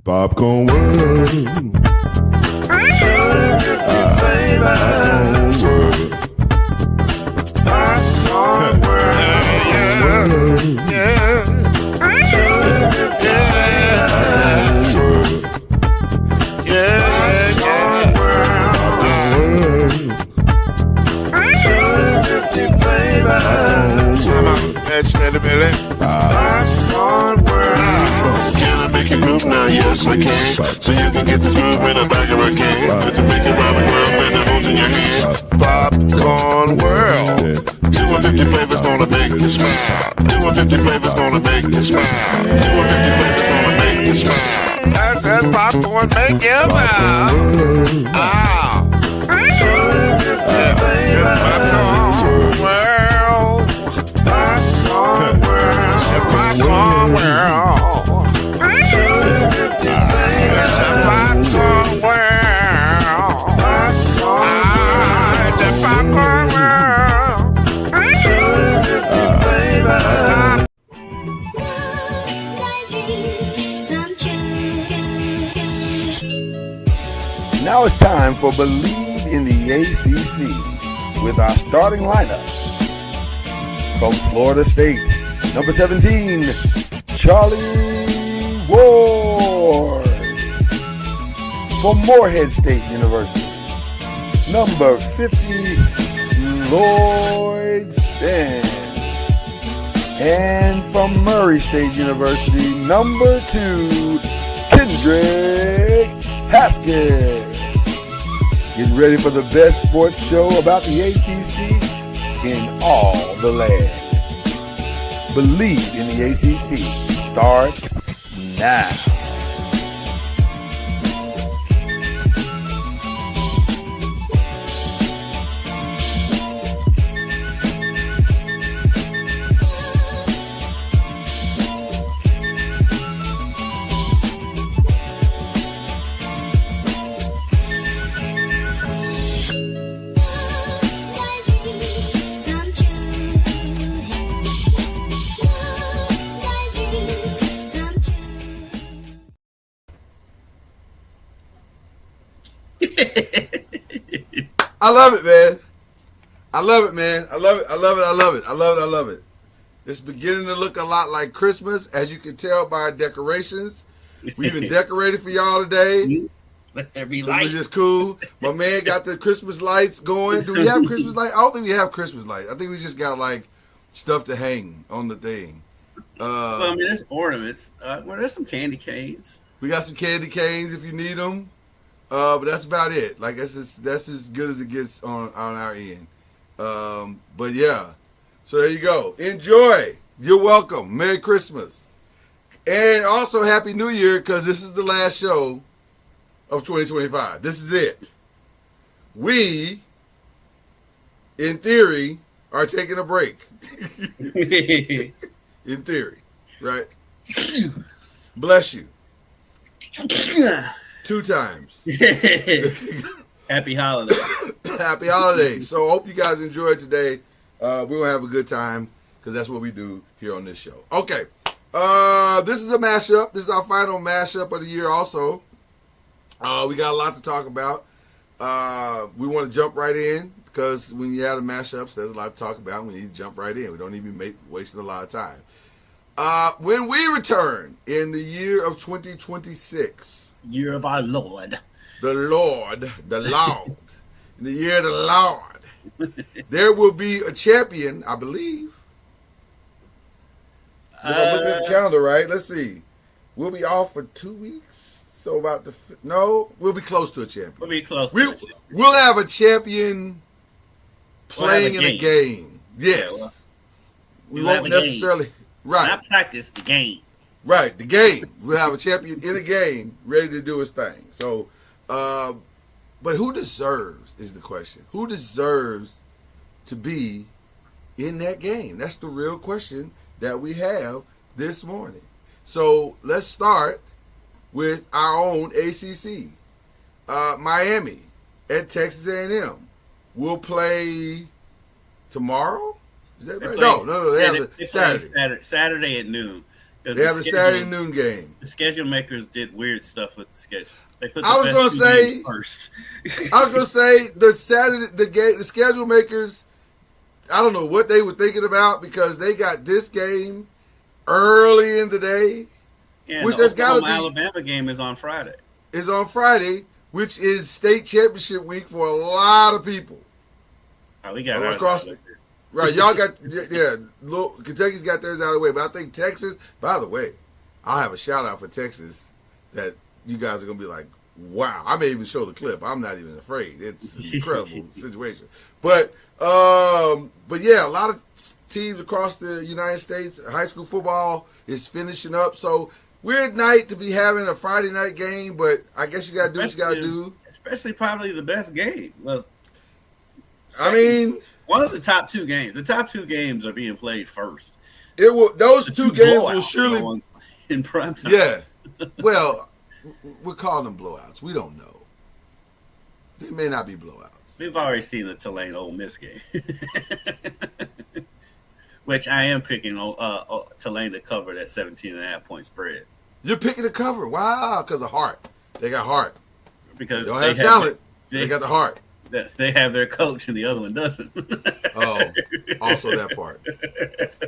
Popcorn World. Popcorn World. Yeah. Can I make you groove now? Yes, I can. So you can get this groove in the back of a can. Put the make it round the world and the holes in your hand. Popcorn World. 250 flavors gonna make you smile. 250 flavors gonna make you smile. 250 flavors gonna make you smile. I said popcorn make you smile. Ah. Popcorn World. Popcorn World. Popcorn World. Now it's time for Believe in the ACC with our starting lineup. From Florida State, number 17, Charlie Ward. From Morehead State University, number 50, Lloyd Stan. And from Murray State University, number 2, Kendrick Haskett. Get ready for the best sports show about the ACC in all the land. Believe in the ACC starts now. I love it, man. I love it, man. I love it. I love it. I love it. I love it. I love it. It's beginning to look a lot like Christmas, as you can tell by our decorations. We've been decorated for y'all today. Let there be light. Which is cool. My man got the Christmas lights going. Do we have Christmas lights? I don't think we have Christmas lights. I think we just got like stuff to hang on the thing. Well, I mean, there's ornaments. Well, there's some candy canes. We got some candy canes if you need them. But that's about it. Like that's as good as it gets on our end. But yeah. So there you go. Enjoy. You're welcome. Merry Christmas. And also Happy New Year, because this is the last show of 2025. This is it. We, in theory, are taking a break. In theory. Right? Bless you. 2 times. Happy holidays. Happy holidays. So hope you guys enjoyed today. We're going to have a good time because that's what we do here on this show. Okay. This is a mashup. This is our final mashup of the year also. We got a lot to talk about. We want to jump right in because when you have the mashups, there's a lot to talk about. We need to jump right in. We don't even wasting a lot of time. When we return in the year of 2026, year of our Lord. The Lord. In the year of the Lord, there will be a champion, I believe. Look at the calendar, right? Let's see. We'll be off for 2 weeks. So about we'll be close to a champion. We'll be close. We'll have a champion playing in a game. Yes. Yeah, we won't necessarily. Right. Not practice, the game. Right, the game. We'll have a champion in a game ready to do his thing. So, but who deserves is the question. Who deserves to be in that game? That's the real question that we have this morning. So let's start with our own ACC. Miami at Texas A&M will play tomorrow. Is that right? No. They have the Saturday Saturday at noon. They have a Saturday noon game. The schedule makers did weird stuff with the schedule. They put I was going to say first. I was going to say the schedule makers. I don't know what they were thinking about because they got this game early in the day, which has got to be. Alabama game is on Friday. Is on Friday, which is state championship week for a lot of people. Oh, we got across. Right, y'all got Kentucky's got theirs out of the way, but I think Texas. By the way, I'll have a shout out for Texas that you guys are gonna be like, wow. I may even show the clip. I'm not even afraid. It's an incredible situation. But yeah, a lot of teams across the United States, high school football is finishing up. So weird night to be having a Friday night game, but I guess you gotta do what you gotta do. Especially probably the best game. Well, I mean, one of the top two games. The top two games are being played first. It will. Those two games will surely in prime time. Yeah. Well, we're calling them blowouts. We don't know. They may not be blowouts. We've already seen the Tulane Ole Miss game, which I am picking Tulane to cover that 17.5-point spread. You're picking the cover. Wow, because of heart. They got heart. Because they don't have talent. They got the heart. They have their coach and the other one doesn't. Oh, also that part.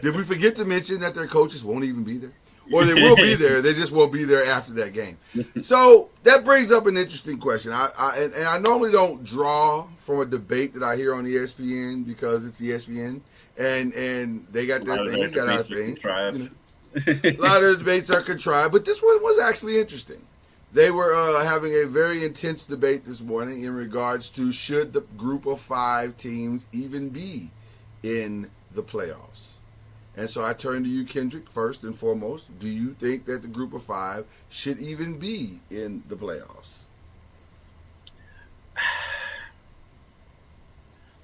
Did we forget to mention that their coaches won't even be there? Or they will be there. They just won't be there after that game. So that brings up an interesting question. I normally don't draw from a debate that I hear on ESPN because it's ESPN and they got their thing, we got our thing. A lot of the debates are contrived, but this one was actually interesting. They were having a very intense debate this morning in regards to should the group of 5 teams even be in the playoffs. And so I turn to you, Kendrick, first and foremost. Do you think that the group of 5 should even be in the playoffs?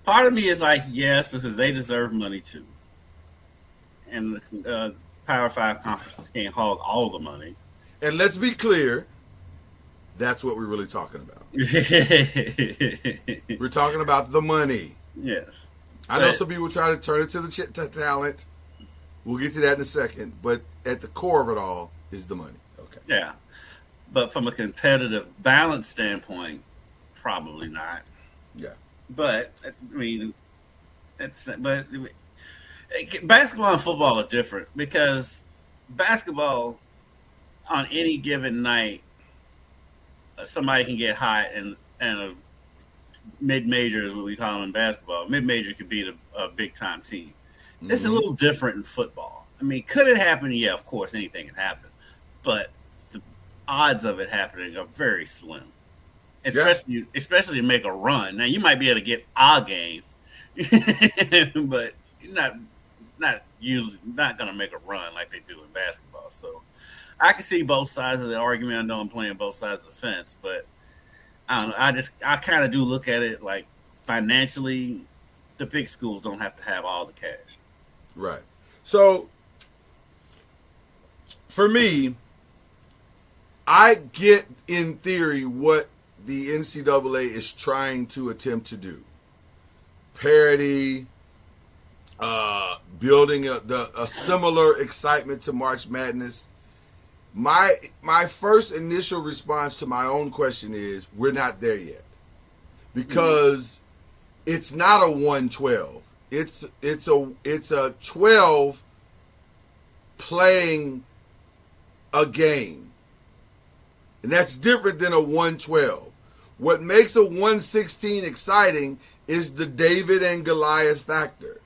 Part of me is like, yes, because they deserve money too. And the Power 5 conferences can't hog all the money. And let's be clear, that's what we're really talking about. We're talking about the money. Yes. I know some people try to turn it to the talent. We'll get to that in a second. But at the core of it all is the money. Okay. Yeah. But from a competitive balance standpoint, probably not. Yeah. But, I mean, basketball and football are different because basketball on any given night, somebody can get hot and a mid-major is what we call them in basketball. Mid-major could beat a big-time team. Mm-hmm. It's a little different in football. I mean, could it happen? Yeah, of course, anything can happen. But the odds of it happening are very slim, especially to make a run. Now, you might be able to get a game, but you're not going to make a run like they do in basketball. So I can see both sides of the argument. I know I'm playing both sides of the fence, but I don't know. I kind of do look at it like financially, the big schools don't have to have all the cash. Right. So for me, I get in theory what the NCAA is trying to attempt to do. Parity, building a similar excitement to March Madness. My first initial response to my own question is we're not there yet because it's not a 1-12. It's a 12 playing a game, and that's different than a 1-12. What makes a 1-16 exciting is the David and Goliath factor.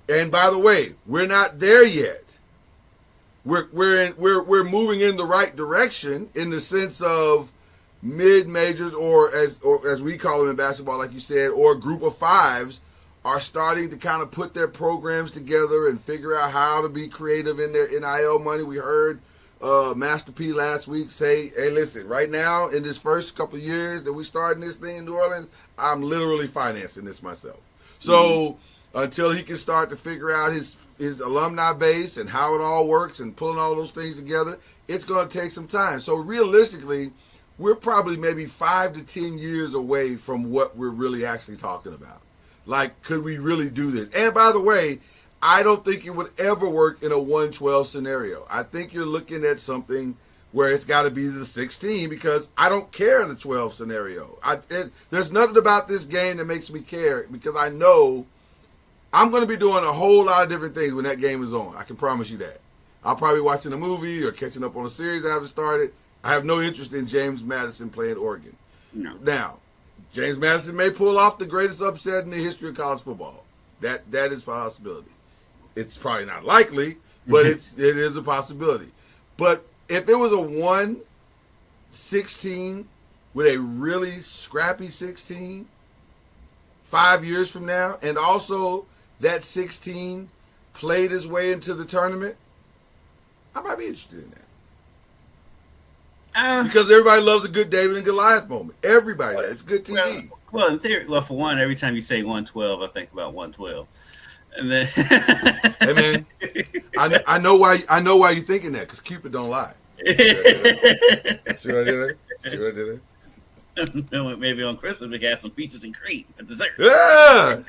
And by the way, we're not there yet. We're moving in the right direction in the sense of mid-majors or as we call them in basketball, like you said, or group of 5s are starting to kind of put their programs together and figure out how to be creative in their NIL money. We heard Master P last week say, hey, listen, right now in this first couple of years that we starting this thing in New Orleans, I'm literally financing this myself. So until he can start to figure out his alumni base and how it all works and pulling all those things together, it's going to take some time. So realistically, we're probably maybe 5 to 10 years away from what we're really actually talking about. Like, could we really do this? And by the way, I don't think it would ever work in a 112 scenario. I think you're looking at something where it's got to be the 16 because I don't care in the 12 scenario. There's nothing about this game that makes me care because I know I'm going to be doing a whole lot of different things when that game is on. I can promise you that. I'll probably be watching a movie or catching up on a series I haven't started. I have no interest in James Madison playing Oregon. No. Now, James Madison may pull off the greatest upset in the history of college football. That is a possibility. It's probably not likely, but it is a possibility. But if it was a 1-16 with a really scrappy 16 5 years from now, and also that 16 played his way into the tournament, I might be interested in that. Because everybody loves a good David and Goliath moment. Everybody. It's good TV. Well, in theory, for one, every time you say 112, I think about 112. And then, hey man, I know why you're thinking that because Cupid don't lie. See what I did there? Maybe on Christmas we have some peaches and cream for dessert. Yeah.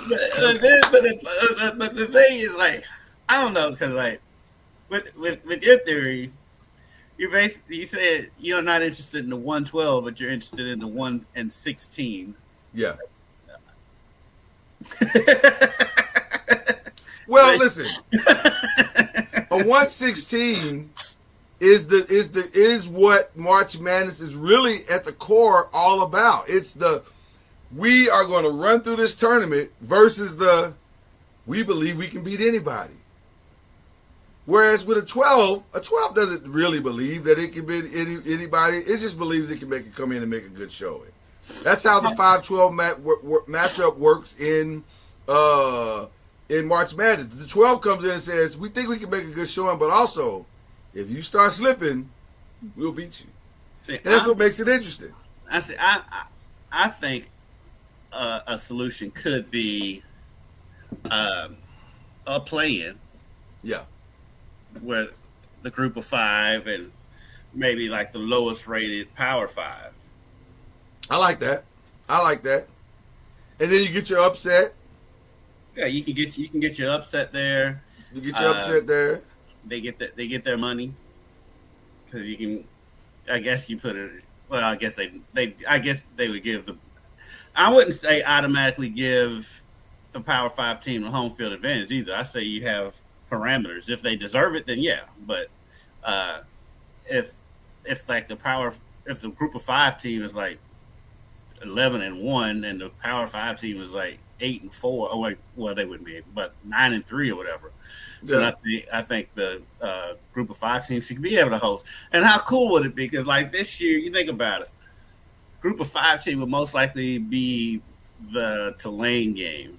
But the thing is, like, I don't know, because like with your theory, you said you're not interested in the 112, but you're interested in the 1-16. Yeah. Well, listen. A 1-16 is what March Madness is really at the core all about. It's we are going to run through this tournament versus we believe we can beat anybody. Whereas with a 12 doesn't really believe that it can beat anybody. It just believes it can come in and make a good showing. That's how the 5-12 matchup works in March Madness. The 12 comes in and says, we think we can make a good showing, but also, if you start slipping, we'll beat you. See, and that's what makes it interesting. I think a solution could be a play-in. Yeah. Where the group of 5 and maybe like the lowest rated Power 5. I like that. And then you get your upset. Yeah, you can get your upset there. You get your upset there. They get their money because you can. I guess you put it. Well, I guess they would give the. I wouldn't say automatically give the Power 5 team the home field advantage either. I say you have parameters. If they deserve it, then yeah. But if the group of 5 team is like 11-1 and the Power 5 team is like 8-4, oh wait, well they wouldn't be, but 9-3 or whatever. Yeah. And I think the group of 5 teams should be able to host. And how cool would it be? Because like this year, you think about it, group of 5 team would most likely be the Tulane game.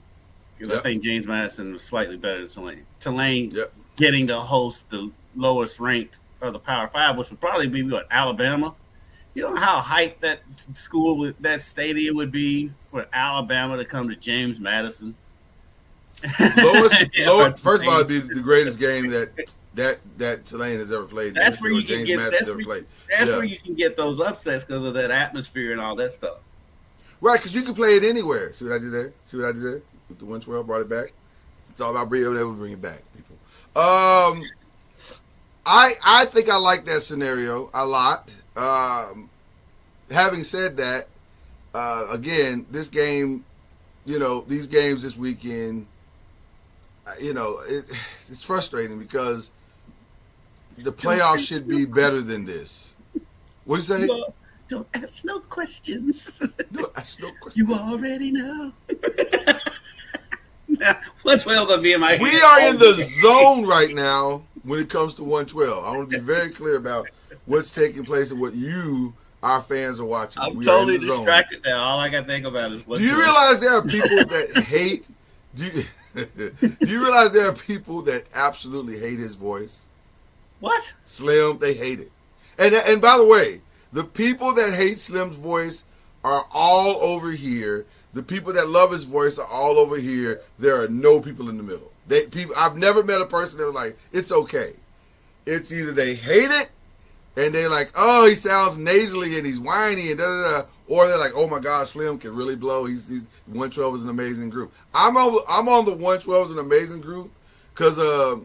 Because I think James Madison was slightly better than Tulane. Tulane getting to host the lowest ranked of the Power 5, which would probably be what, Alabama. You know how hyped that that stadium would be for Alabama to come to James Madison? Lowest, first of all, it'd be the greatest game that Tulane has ever played. That's where you can get. That's where you can get those upsets because of that atmosphere and all that stuff. Right, because you can play it anywhere. See what I did there? With the 112, brought it back. It's all about being able to bring it back, people. I think I like that scenario a lot. Having said that, again, this game, these games this weekend, it's frustrating because the playoffs should be better than this. What do you say? Don't ask no questions. Don't ask no questions. You already know. 112 gonna be in my. We are in the zone right now when it comes to 112. I want to be very clear about what's taking place and what our fans, are watching. I'm totally distracted now. All I can think about is 112. Do you realize there are people that hate? Do you realize there are people that absolutely hate his voice? What? Slim, they hate it. And by the way, the people that hate Slim's voice are all over here. The people that love his voice are all over here. There are no people in the middle. I've never met a person that was like, it's okay. It's either they hate it and they're like, oh, he sounds nasally and he's whiny and da da da, or they're like, oh my God, Slim can really blow. He's 112 is an amazing group. I'm on the 112 is an amazing group because I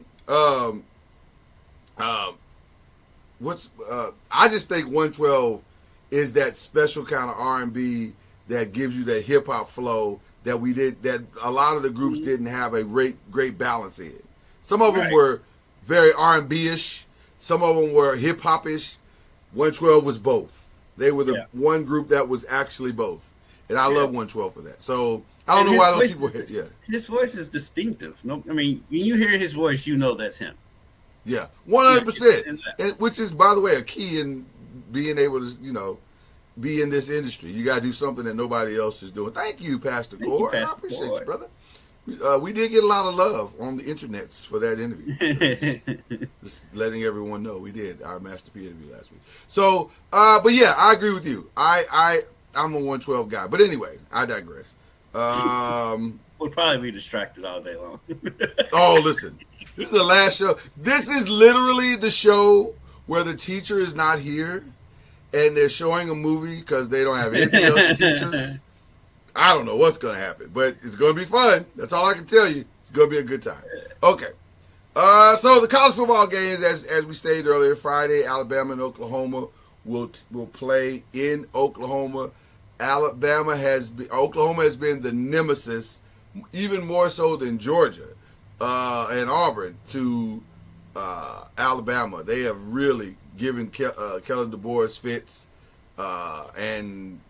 just think 112 is that special kind of R&B that gives you that hip hop flow that a lot of the groups didn't have a great balance in. Some of them were very R&B-ish. Some of them were hip-hop-ish. 112 was both. They were the one group that was actually both. And I love 112 for that. So I don't know why those people hit. Yeah. His voice is distinctive. No, I mean, when you hear his voice, you know that's him. Yeah, 100%. And which is, by the way, a key in being able to, be in this industry. You got to do something that nobody else is doing. Thank you, Pastor Gore. I appreciate you, brother. We did get a lot of love on the internets for that interview. Just letting everyone know we did our Master P interview last week. So, but yeah, I agree with you. I'm a 112 guy. But anyway, I digress. We'll probably be distracted all day long. Oh, listen. This is the last show. This is literally the show where the teacher is not here and they're showing a movie because they don't have anything else to teach us. I don't know what's going to happen, but it's going to be fun. That's all I can tell you. It's going to be a good time. Okay. So the college football games, as we stated earlier, Friday, Alabama and Oklahoma will play in Oklahoma. Oklahoma has been the nemesis, even more so than Georgia and Auburn, to Alabama. They have really given Kellen DeBoer fits, and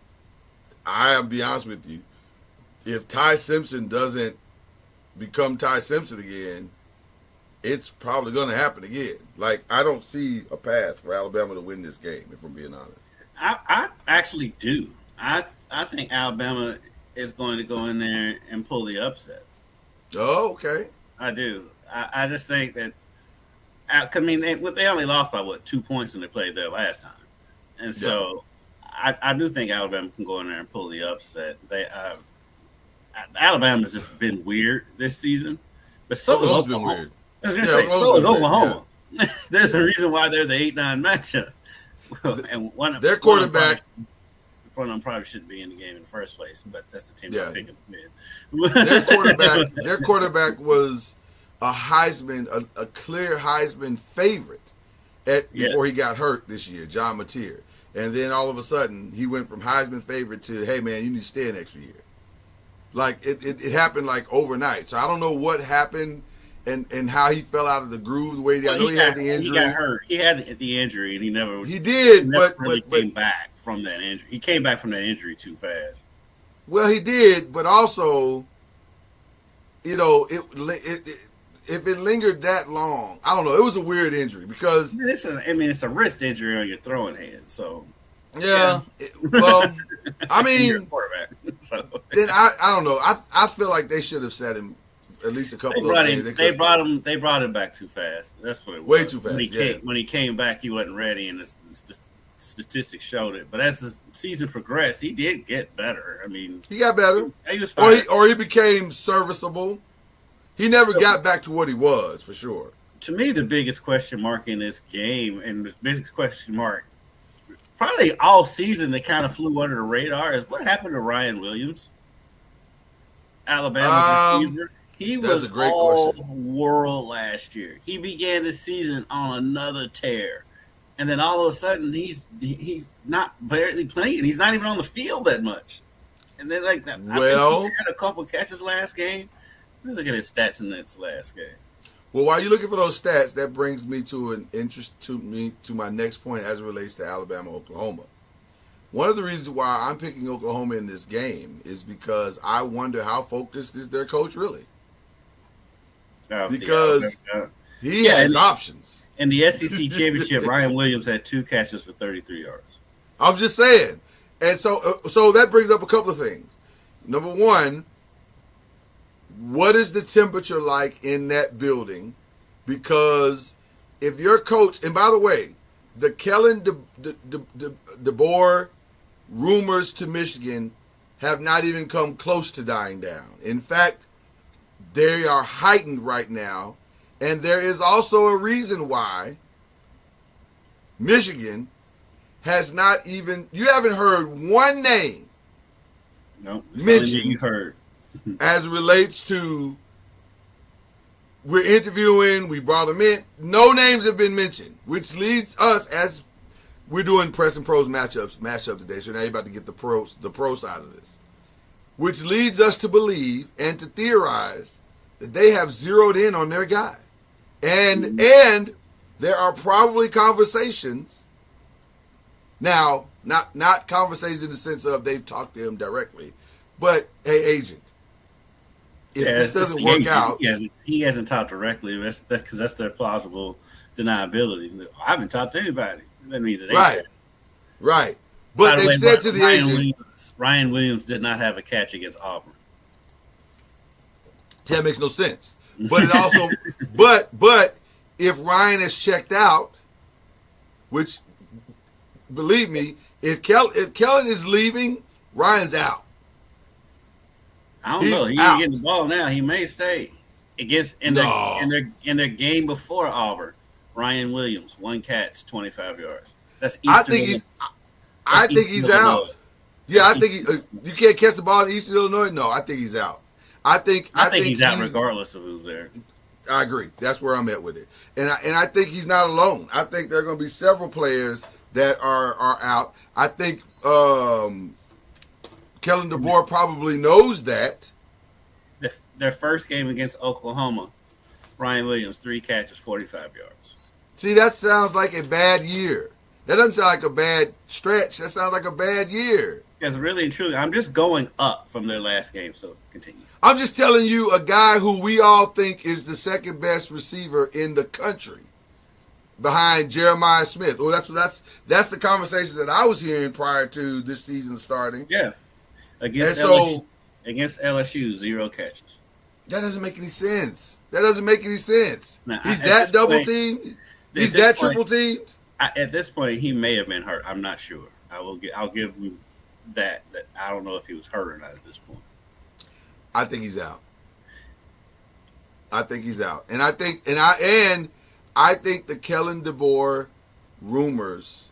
I'll be honest with you, if Ty Simpson doesn't become Ty Simpson again, it's probably going to happen again. Like, I don't see a path for Alabama to win this game, if I'm being honest. I actually do. I think Alabama is going to go in there and pull the upset. Oh, okay. I do. I just think that, I mean, they only lost by, 2 points when they played there last time. And so I do think Alabama can go in there and pull the upset. Alabama's just been weird this season. But so is Oklahoma. Weird. I was going to say, so is Oklahoma. Yeah. There's a reason why they're the 8-9 matchup. And their quarterback. One of them probably shouldn't be in the game in the first place, but that's the team I'm picking. Their quarterback was a Heisman, a clear Heisman favorite before he got hurt this year, John Mateer. And then all of a sudden, he went from Heisman favorite to, hey, man, you need to stay an extra year. Like, it happened, like, overnight. So I don't know what happened and how he fell out of the groove the way he did. I know he had the injury. He got hurt. He had the injury, and he never came back from that injury. He came back from that injury too fast. Well, he did, but also, if it lingered that long, I don't know. It was a weird injury because it's a wrist injury on your throwing hand. So I mean, you're a quarterback. So then I don't know. I feel like they should have set him at least a couple of games. They brought him back too fast. That's what it was. Way too fast. When he came back, he wasn't ready, and the statistics showed it. But as the season progressed, he did get better. I mean, he got better. He was fine. Or he became serviceable. He never got back to what he was, for sure. To me, the biggest question mark in this game, and the biggest question mark probably all season that kind of flew under the radar, is what happened to Ryan Williams, Alabama's receiver. He was all world last year. He began the season on another tear. And then all of a sudden, he's not barely playing. He's not even on the field that much. And then, like, I think he had a couple catches last game. Let me look at his stats in that last game. Well, while you're looking for those stats, that brings me to to my next point as it relates to Alabama, Oklahoma. One of the reasons why I'm picking Oklahoma in this game is because I wonder how focused is their coach really. Because he has options. In the SEC championship, Ryan Williams had 2 catches for 33 yards. I'm just saying. And so that brings up a couple of things. Number one, what is the temperature like in that building? Because if your coach, and by the way, the Kellen DeBoer rumors to Michigan have not even come close to dying down. In fact, they are heightened right now, and there is also a reason why Michigan has not even, you haven't heard one name mentioned you heard. as it relates to, we're interviewing, we brought them in. No names have been mentioned, which leads us, as we're doing press and pros mashup today, so now you're about to get the pro side of this, which leads us to believe and to theorize that they have zeroed in on their guy. And there are probably conversations now, not conversations in the sense of they've talked to him directly, but hey, agent, if this doesn't work out, he hasn't talked directly. That's because that's their plausible deniability. I haven't talked to anybody. That means it ain't right. But they said to the agent, Ryan Williams did not have a catch against Auburn. That makes no sense. But it also, but if Ryan has checked out, which, believe me, if Kellen is leaving, Ryan's out. I don't know. He ain't getting the ball now. He may stay against in their game before Auburn. Ryan Williams, 1 catch, 25 yards. That's Eastern. I think he's out. Yeah, I think you can't catch the ball in Eastern Illinois. No, I think he's out. I think he's out regardless of who's there. I agree. That's where I'm at with it. And I think he's not alone. I think there are going to be several players that are out. I think Kellen DeBoer probably knows that. Their first game against Oklahoma, Ryan Williams, 3 catches, 45 yards. See, that sounds like a bad year. That doesn't sound like a bad stretch. That sounds like a bad year. Yes, really and truly. I'm just going up from their last game, so continue. I'm just telling you, a guy who we all think is the second best receiver in the country, behind Jeremiah Smith. Well, that's the conversation that I was hearing prior to this season starting. Yeah, against LSU, 0 catches. That doesn't make any sense. Now, he's that double teamed. He's that triple teamed. At this point, he may have been hurt. I'm not sure. I'll give him that I don't know if he was hurt or not at this point. I think he's out. And I think the Kellen DeBoer rumors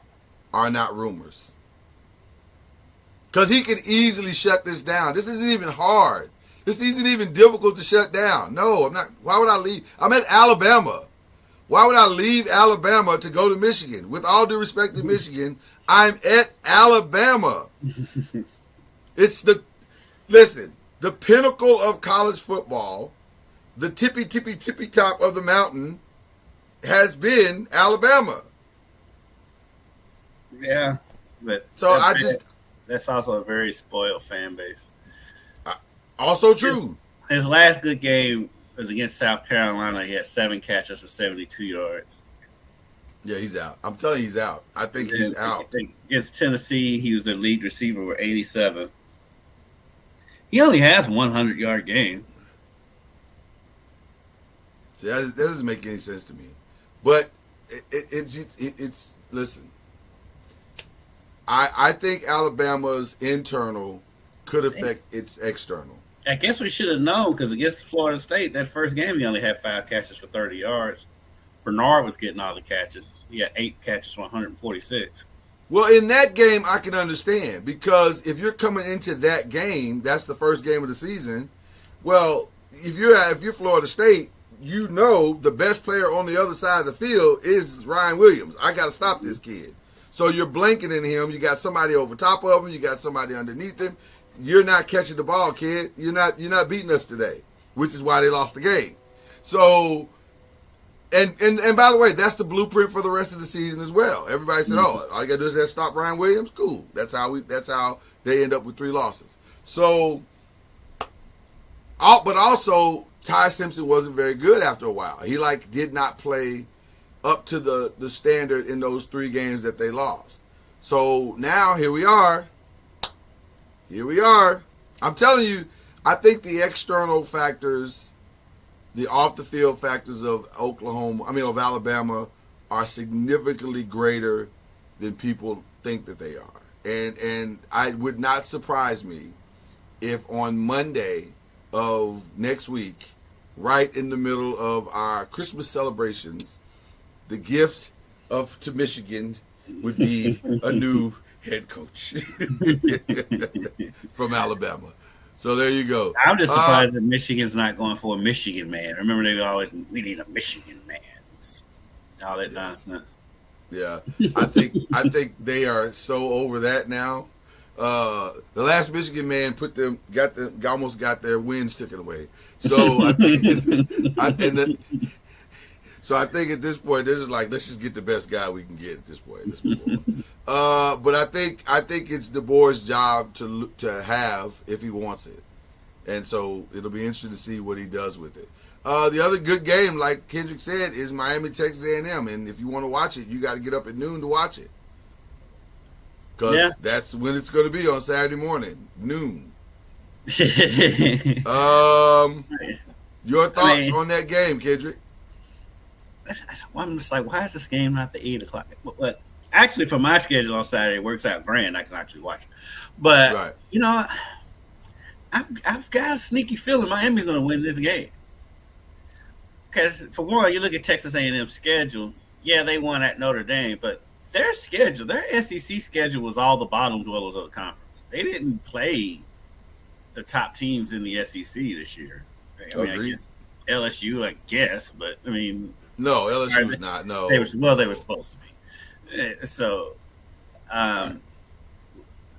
are not rumors. Because he can easily shut this down. This isn't even hard. This isn't even difficult to shut down. No, I'm not. Why would I leave? I'm at Alabama. Why would I leave Alabama to go to Michigan? With all due respect to Michigan, I'm at Alabama. It's the pinnacle of college football, the tippy top of the mountain has been Alabama. Yeah, but that's also a very spoiled fan base. Also true. His last good game was against South Carolina. He had 7 catches for 72 yards. Yeah, he's out. I'm telling you, he's out. I think he's out. Against Tennessee, he was the lead receiver with 87. He only has 100-yard game. See, that doesn't make any sense to me. But it's listen. I think Alabama's internal could affect its external. I guess we should have known because against Florida State, that first game, he only had 5 catches for 30 yards. Bernard was getting all the catches. He had 8 catches for 146. Well, in that game, I can understand because if you're coming into that game, that's the first game of the season. Well, if you're Florida State, you know the best player on the other side of the field is Ryan Williams. I got to stop this kid. So you're blanketing him. You got somebody over top of him. You got somebody underneath him. You're not catching the ball, kid. You're not beating us today, which is why they lost the game. So, and by the way, that's the blueprint for the rest of the season as well. Everybody said, "Oh, all you got to do is just stop Ryan Williams." Cool. That's how they end up with 3 losses. So, but also Ty Simpson wasn't very good after a while. He did not play up to the standard in those 3 games that they lost. So now here we are. I'm telling you, I think the external factors, the off the field factors of Alabama are significantly greater than people think that they are. And it would not surprise me if on Monday of next week, right in the middle of our Christmas celebrations, the gift to Michigan would be a new head coach from Alabama. So there you go. I'm just surprised that Michigan's not going for a Michigan man. Remember, they always, we need a Michigan man. All that nonsense. Yeah, I think they are so over that now. The last Michigan man almost got their wins taken away. So I think, I think at this point they're just like, let's just get the best guy we can get at this point. Let's move on. But I think it's DeBoer's job to have if he wants it, and so it'll be interesting to see what he does with it. The other good game, like Kendrick said, is Miami Texas A&M, and if you want to watch it, you got to get up at noon to watch it, because that's when it's going to be on Saturday morning, noon. Your thoughts on that game, Kendrick? I'm just like, why is this game not the 8 o'clock? But actually, for my schedule on Saturday, it works out grand. I can actually watch it. But, you know, I've got a sneaky feeling Miami's going to win this game. Because, for one, you look at Texas A&M's schedule. Yeah, they won at Notre Dame, but their schedule, their SEC schedule was all the bottom dwellers of the conference. They didn't play the top teams in the SEC this year. I mean, I guess LSU, I guess, but, I mean... No, LSU was not. No, they were supposed to be. So,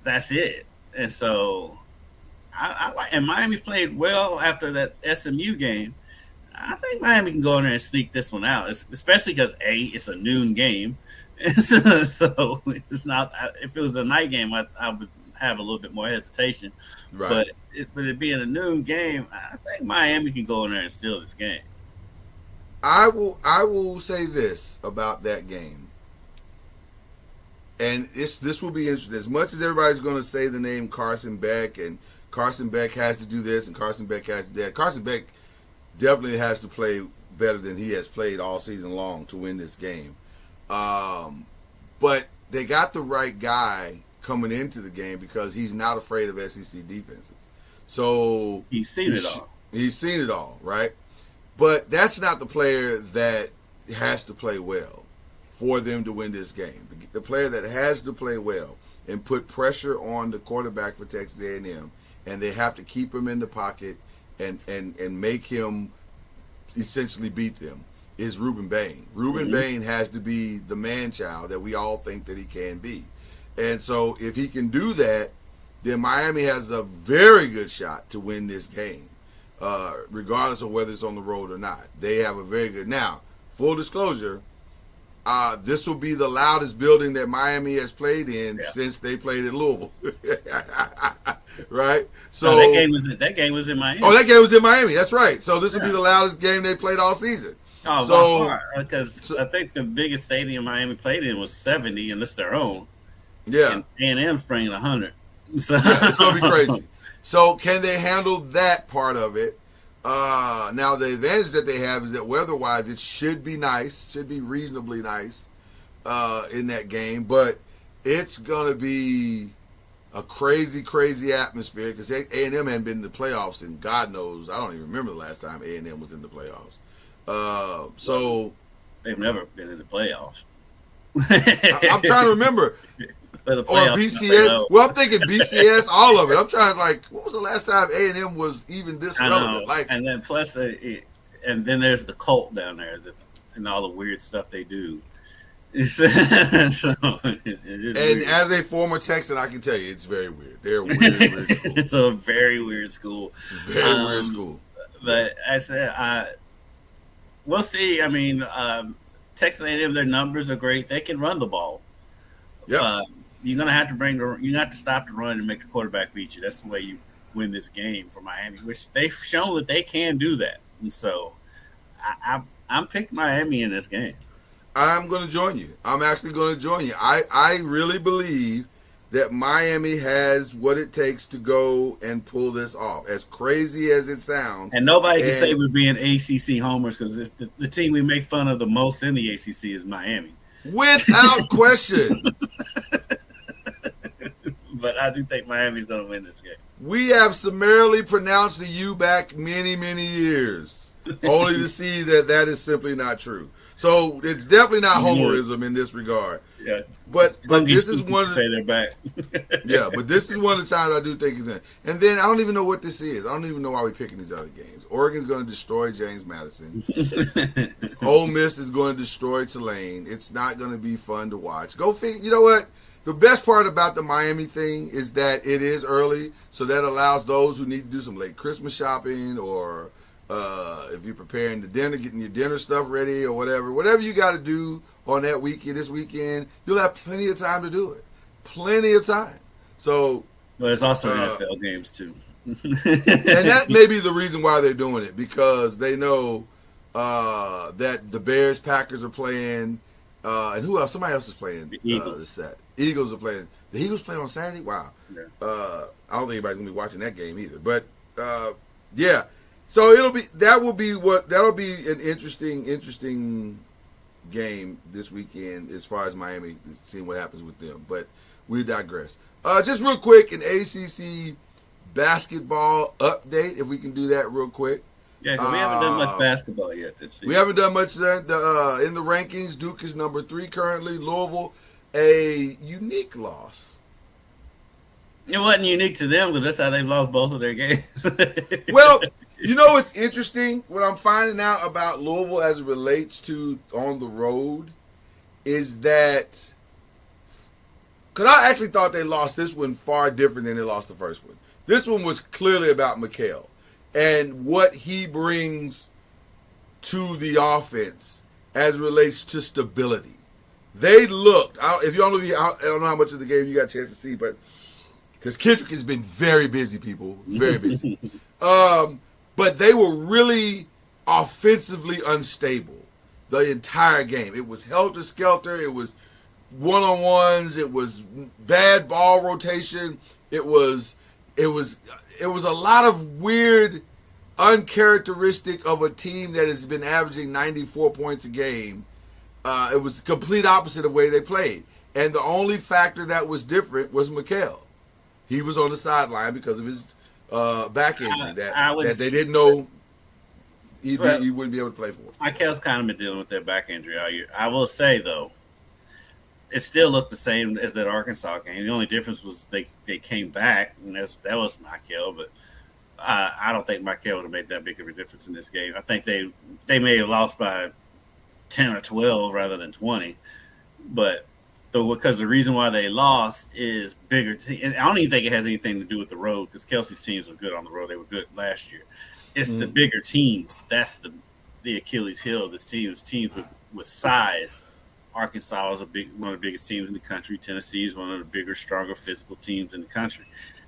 that's it. And so, and Miami played well after that SMU game. I think Miami can go in there and sneak this one out, especially because it's a noon game. So it's not. If it was a night game, I would have a little bit more hesitation. Right. But it being a noon game, I think Miami can go in there and steal this game. I will say this about that game, and this will be interesting. As much as everybody's going to say the name Carson Beck, and Carson Beck has to do this, and Carson Beck has to do that, Carson Beck definitely has to play better than he has played all season long to win this game. But they got the right guy coming into the game because he's not afraid of SEC defenses. So he's seen it all. He's seen it all, right? But that's not the player that has to play well for them to win this game. The player that has to play well and put pressure on the quarterback for Texas A&M, and they have to keep him in the pocket and make him essentially beat them, is Ruben Bain. Ruben Bain has to be the man-child that we all think that he can be. And so if he can do that, then Miami has a very good shot to win this game. Regardless of whether it's on the road or not. They have a very good... Now, full disclosure, this will be the loudest building that Miami has played in since they played in Louisville. Right? So that game was in Miami. Oh, that game was in Miami. That's right. So this will be the loudest game they played all season. Oh, so, by far. Because I think the biggest stadium Miami played in was 70, and it's their own. Yeah. And A&M's bringing 100. So it's going to be crazy. So can they handle that part of it? Now the advantage that they have is that weather-wise, it should be nice, should be reasonably nice in that game. But it's going to be a crazy, crazy atmosphere because A&M hadn't been in the playoffs in God knows. I don't even remember the last time A&M was in the playoffs. So they've never been in the playoffs. I'm trying to remember. Or BCS. Well, I'm thinking BCS, all of it. I'm trying to what was the last time A&M was even this relevant? And then plus, and then there's the cult down there and all the weird stuff they do. So, weird. As a former Texan, I can tell you it's very weird. They're weird school. It's a very weird school. It's a very weird school. But I said, we'll see. I mean, Texas A&M, their numbers are great. They can run the ball. Yeah. You're gonna have to stop the run and make the quarterback beat you. That's the way you win this game for Miami, which they've shown that they can do that. And so, I'm picking Miami in this game. I'm going to join you. I'm actually going to join you. I really believe that Miami has what it takes to go and pull this off. As crazy as it sounds, and nobody can say we're being ACC homers because the team we make fun of the most in the ACC is Miami, without question. But I do think Miami's going to win this game. We have summarily pronounced the U back many, many years, only to see that is simply not true. So it's definitely not homerism in this regard. Yeah, but this is one of say they're back. Yeah, but this is one of the times I do think it's in. And then I don't even know what this is. I don't even know why we're picking these other games. Oregon's going to destroy James Madison. Ole Miss is going to destroy Tulane. It's not going to be fun to watch. Go figure. You know what? The best part about the Miami thing is that it is early, so that allows those who need to do some late Christmas shopping, or if you're preparing the dinner, getting your dinner stuff ready, or whatever you got to do on that weekend, this weekend, you'll have plenty of time to do it. Plenty of time. So, well, there's also NFL games too, and that may be the reason why they're doing it, because they know that the Bears, Packers are playing, and who else? Somebody else is playing. The Eagles. This set. Eagles are playing. The Eagles play on Saturday. Wow. Yeah. I don't think anybody's gonna be watching that game either. But yeah. So that'll be an interesting game this weekend as far as Miami, seeing what happens with them. But we digress. Just real quick, an ACC basketball update, if we can do that real quick. Yeah, 'cause we haven't done much basketball yet this season. We haven't done much in the rankings. Duke is number 3 currently. Louisville, a unique loss. It wasn't unique to them, because that's how they've lost both of their games. Well, you know what's interesting? What I'm finding out about Louisville as it relates to on the road is that, because I actually thought they lost this one far different than they lost the first one. This one was clearly about Mikal and what he brings to the offense as it relates to stability. They looked, I don't know how much of the game you got a chance to see, but because Kendrick has been very busy, people, very busy. But they were really offensively unstable the entire game. It was helter-skelter. It was one-on-ones. It was bad ball rotation. It was a lot of weird, uncharacteristic of a team that has been averaging 94 points a game. It was the complete opposite of the way they played. And the only factor that was different was Mikal. He was on the sideline because of his back injury that they didn't know he wouldn't be able to play for. Mikal's kind of been dealing with that back injury all year. I will say, though, it still looked the same as that Arkansas game. The only difference was they came back, and that was Mikal. But I don't think Mikal would have made that big of a difference in this game. I think they may have lost by 10 or 12 rather than 20. But because the reason why they lost is bigger. And I don't even think it has anything to do with the road, because Kelsey's teams were good on the road. They were good last year. It's the bigger teams. That's the Achilles heel of this team. It's teams with size. Arkansas is one of the biggest teams in the country. Tennessee is one of the bigger, stronger physical teams in the country.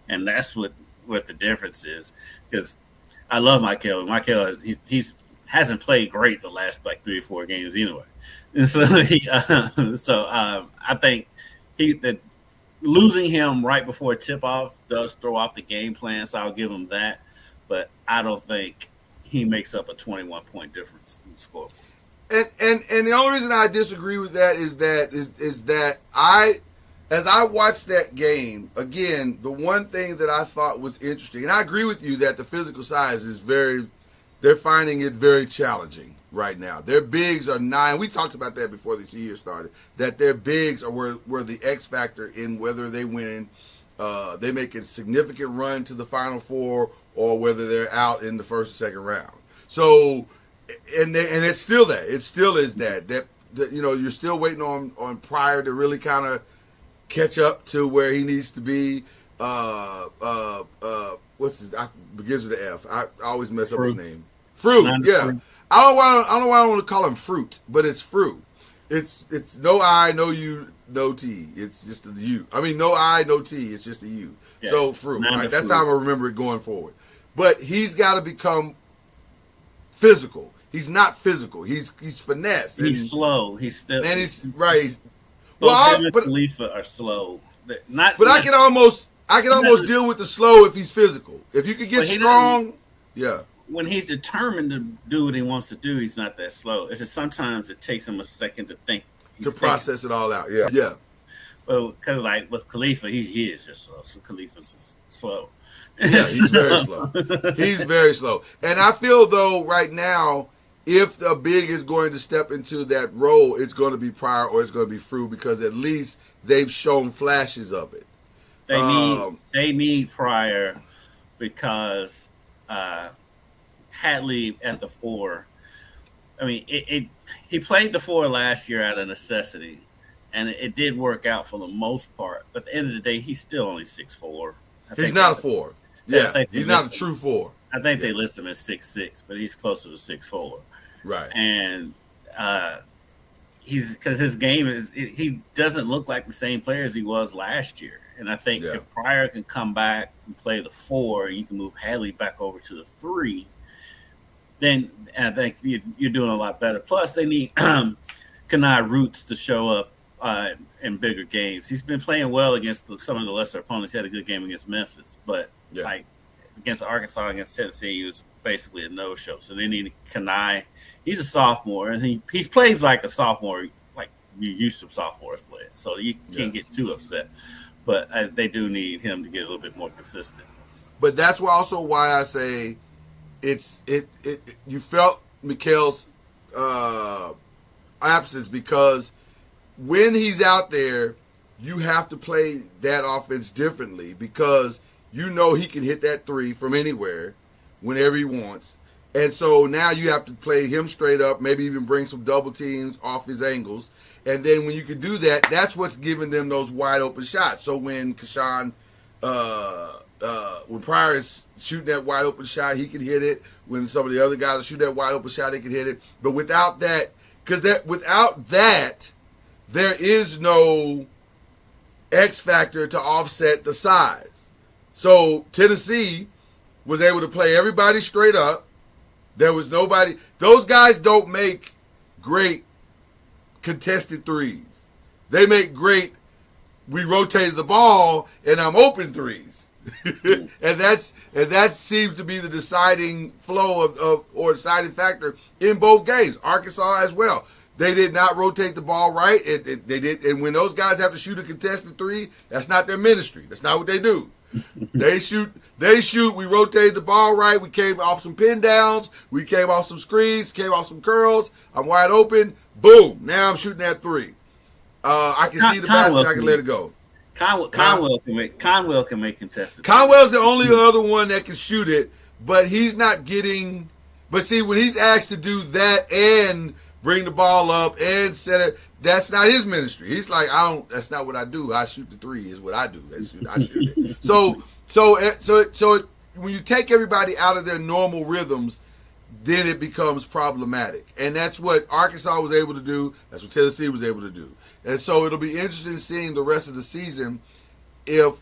And that's what the difference is. Because I love Mikal. Mikal, he hasn't played great the last 3 or 4 games anyway. And so, I think that losing him right before tip-off does throw off the game plan, so I'll give him that. But I don't think he makes up a 21-point difference in the score. And the only reason I disagree with that is that as I watched that game, again, the one thing that I thought was interesting, and I agree with you that the physical size is they're finding it very challenging right now. Their bigs are 9. We talked about that before this year started, that their bigs were the X factor in whether they win, they make a significant run to the Final Four, or whether they're out in the first or second round. So, and it's still that. It still is that you're still waiting on Pryor to really kind of catch up to where he needs to be. What's his? Begins with an F. I always mess up his name. Fruit. Yeah. Fruit. I don't know why I want to call him Fruit, but it's Fruit. It's no I, no U, no T. It's just a U. I mean, no I, no T. It's just a U. Yes. So Fruit. Right? That's how I'm gonna remember it going forward. But he's got to become physical. He's not physical. He's finesse. He's slow. He's still. And he's right. Khalifa are slow. I can almost deal with the slow if he's physical. If you could get strong, yeah. When he's determined to do what he wants to do, he's not that slow. It's just sometimes it takes him a second to think. To process it all out, yeah. Yeah. Well, because with Khalifa, he is just slow. So Khalifa's slow. Yeah, he's very slow. He's very slow. And I feel, though, right now, if the big is going to step into that role, it's going to be Pryor or it's going to be Frew, because at least they've shown flashes of it. They need Pryor because Hadley at the 4. I mean, he played the 4 last year out of necessity, and it did work out for the most part. But at the end of the day, he's still only 6'4". He's not a 4. Yeah, he's not a true 4. I think they list him as 6'6", but he's closer to 6'4". Right. And because his game he doesn't look like the same player as he was last year. And I think if Pryor can come back and play the 4, you can move Hadley back over to the 3. Then I think you're doing a lot better. Plus, they need Kanai Roots to show up in bigger games. He's been playing well against some of the lesser opponents. He had a good game against Memphis, but like against Arkansas, against Tennessee, he was basically a no-show. So they need Kanai. He's a sophomore, and he plays like a sophomore, like you used to sophomores play. So you can't get too upset. But they do need him to get a little bit more consistent. But that's also why I say you felt Mikel's absence, because when he's out there, you have to play that offense differently, because you know he can hit that 3 from anywhere whenever he wants. And so now you have to play him straight up, maybe even bring some double teams off his angles. And then when you can do that, that's what's giving them those wide open shots. So when when Pryor is shooting that wide open shot, he can hit it. When some of the other guys are shooting that wide open shot, they can hit it. But without that, without that, there is no X factor to offset the size. So Tennessee was able to play everybody straight up. There was nobody. Those guys don't make great contested threes. They make great, we rotated the ball and I'm open threes. and that seems to be the deciding flow or deciding factor in both games. Arkansas as well. They did not rotate the ball right. They did, and when those guys have to shoot a contested 3, that's not their ministry. That's not what they do. They shoot. We rotated the ball right. We came off some pin downs. We came off some screens. Came off some curls. I'm wide open. Boom. Now I'm shooting that 3. I can see the basket. I can let it go. Conwell can make contested. Conwell's the only other one that can shoot it, but he's not getting. But see, when he's asked to do that and bring the ball up and set it, that's not his ministry. He's like, that's not what I do. I shoot the 3 is what I do. I shoot it. So when you take everybody out of their normal rhythms, then it becomes problematic. And that's what Arkansas was able to do. That's what Tennessee was able to do. And so it'll be interesting seeing the rest of the season if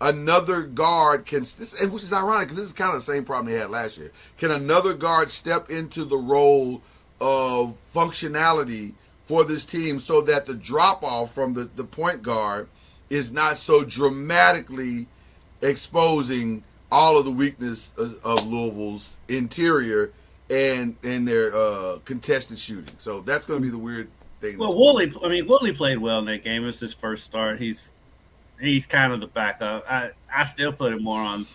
another guard can, which is ironic because this is kind of the same problem they had last year. Can another guard step into the role of functionality for this team so that the drop-off from the point guard is not so dramatically exposing all of the weakness of Louisville's interior and their contested shooting. So that's going to be the weird thing. Well, Woolley played well in that game. It was his first start. He's kind of the backup. I still put him more on.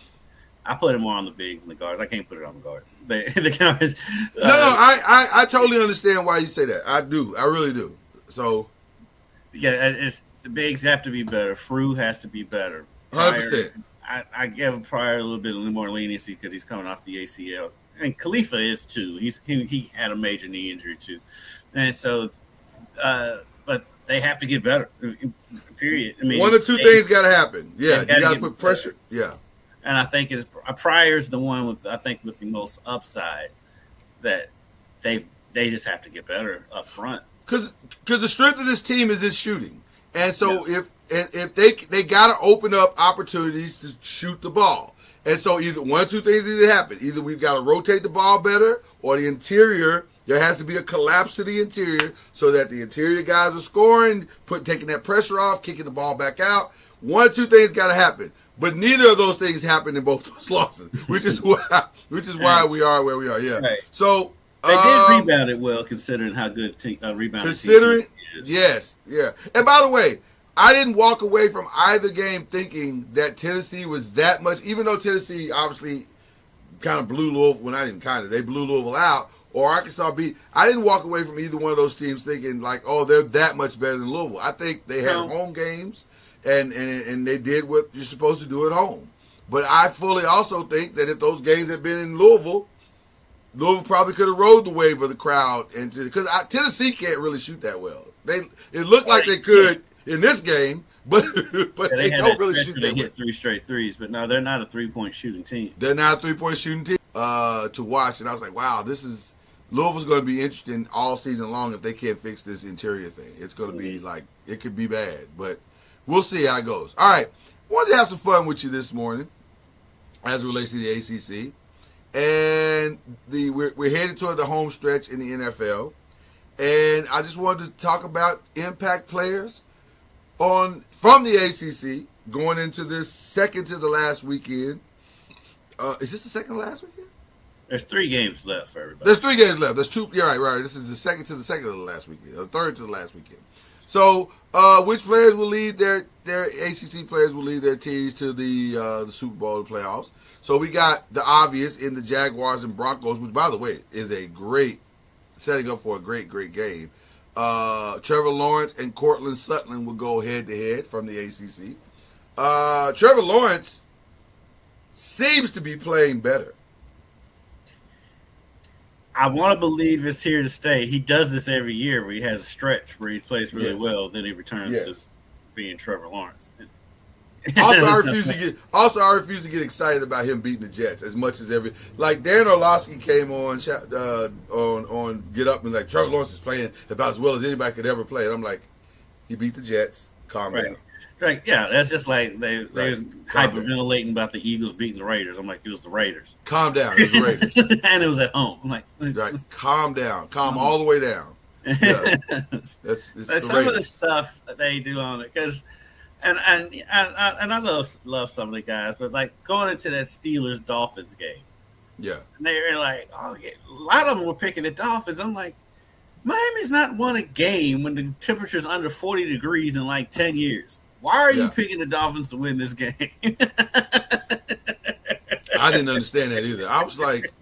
I put him more on the bigs and the guards. I can't put it on the guards. The guards. I totally understand why you say that. I do. I really do. So, yeah, the bigs have to be better. Frew has to be better. 100%. I give Pryor a little bit more leniency because he's coming off the ACL, and Khalifa is too. He had a major knee injury too, and so, but they have to get better. Period. I mean, one or two things got to happen. Yeah, you got to put pressure. Yeah. And I think Pryor's the one with the most upside that they just have to get better up front. Because the strength of this team is its shooting, and so if they got to open up opportunities to shoot the ball, and so either one or two things need to happen. Either we've got to rotate the ball better, or the interior, there has to be a collapse to the interior so that the interior guys are scoring, taking that pressure off, kicking the ball back out. One or two things got to happen. But neither of those things happened in both those losses, which is why we are where we are. Yeah. Right. So they did rebound it well, considering how good rebounding considering is. Yes, yeah. And by the way, I didn't walk away from either game thinking that Tennessee was that much. Even though Tennessee obviously kind of blew Louisville, well, not even kind of, they blew Louisville out, or Arkansas beat. I didn't walk away from either one of those teams thinking like, oh, they're that much better than Louisville. I think they had home games, and they did what you're supposed to do at home. But I fully also think that if those games had been in Louisville probably could have rode the wave of the crowd into, because Tennessee can't really shoot that well. It looked like they could in this game, but they don't really shoot that well. They hit 3 straight threes, but no, they're not a 3-point shooting team. They're not a 3-point shooting team to watch, and I was like, wow, Louisville's going to be interesting all season long if they can't fix this interior thing. It's going to be like, it could be bad, but we'll see how it goes. All right, wanted to have some fun with you this morning as it relates to the ACC. And we're headed toward the home stretch in the NFL, and I just wanted to talk about impact players from the ACC going into this second to the last weekend. Is this the second to last weekend? There's 3 games left for everybody. There's 3 games left. There's 2. You're right. This is the second to the last weekend, or third to the last weekend. So, which players will lead their ACC players will lead their teams to the Super Bowl playoffs? So we got the obvious in the Jaguars and Broncos, which, by the way, is a great setting up for a great game. Trevor Lawrence and Cortland Sutton will go head-to-head from the ACC. Trevor Lawrence seems to be playing better. I want to believe it's here to stay. He does this every year where he has a stretch where he plays really well, then he returns to being Trevor Lawrence. Also, I refuse to get excited about him beating the Jets as much as like Dan Orlovsky came on Get Up and like Trevor Lawrence is playing about as well as anybody could ever play. And I'm like, he beat the Jets. Calm down. Right, yeah, that's just like they was hyperventilating about the Eagles beating the Raiders. I'm like, it was the Raiders. Calm down, it was the Raiders. And it was at home. I'm like, calm down, all the way down. Yeah. It's some Raiders. Of the stuff that they do on it, because. And I love some of the guys, but like going into that Steelers Dolphins game, and they were like, oh yeah, a lot of them were picking the Dolphins. I'm like, Miami's not won a game when the temperature's under 40 degrees in like 10 years. Why are you picking the Dolphins to win this game? I didn't understand that either. I was like,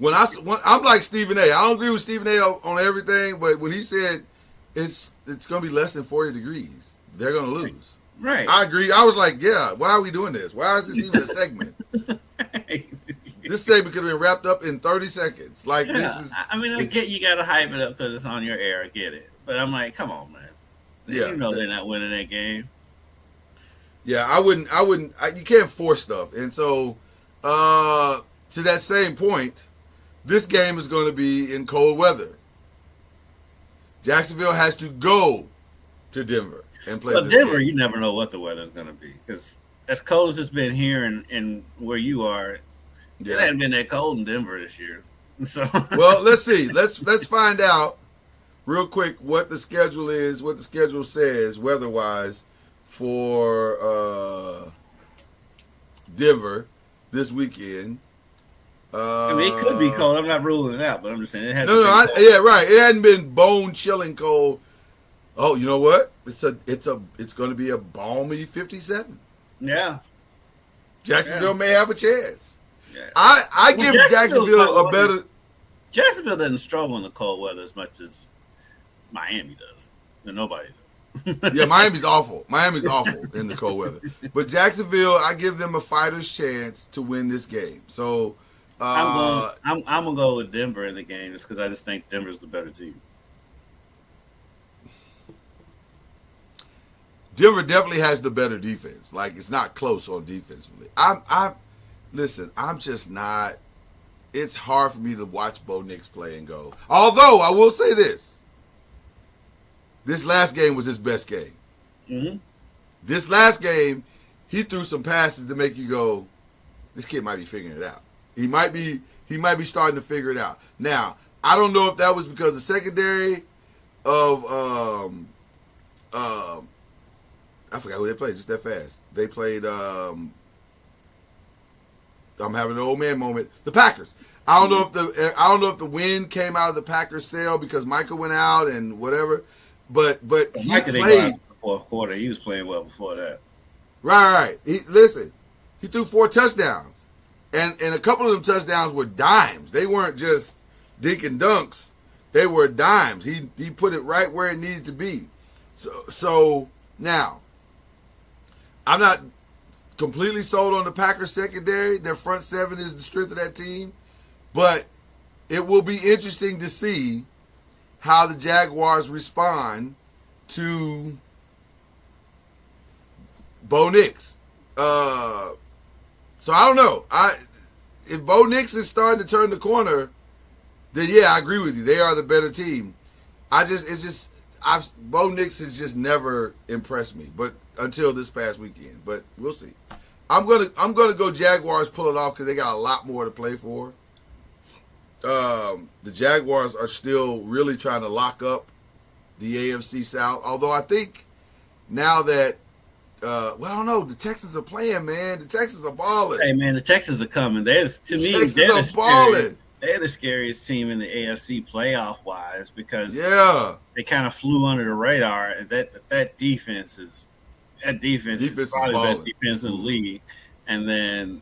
I'm like Stephen A. I don't agree with Stephen A. on everything, but when he said it's going to be less than 40 degrees. They're going to lose. Right. I agree. I was like, yeah, why are we doing this? Why is this even a segment? This segment could have been wrapped up in 30 seconds. Like, this is. I mean, I get you got to hype it up because it's on your air. I get it. But I'm like, come on, man. You know they're not winning that game. Yeah, I wouldn't. You can't force stuff. And so, to that same point, this game is going to be in cold weather. Jacksonville has to go to Denver. But Denver, you never know what the weather's going to be because as cold as it's been here and where you are, it hasn't been that cold in Denver this year. So well, let's see. Let's find out real quick what the schedule is, what the schedule says weather-wise for Denver this weekend. I mean, it could be cold. I'm not ruling it out, but I'm just saying it hasn't. It hadn't been bone-chilling cold. Oh, you know what? It's going to be a balmy 57. Yeah. Jacksonville may have a chance. Yeah. I give Jacksonville a better. Jacksonville doesn't struggle in the cold weather as much as Miami does. And nobody does. Yeah, Miami's awful. Miami's awful in the cold weather. But Jacksonville, I give them a fighter's chance to win this game. So I'm gonna go with Denver in the game just because I just think Denver's the better team. Denver definitely has the better defense. Like, it's not close on defensively. Listen, I'm just not. It's hard for me to watch Bo Nix play and go. Although, I will say this. This last game was his best game. Mm-hmm. This last game, he threw some passes to make you go, this kid might be figuring it out. He might be starting to figure it out. Now, I don't know if that was because the secondary of I forgot who they played just that fast. They played I'm having an old man moment. The Packers. I don't know if the wind came out of the Packers' sail because Michael went out and whatever. But he Michael played the fourth quarter. He was playing well before that. Right. He threw 4 touchdowns. And a couple of them touchdowns were dimes. They weren't just dink and dunks, they were dimes. He put it right where it needed to be. So now, I'm not completely sold on the Packers secondary. Their front seven is the strength of that team. But it will be interesting to see how the Jaguars respond to Bo Nix. So I don't know. If Bo Nix is starting to turn the corner, then yeah, I agree with you. They are the better team. Bo Nix has just never impressed me, but until this past weekend. But we'll see. I'm gonna go Jaguars, pull it off because they got a lot more to play for. The Jaguars are still really trying to lock up the AFC South. Although I think now that I don't know, the Texans are playing, man. The Texans are balling. Hey, man, the Texans are coming. They're the scariest team in the AFC playoff wise because they kind of flew under the radar, and that defense is probably the best defense in the league. And then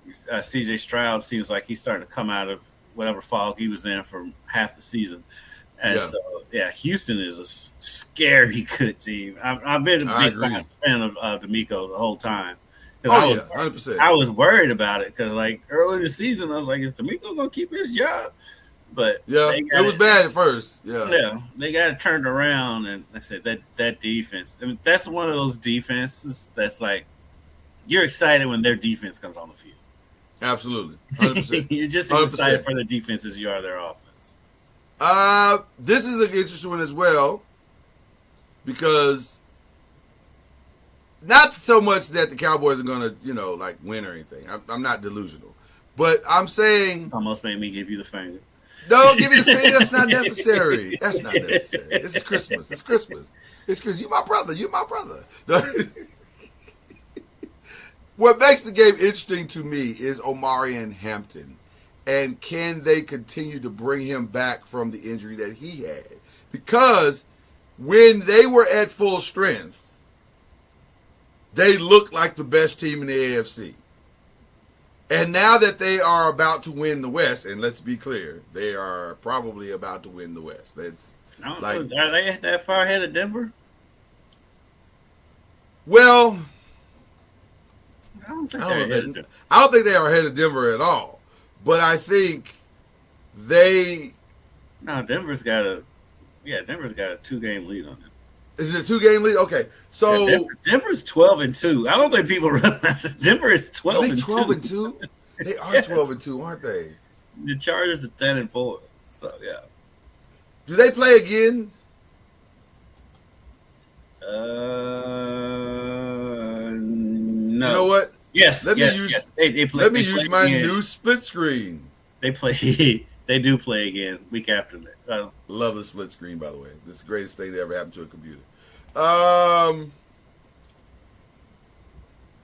CJ Stroud seems like he's starting to come out of whatever fog he was in for half the season. And so, Houston is a scary good team. I've been a big fan of D'Amico the whole time. 100%. I was worried about it because, like, early in the season, I was like, is D'Amico going to keep his job? But it was bad at first. Yeah, they got it turned around, and I said that defense. I mean, that's one of those defenses that's like you're excited when their defense comes on the field. Absolutely, 100%. You're just as excited for the defense as you are their offense. This is an interesting one as well because not so much that the Cowboys are going to, like win or anything. I'm not delusional, but I'm saying almost made me give you the finger. No, don't give me the finger. That's not necessary. That's not necessary. It's Christmas. It's Christmas. You my brother. You my brother. What makes the game interesting to me is Omarion Hampton. And can they continue to bring him back from the injury that he had? Because when they were at full strength, they looked like the best team in the AFC. And now that they are about to win the West, and let's be clear, they are probably about to win the West. Are they that far ahead of Denver? Well, I don't think they are ahead of Denver at all. But I think Denver's got a 2-game lead on them. Is it a 2-game lead? Okay, so Denver's 12-2. I don't think people realize that Denver is 12-2. 12-2. They are 12-2, aren't they? The Chargers are 10-4. So yeah. Do they play again? No. You know what? Yes. Yes. They play. Let me use my new split screen. They play. They do play again week after that. Love the split screen, by the way. This is the greatest thing that ever happened to a computer.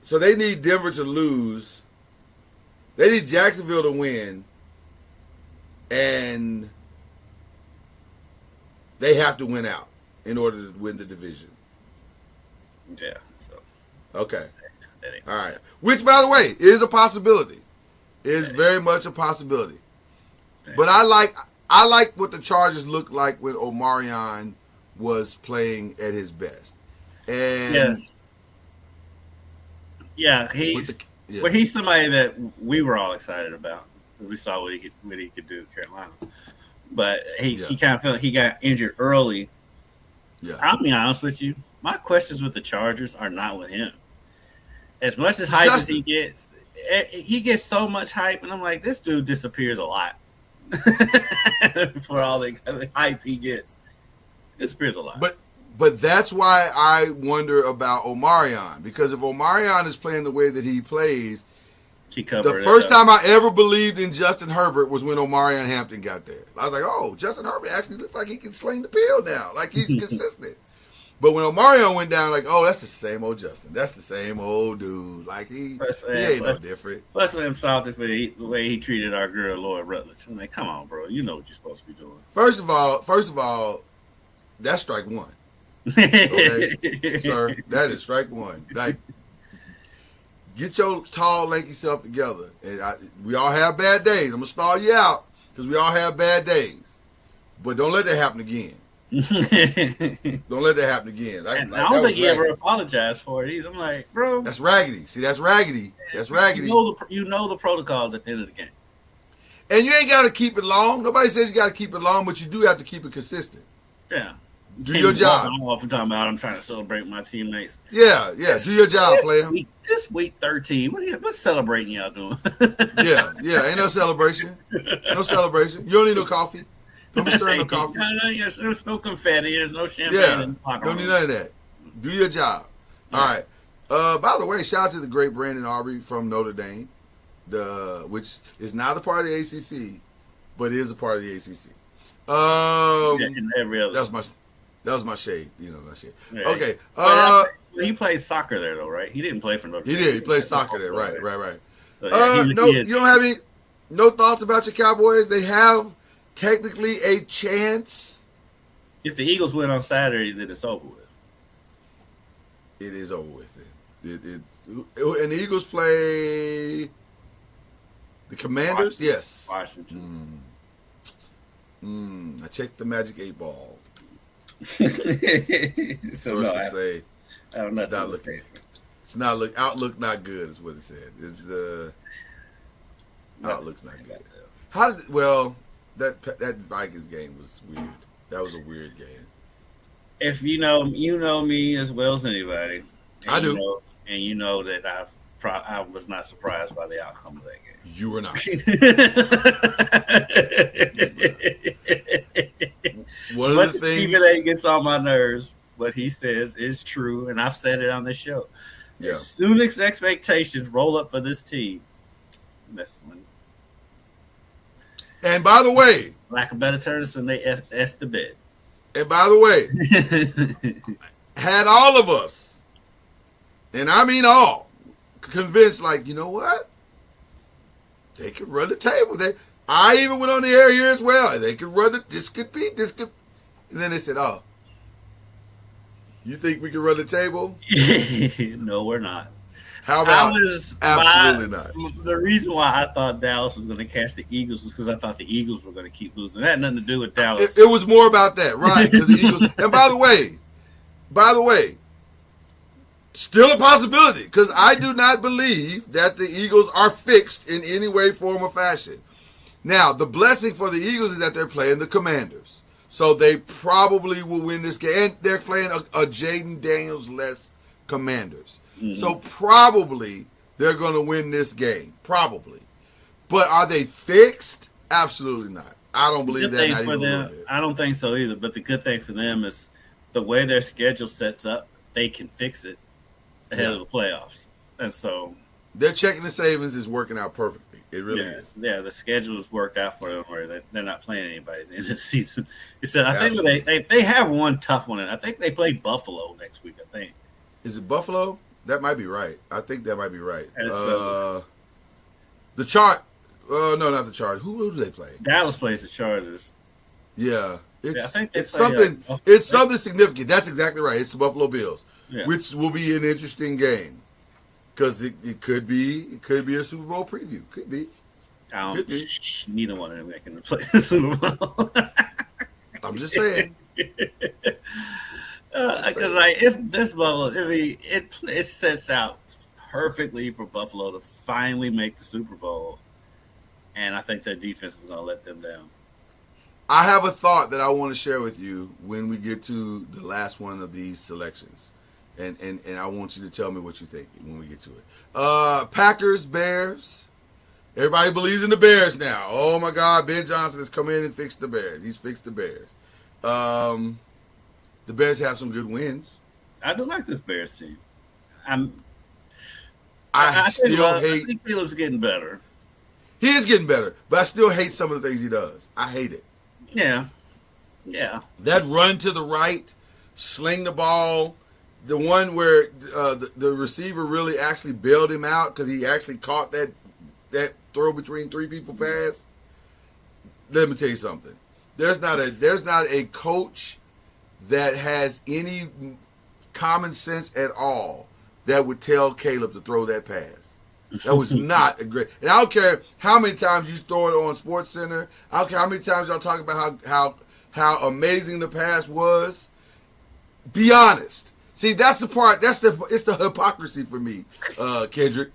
So they need Denver to lose. They need Jacksonville to win. And they have to win out in order to win the division. Yeah. So. Okay. All right. Which, by the way, is a possibility. It is very much a possibility. But I like what the Chargers looked like when Omarion was playing at his best. And yes. Yeah, he's somebody that we were all excited about because we saw what he could do in Carolina. But he kind of felt he got injured early. Yeah. I'll be honest with you. My questions with the Chargers are not with him. As much as hype as he gets so much hype, and I'm like, this dude disappears a lot. For all the hype he gets, disappears a lot. But that's why I wonder about Omarion, because if Omarion is playing the way that he plays, the first time I ever believed in Justin Herbert was when Omarion Hampton got there. I was like, oh, Justin Herbert actually looks like he can sling the pill now, like he's consistent. But when Omarion went down, like, oh, that's the same old Justin. That's the same old dude. Like, he ain't no different. Plus, I'm salty for the way he treated our girl, Lloyd Rutledge. I'm like, come on, bro. You know what you're supposed to be doing. First of all, that's strike one. Okay, sir, that is strike one. Like, get your tall, lanky self together. And we all have bad days. I'm going to stall you out. because we all have bad days. But don't let that happen again. Don't let that happen again. I don't think he ever apologized for it either. I'm like, bro, that's raggedy. See, that's raggedy. That's raggedy. You know the protocols at the end of the game. And you ain't got to keep it long. Nobody says you got to keep it long, but you do have to keep it consistent. Yeah. Do your job. I'm off talking about I'm trying to celebrate my teammates. Yeah. Do your job, player. This week 13. What's celebrating y'all doing? Yeah. Ain't no celebration. No celebration. You don't need no coffee. Don't be stirring no coffee. Yes, there's no confetti. There's no champagne in the pocket. Don't need none of that. Do your job. Yeah. All right. By the way, shout out to the great Brandon Aubrey from Notre Dame, which is not a part of the ACC, but is a part of the ACC. And every other. That was my shade. You know my shade. Yeah, okay. He played soccer there though, right? He didn't play for Notre Dame. He did. He played soccer there. Right. So, yeah, no, you don't have no thoughts about your Cowboys? They have technically a chance. If the Eagles win on Saturday, then it's over with. It is over with. And the Eagles play the Commanders. Washington. Yes. Washington. I checked the Magic 8 Ball. So no, say I'm not looking. It's not outlook not good is what it said. It's outlook's not good. That Vikings game was weird. That was a weird game. If you know me as well as anybody. I do. And you know that I was not surprised by the outcome of that game. You were not. One of the things Stephen A gets on my nerves, what he says is true, and I've said it on the show. Yeah. As soon as expectations roll up for this team, that's when. And by the way, lack of better terms, when they S the bed. And by the way, had all of us, and I mean all, convinced, like, you know what? They could run the table. I even went on the air here as well. They could run this could. And then they said, oh, you think we can run the table? No, we're not. How about absolutely not? The reason why I thought Dallas was going to catch the Eagles was because I thought the Eagles were going to keep losing. It had nothing to do with Dallas. It was more about that, right? The Eagles. And by the way, still a possibility, because I do not believe that the Eagles are fixed in any way, form, or fashion. Now, the blessing for the Eagles is that they're playing the Commanders. So they probably will win this game. And they're playing a Jaden Daniels-less Commanders. Mm-hmm. So probably they're going to win this game. Probably. But are they fixed? Absolutely not. I don't believe that. Not even a little bit. I don't think so either. But the good thing for them is the way their schedule sets up, they can fix it ahead of the playoffs. And so their checking the savings is working out perfectly. It really is. Yeah, the schedule has worked out for them where they're not playing anybody at the end of the season. I think they have one tough one, and I think they play Buffalo next week, I think. Is it Buffalo? That might be right. I think that might be right. The chart. No, not the Chargers. Who do they play? Dallas plays the Chargers. Yeah. I think it's something. It's something significant. That's exactly right. It's the Buffalo Bills, which will be an interesting game. Because it could be a Super Bowl preview. Could be. Neither one of them can play the Super Bowl. I'm just saying. Because it's this Buffalo. I mean, it sets out perfectly for Buffalo to finally make the Super Bowl, and I think their defense is going to let them down. I have a thought that I want to share with you when we get to the last one of these selections. And I want you to tell me what you think when we get to it. Packers, Bears. Everybody believes in the Bears now. Oh, my God. Ben Johnson has come in and fixed the Bears. He's fixed the Bears. The Bears have some good wins. I do like this Bears team. I think Phillips getting better. He is getting better, but I still hate some of the things he does. I hate it. Yeah. That run to the right, sling the ball. The one where the receiver really actually bailed him out because he actually caught that throw between three people pass. Let me tell you something. There's not a coach that has any common sense at all that would tell Caleb to throw that pass. That was not a great. And I don't care how many times you throw it on Sports Center. I don't care how many times y'all talk about how amazing the pass was. Be honest. See, that's the part. It's the hypocrisy for me, Kendrick.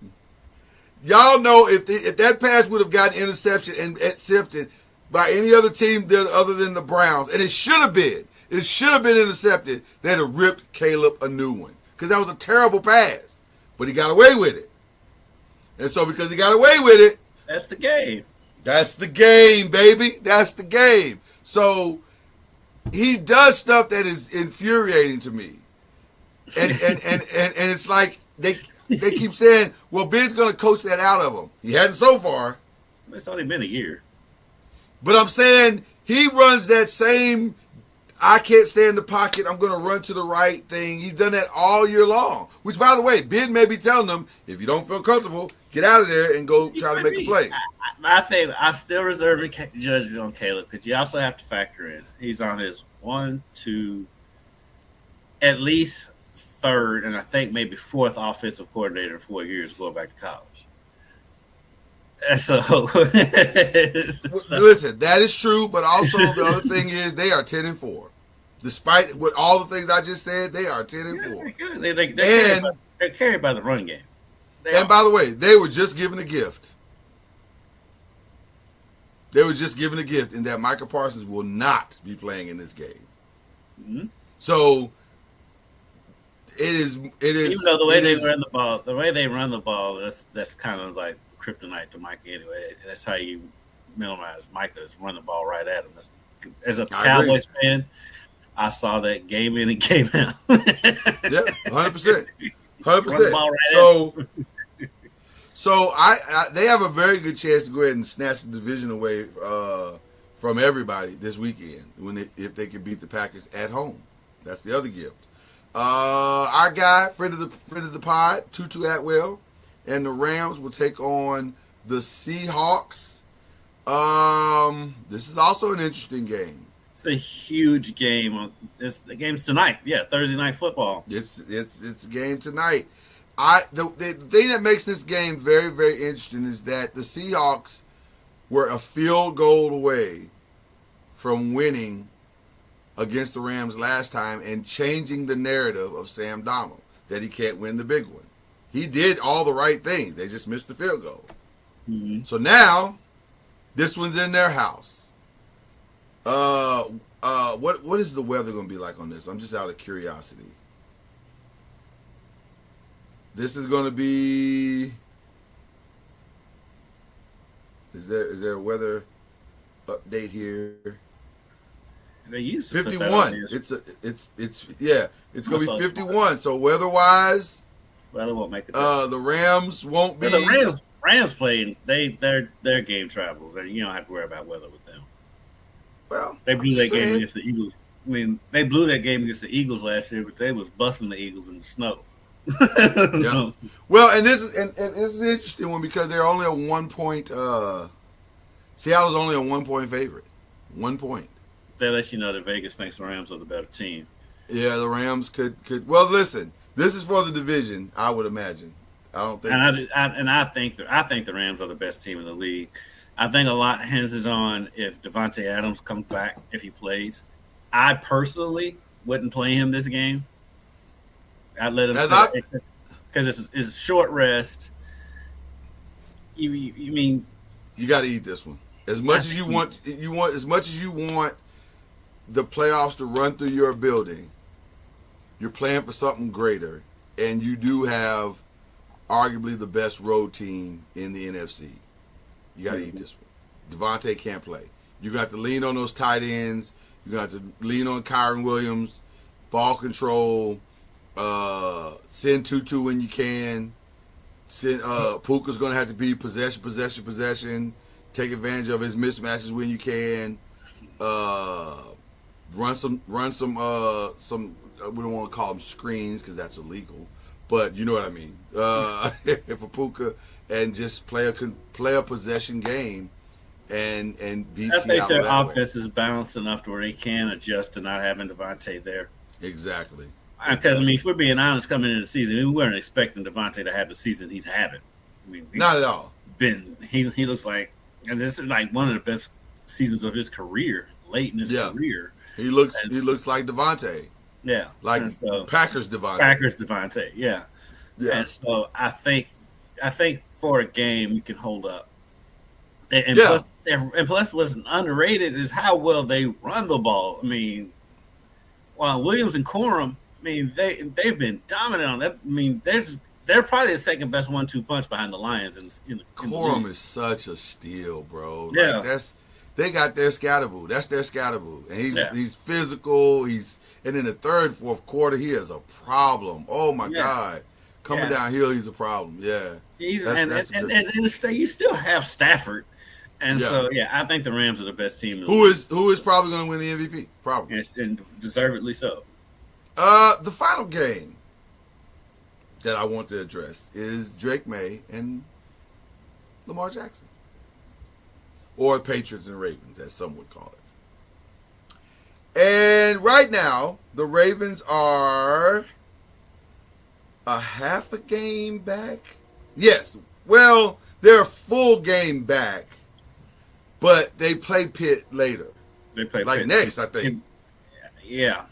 Y'all know if that pass would have gotten interception and accepted by any other team other than the Browns, and it should have been intercepted, they'd have ripped Caleb a new one because that was a terrible pass. But he got away with it. And so because he got away with it, that's the game. That's the game, baby. That's the game. So he does stuff that is infuriating to me. And it's like they keep saying, well, Ben's going to coach that out of him. He hadn't so far. It's only been a year. But I'm saying he runs that same I can't stay in the pocket, I'm going to run to the right thing. He's done that all year long. Which, by the way, Ben may be telling them, if you don't feel comfortable, get out of there and go try to make a play. I think I still reserve the judgment on Caleb because you also have to factor in he's on his 1, 2, at least third, and I think maybe fourth offensive coordinator in 4 years going back to college. So listen, that is true, but also the other thing is they are 10-4. Despite what all the things I just said, they are 10-4. They're carried by the run game. By the way, they were just given a gift. They were just given a gift in that Micah Parsons will not be playing in this game. Mm-hmm. So it is. Even though the way they run the ball, that's kind of like kryptonite to Micah anyway. That's how you minimize Micah's run the ball right at him. As a Cowboys fan, I saw that game in and game out. Yeah, 100%. 100%. So they have a very good chance to go ahead and snatch the division away from everybody this weekend if they can beat the Packers at home. That's the other gift. Our guy, friend of the pod, Tutu Atwell, and the Rams will take on the Seahawks. This is also an interesting game. It's a huge game. The game's tonight. Yeah, Thursday Night Football. It's a game tonight. The thing that makes this game very, very interesting is that the Seahawks were a field goal away from winning against the Rams last time and changing the narrative of Sam Darnold that he can't win the big one. He did all the right things. They just missed the field goal. Mm-hmm. So now, this one's in their house. What is the weather going to be like on this? I'm just out of curiosity. This is going to be. Is there a weather update here? They used to 51. It's going to be 51. So weather-wise, weather won't make it. The Rams won't be. The Rams playing. Their game travels. You don't have to worry about weather with them. Well, they blew that game against the Eagles. I mean, they blew that game against the Eagles last year, but they was busting the Eagles in the snow. Yeah. Well, and this is an interesting one because they're only a 1 point. Seattle's only a 1 point favorite. 1 point. That lets you know that Vegas thinks the Rams are the better team. Yeah, the Rams could. Well, listen, this is for the division. I would imagine. I don't think. I think the Rams are the best team in the league. I think a lot hinges on if Devontae Adams comes back, if he plays. I personally wouldn't play him this game. I'd let him because it's short rest. You mean you got to eat this one as much as you want. As much as you want the playoffs to run through your building. You're playing for something greater, and you do have arguably the best road team in the NFC. You got to eat this one. Devontae can't play. You got to lean on those tight ends. You got to lean on Kyron Williams, ball control. Send Tutu when you can. Puka's going to have to be possession. Take advantage of his mismatches when you can. Run some. We don't want to call them screens because that's illegal, but you know what I mean. For Puka and just play a possession game and beat Seattle. I think their offense is balanced enough to where they can adjust to not having Devontae there. Exactly. Because, if we're being honest, coming into the season, we weren't expecting Devontae to have the season he's having. I mean, Not at all. He looks like, and this is like one of the best seasons of his career, late in his career. He looks like Devontae. Yeah, Like Packers Devontae. Yeah. And so I think for a game you can hold up. And plus, what's underrated is how well they run the ball. I mean, while Williams and Corum, I mean, they've been dominant on that. I mean, they're probably the second best 1-2 punch behind the Lions. Corum is such a steal, bro. Yeah, they got their Scatterboo. That's their Scatterboo, and he's physical. And in the third, fourth quarter, he is a problem. Oh my God, coming downhill, he's a problem. Yeah, you still have Stafford. And so, I think the Rams are the best team. Who is probably going to win the MVP? Probably. And deservedly so. The final game that I want to address is Drake May and Lamar Jackson. Or Patriots and Ravens, as some would call it. And right now, the Ravens are a half a game back. Yes. Well, they're a full game back. But they play Pitt later. They play Pitt next, I think. Yeah.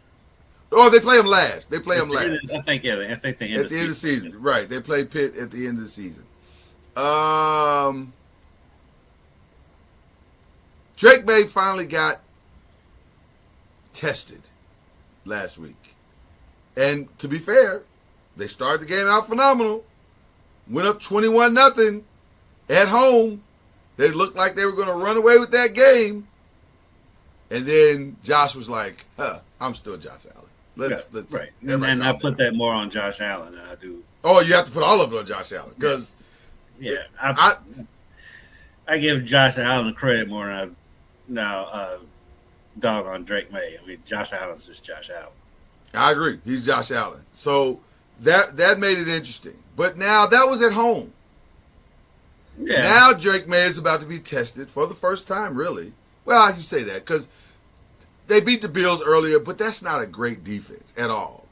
Oh, they play them last. I think they end at the end of the season. Right. They play Pitt at the end of the season. Drake May finally got tested last week. And to be fair, they started the game out phenomenal. Went up 21-0 at home. They looked like they were going to run away with that game. And then Josh was like, I'm still Josh Allen. Let's right. And I put that more on Josh Allen than I do. Oh, you have to put all of it on Josh Allen. Because I give Josh Allen the credit more than I now dog on Drake May. I mean, Josh Allen's just Josh Allen. I agree. He's Josh Allen. So that made it interesting. But now that was at home. Yeah. Now Drake May is about to be tested for the first time, really. Well, you say that because they beat the Bills earlier, but that's not a great defense at all.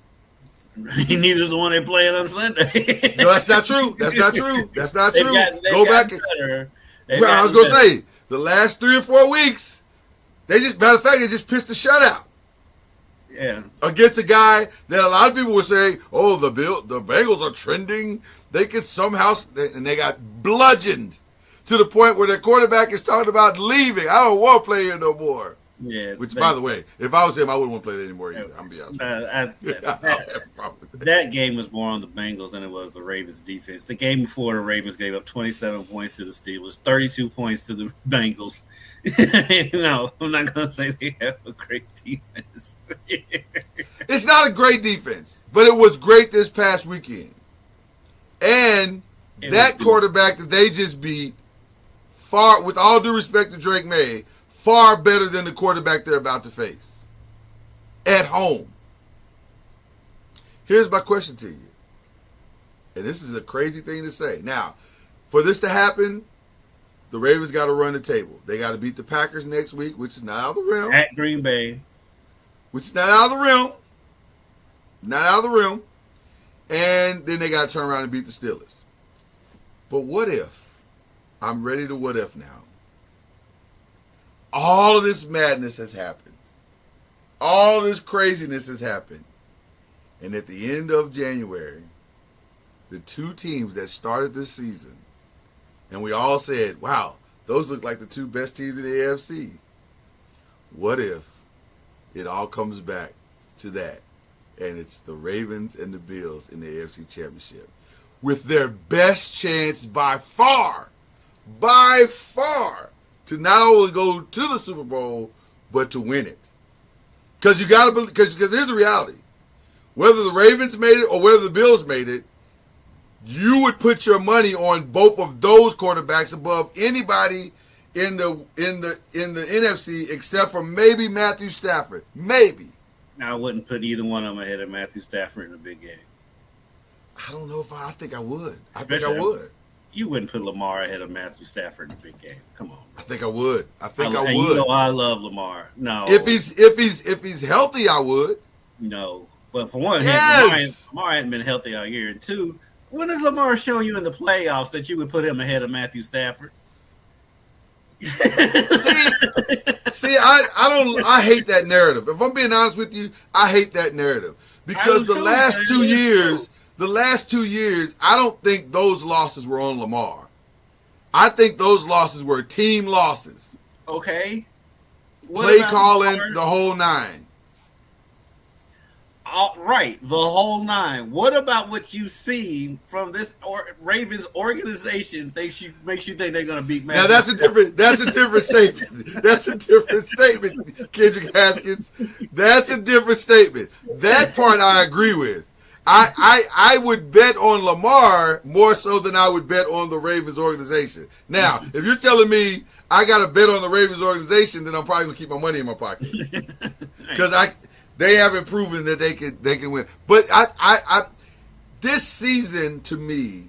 Neither is the one they playing on Sunday. No, that's not true. That's not true. That's not true. Go back. Well, I was going to say, the last 3 or 4 weeks, matter of fact, they just pitched a shutout. Yeah. Against a guy that a lot of people were saying, oh, the Bengals are trending. They could somehow, and they got bludgeoned to the point where their quarterback is talking about leaving. I don't want to play here no more. Yeah. Which, by the way, if I was him, I wouldn't want to play there anymore either. I'm going to be honest. That game was more on the Bengals than it was the Ravens defense. The game before, the Ravens gave up 27 points to the Steelers, 32 points to the Bengals. No, I'm not going to say they have a great defense. It's not a great defense, but it was great this past weekend. And that quarterback that they just beat, far, with all due respect to Drake May, far better than the quarterback they're about to face at home. Here's my question to you. And this is a crazy thing to say. Now, for this to happen, the Ravens got to run the table. They got to beat the Packers next week, which is not out of the realm. At Green Bay. Which is not out of the realm. Not out of the realm. And then they got to turn around and beat the Steelers. But what if? I'm ready to what if now. All of this madness has happened. All of this craziness has happened. And at the end of January, the 2 teams that started this season, and we all said, wow, those look like the 2 best teams in the AFC. What if it all comes back to that? And it's the Ravens and the Bills in the AFC Championship with their best chance by far, to not only go to the Super Bowl, but to win it. Because you got to, because here's the reality. Whether the Ravens made it or whether the Bills made it, you would put your money on both of those quarterbacks above anybody in the NFC except for maybe Matthew Stafford. Maybe. I wouldn't put either one of them ahead of Matthew Stafford in a big game. I don't know if I think I would. I think I would. You wouldn't put Lamar ahead of Matthew Stafford in a big game. Come on. I think I would. I would. You know I love Lamar. No. If he's healthy, I would. No. But for one, yes. Lamar hadn't been healthy all year. And 2, When has Lamar shown you in the playoffs that you would put him ahead of Matthew Stafford? See, I hate that narrative. If I'm being honest with you, I hate that narrative because the last 2 years, I don't think those losses were on Lamar. I think those losses were team losses. Okay. Play calling, the whole nine. Right, the whole nine. What about what you see from this Ravens organization makes you think they're going to beat Matthew? Now that's a different statement. That's a different statement, Kendrick Haskins. That's a different statement. That part I agree with. I would bet on Lamar more so than I would bet on the Ravens organization. Now, if you're telling me I got to bet on the Ravens organization, then I'm probably going to keep my money in my pocket because they haven't proven that they can win. But I this season to me,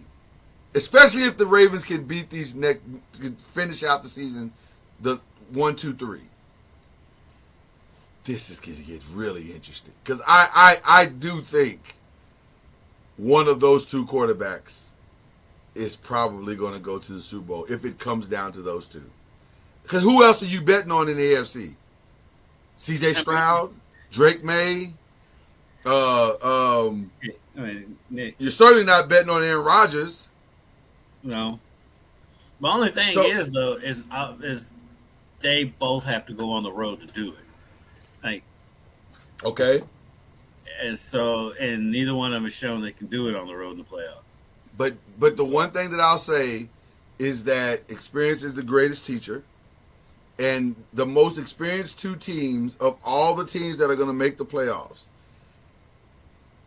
especially if the Ravens can beat can finish out the season, the 1, 2, 3. This is going to get really interesting because I do think one of those two quarterbacks is probably going to go to the Super Bowl if it comes down to those two. Because who else are you betting on in the AFC? C.J. Stroud? Drake May, you're certainly not betting on Aaron Rodgers. No. The only thing is they both have to go on the road to do it. Okay. And neither one of them has shown they can do it on the road in the playoffs. But the one thing that I'll say is that experience is the greatest teacher. And the most experienced two teams of all the teams that are going to make the playoffs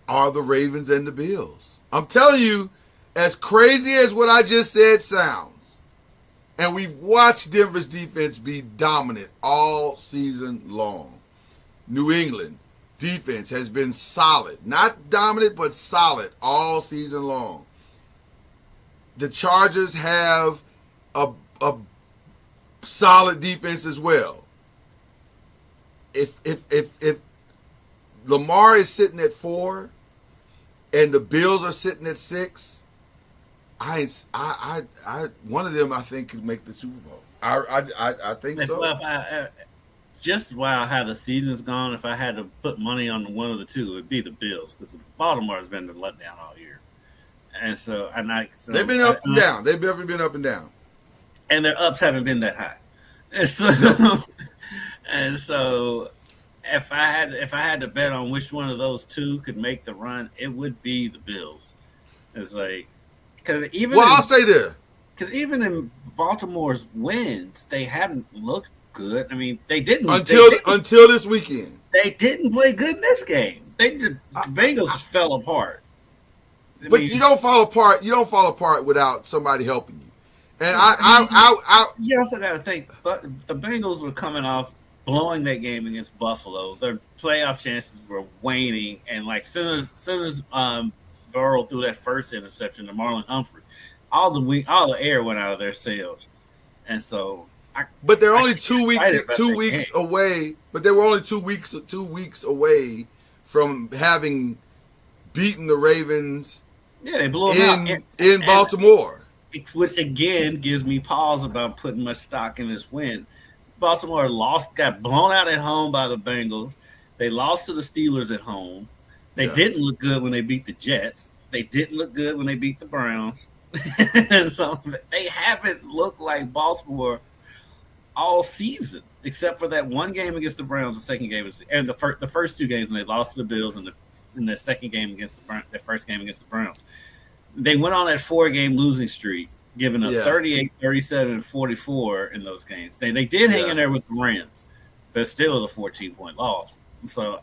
are the Ravens and the Bills. I'm telling you, as crazy as what I just said sounds, and we've watched Denver's defense be dominant all season long. New England defense has been solid. Not dominant, but solid all season long. The Chargers have a solid defense as well. If Lamar is sitting at 4 and the Bills are sitting at 6, one of them I think could make the Super Bowl. I think so. How the season's gone, if I had to put money on one of the two, it would be the Bills because Baltimore has been the letdown all year, and so they've been up and down. They've never been up and down. And their ups haven't been that high. And so if I had to bet on which one of those two could make the run, it would be the Bills. It's I'll say this. Because even in Baltimore's wins, they haven't looked good. I mean, they didn't until this weekend. They didn't play good in this game. The Bengals fell apart. You don't fall apart. You don't fall apart without somebody helping you. And you also got to think, but the Bengals were coming off blowing that game against Buffalo. Their playoff chances were waning, and soon as Burrow threw that first interception to Marlon Humphrey, all the air went out of their sails, and so. But they're only 2 weeks away. But they were only 2 weeks away from having beaten the Ravens. Yeah, they blew them out in Baltimore. Which again gives me pause about putting much stock in this win. Baltimore got blown out at home by the Bengals. They lost to the Steelers at home. They didn't look good when they beat the Jets. They didn't look good when they beat the Browns. So they haven't looked like Baltimore all season, except for that one game against the Browns, the second game, and the first 2 games when they lost to the Bills, and the second game against the first game against the Browns. They went on that 4-game losing streak, giving up 38, 37, and 44 in those games. They did hang in there with the Rams, but still was a 14-point loss. So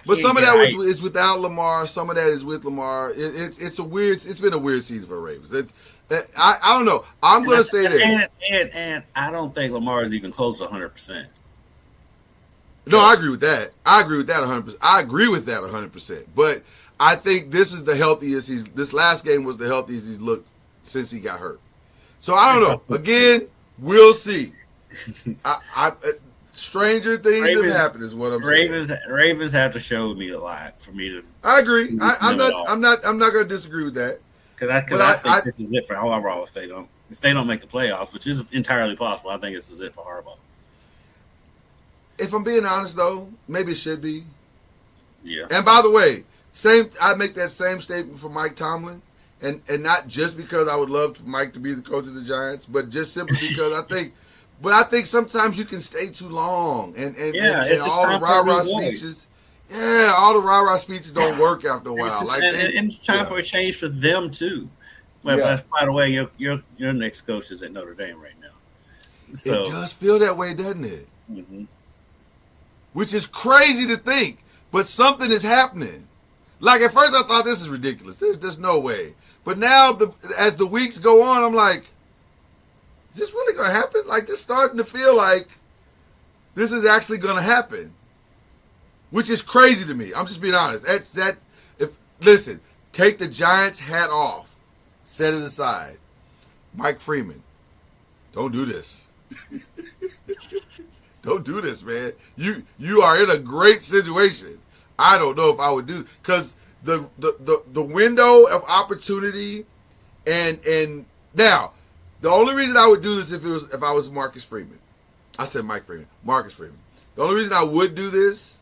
but some of that is without Lamar. Some of that is with Lamar. It's been a weird season for the Ravens. I don't know. I'm going to say this. And I don't think Lamar is even close to 100%. No, I agree with that. 100%. I agree with that 100%. But I think this is the healthiest this last game was the healthiest he's looked since he got hurt. So I don't know. Again, we'll see. Stranger things have happened is what I'm saying. Ravens have to show me a lot for me to. I agree. I'm not going to disagree with that. Because I think this is it for Harbaugh if they don't make the playoffs, which is entirely possible. I think this is it for Harbaugh. If I'm being honest, though, maybe it should be. Yeah. And by the way, I make that same statement for Mike Tomlin, and not just because I would love for Mike to be the coach of the Giants, but just simply because I think sometimes you can stay too long, and all the rah-rah speeches. Yeah, all the rah-rah speeches don't work after a while. And it's time for a change for them too. But by the way, your next coach is at Notre Dame right now. So it does feel that way, doesn't it? Mm-hmm. Which is crazy to think, but something is happening. Like at first I thought this is ridiculous. There's no way. But now as the weeks go on, I'm like, is this really going to happen? Like this starting to feel like this is actually going to happen. Which is crazy to me. I'm just being honest. Listen, take the Giants hat off. Set it aside. Mike Freeman, don't do this. Don't do this, man. You are in a great situation. I don't know if I would do, because the window of opportunity and now the only reason I would do this if I was Marcus Freeman. I said Mike Freeman. Marcus Freeman. The only reason I would do this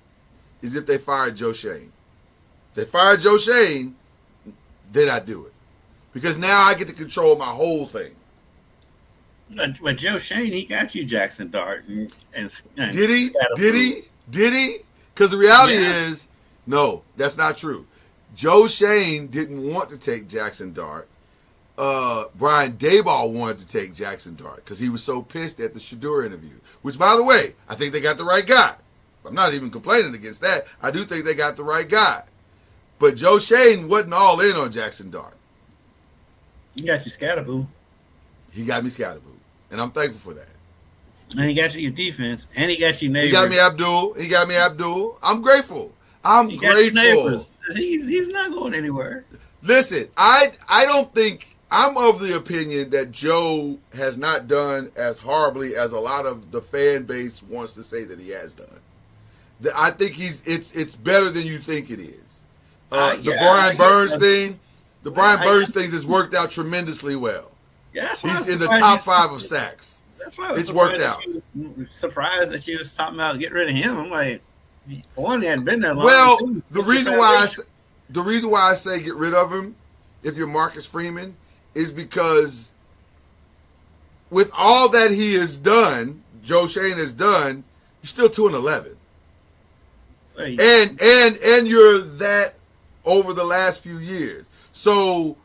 is if they fired Joe Shane. If they fired Joe Shane, then I'd do it. Because now I get to control my whole thing. But Joe Shane, he got you Jackson Dart. And did he? Did he? Because the reality is, no, that's not true. Joe Shane didn't want to take Jackson Dart. Brian Daboll wanted to take Jackson Dart because he was so pissed at the Shador interview. Which, by the way, I think they got the right guy. I'm not even complaining against that. I do think they got the right guy. But Joe Shane wasn't all in on Jackson Dart. He got you Scatterboo. He got me Scatterboo. And I'm thankful for that. And he got you your defense. And he got you Neighbors. He got me Abdul. I'm grateful. I'm grateful. He's not going anywhere. Listen, I don't think, I'm of the opinion that Joe has not done as horribly as a lot of the fan base wants to say that he has done. I think it's better than you think it is. The Brian Burns thing has worked out tremendously well. Yeah, he's in the top 5 of sacks. It's worked out. Surprised that you was talking about getting rid of him. I'm like, for one, he hadn't been there long. Well, the reason why I say get rid of him, if you're Marcus Freeman, is because with all that he has done, Joe Shane has done, you're still 2-11. And you're that over the last few years. So,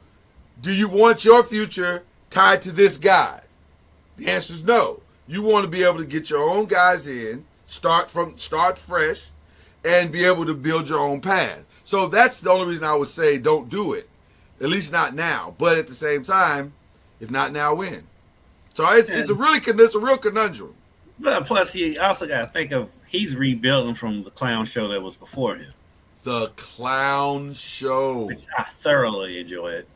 do you want your future tied to this guy? The answer is no. You want to be able to get your own guys in, start fresh, and be able to build your own path. So that's the only reason I would say don't do it. At least not now. But at the same time, if not now, when? So it's a real conundrum. But plus, you also got to think of he's rebuilding from the clown show that was before him. The clown show. Which I thoroughly enjoyed.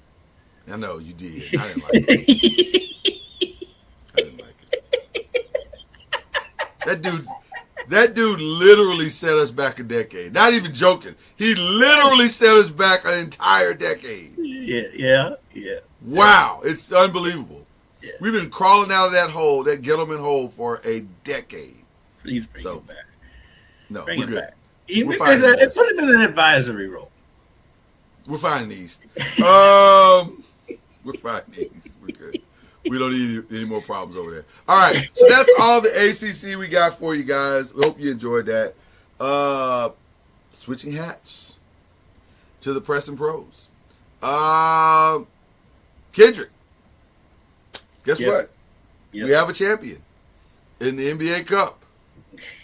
I know you did. I didn't like it. I didn't like it. That dude literally set us back a decade. Not even joking. He literally set us back an entire decade. Yeah. Wow, it's unbelievable. Yes. We've been crawling out of that hole, that Gettleman hole, for a decade. Please bring it back. No, we're good. Back. Put him in an advisory role. We're fine in the East. We're fine in the East. We're good. We don't need any more problems over there. All right, so that's all the ACC we got for you guys. We hope you enjoyed that. Switching hats to the Press and Pros. Kendrick, guess what? Yes. We have a champion in the NBA Cup.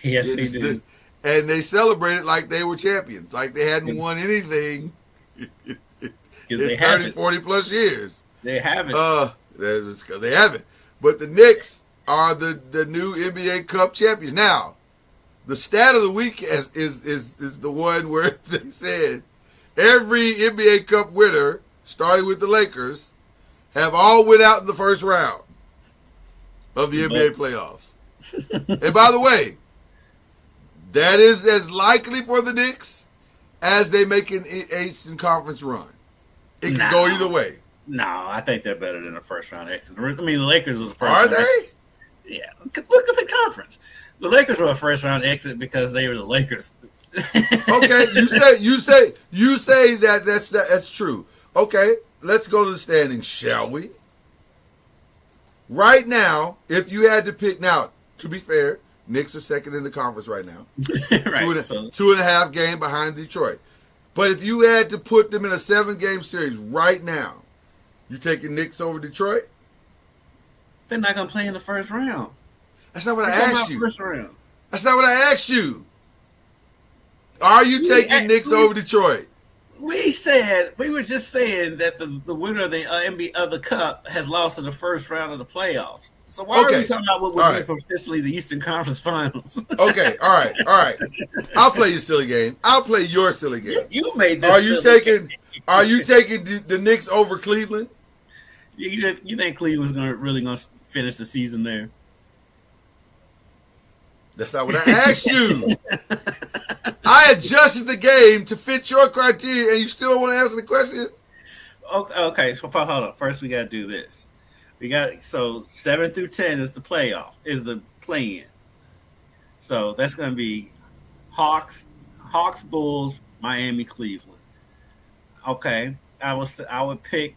Yes, we do. And they celebrated like they were champions, like they hadn't won anything in 30, 40 plus years. They haven't. It's because they haven't. But the Knicks are the new NBA Cup champions. Now, the stat of the week is the one where they said every NBA Cup winner, starting with the Lakers, have all went out in the first round of the NBA playoffs. And by the way, that is as likely for the Knicks as they make an Eastern Conference run. It can go either way. No, I think they're better than a first round exit. I mean, the Lakers was the first. Are round they? exit. Yeah, look at the conference. The Lakers were a first round exit because they were the Lakers. Okay, you say that's true. Okay, let's go to the standings, shall we? Right now, if you had to pick, now to be fair, Knicks are second in the conference right now, Right. 2.5 game behind Detroit. But if you had to put them in a 7-game series right now, you taking Knicks over Detroit? They're not going to play in the first round. That's not what I They're talking asked about you. First round. That's not what I asked you. Are you taking Knicks over Detroit? We were just saying that the winner of the NBA of the Cup has lost in the first round of the playoffs. So why are we talking about what would be potentially the Eastern Conference Finals? Okay, all right. I'll play your silly game. I'll play your silly game. You made this. Are you taking the Knicks over Cleveland? You think Cleveland's really going to finish the season there? That's not what I asked you. I adjusted the game to fit your criteria, and you still don't want to answer the question? Okay. So hold on. First, we got to do this. 7 through 10 is the play-in. So that's going to be Hawks, Bulls, Miami, Cleveland. Okay, I would pick.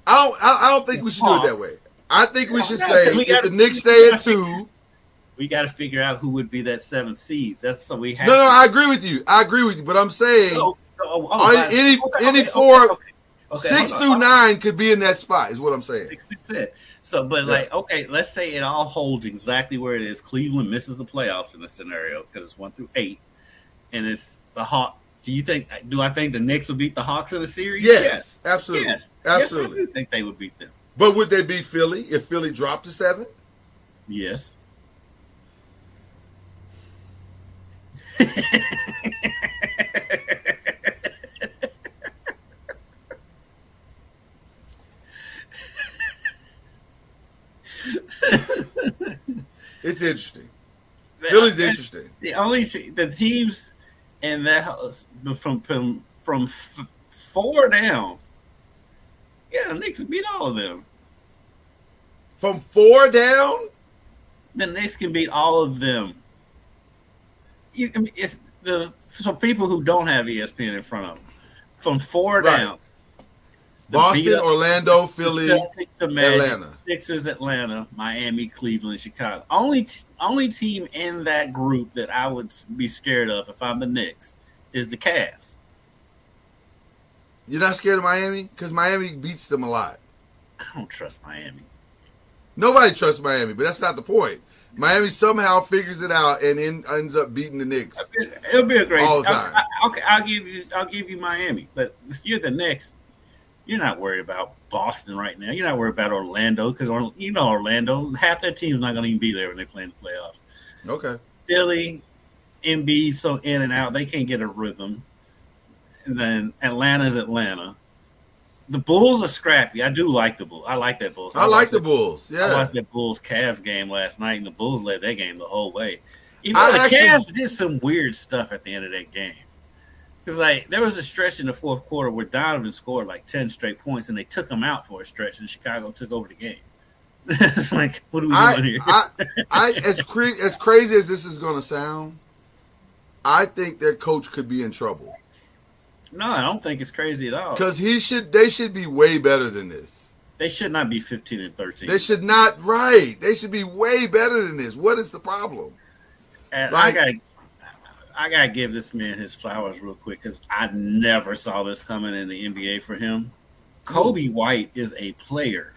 I don't think we should do it that way. I think we should say if the Knicks stay at 2. We got to figure out who would be that 7th seed. That's so we have. No, I agree with you. But I'm saying any 4, 6 through 9 could be in that spot. Is what I'm saying. 6 through 10. So, but let's say it all holds exactly where it is. Cleveland misses the playoffs in this scenario because it's 1 through 8, and it's the Hawks. Do I think the Knicks will beat the Hawks in the series? Yes, absolutely. Yes, absolutely. Yes, I do think they would beat them. But would they beat Philly if Philly dropped to 7? Yes. It's interesting. Philly's interesting. The teams in that house from 4 down. Yeah, the Knicks beat all of them. From 4 down, the Knicks can beat all of them. So people who don't have ESPN in front of them, from 4 down. Boston, Orlando, Philly, Celtics, the Magic, Atlanta, Sixers, Atlanta, Miami, Cleveland, Chicago. Only team in that group that I would be scared of if I'm the Knicks is the Cavs. You're not scared of Miami? Because Miami beats them a lot. I don't trust Miami. Nobody trusts Miami, but that's not the point. Miami somehow figures it out and ends up beating the Knicks. It'll be a great all the time. Okay, I'll give you Miami, but if you're the Knicks, you're not worried about Boston right now. You're not worried about Orlando because Orlando, half their team's not going to even be there when they play in the playoffs. Okay. Philly, Embiid, so in and out, they can't get a rhythm. And then Atlanta's Atlanta. The Bulls are scrappy. I do like the Bulls. I like that Bulls. I like the Bulls. Yeah. I watched that Bulls-Cavs game last night, and the Bulls led that game the whole way. Even though the Cavs did some weird stuff at the end of that game. Because, there was a stretch in the fourth quarter where Donovan scored 10 straight points, and they took him out for a stretch, and Chicago took over the game. It's like, what are we doing here? As crazy as this is going to sound, I think their coach could be in trouble. No, I don't think it's crazy at all. Because they should be way better than this. They should not be 15-13. They should not, right. They should be way better than this. What is the problem? And I gotta give this man his flowers real quick because I never saw this coming in the NBA for him. Kobe White is a player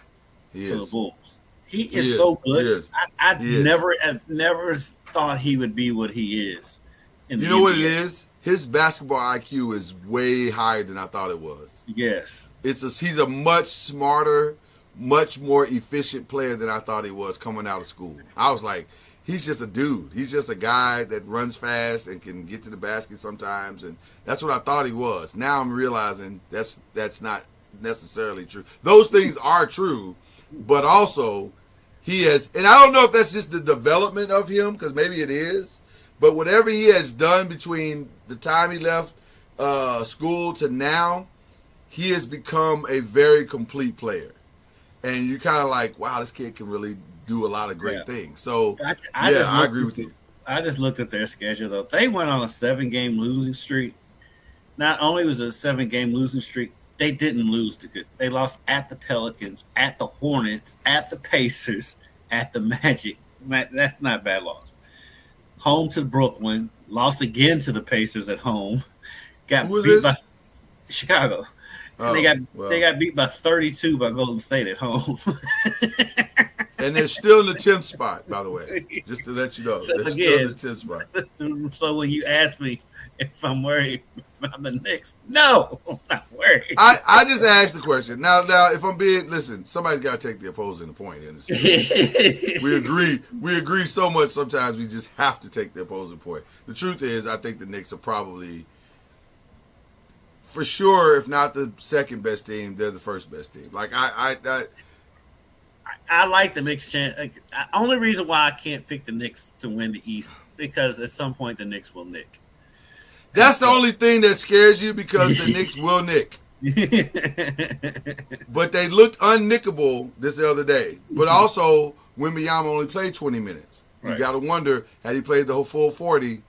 for the Bulls. He is so good. I never thought he would be what he is. You know what it is? His basketball IQ is way higher than I thought it was. Yes. He's a much smarter, much more efficient player than I thought he was coming out of school. I was like, he's just a dude. He's just a guy that runs fast and can get to the basket sometimes, and that's what I thought he was. Now I'm realizing that's not necessarily true. Those things are true, but also he has, and I don't know if that's just the development of him, because maybe it is, but whatever he has done between the time he left school to now, he has become a very complete player. And you're kind of like, wow, this kid can really do a lot of great things. So, I agree with you. I just looked at their schedule, though. They went on a 7-game losing streak. Not only was it a 7-game losing streak, they didn't lose to good. They lost at the Pelicans, at the Hornets, at the Pacers, at the Magic. That's not a bad loss. Home to Brooklyn, lost again to the Pacers at home. Got beat by Chicago. And they got beat by 32 by Golden State at home. And they're still in the 10th spot, by the way, just to let you know. So they're still in the 10th spot. So when you ask me if I'm worried about the Knicks, no, I'm not worried. I just asked the question. Now, if I'm being, listen, somebody's got to take the opposing point in this. We agree so much sometimes we just have to take the opposing point. The truth is, I think the Knicks are probably, for sure, if not the second best team, they're the first best team. Like, I like the Knicks chance. Only reason why I can't pick the Knicks to win the East, because at some point the Knicks will nick. That's the only thing that scares you, because the Knicks will nick. But they looked unnickable this other day. But also, Wembanyama only played 20 minutes. You got to wonder, had he played the whole full 40,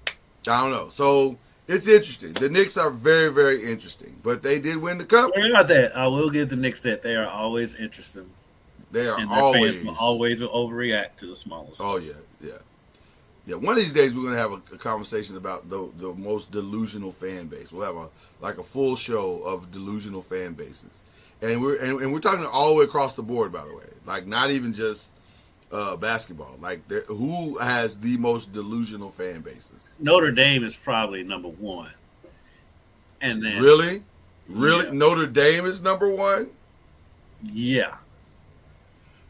I don't know. So it's interesting. The Knicks are very, very interesting. But they did win the cup. Yeah, that. I will give the Knicks that. They are always interesting. They are and always. Fans will always overreact to the smallest. Oh, yeah. Yeah, one of these days we're going to have a conversation about the most delusional fan base. We'll have a full show of delusional fan bases. And we're talking all the way across the board, by the way. Like, not even just basketball. Like, who has the most delusional fan bases? Notre Dame is probably number one. And then Really? Yeah. Notre Dame is number one? Yeah.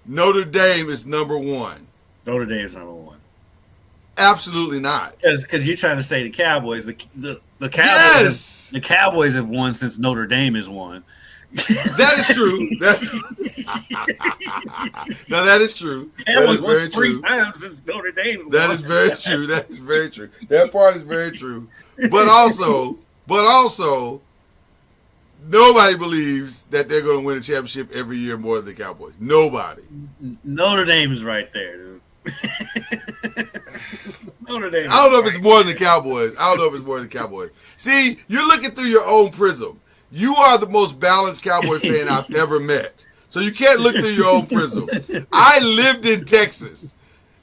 Notre Dame is number one. Notre Dame is number one. Absolutely not. Because you're trying to say the Cowboys. The Cowboys. Yes! The Cowboys have won since Notre Dame has won. That is true. Now that is true. That is very true. 3 times since Notre Dame. That is very true. That is very true. That part is very true. But also, nobody believes that they're going to win a championship every year more than the Cowboys. Nobody. Notre Dame is right there, dude. Notre Dame. I don't know if it's more than the Cowboys. See, you're looking through your own prism. You are the most balanced Cowboy fan I've ever met. So you can't look through your own prism. I lived in Texas.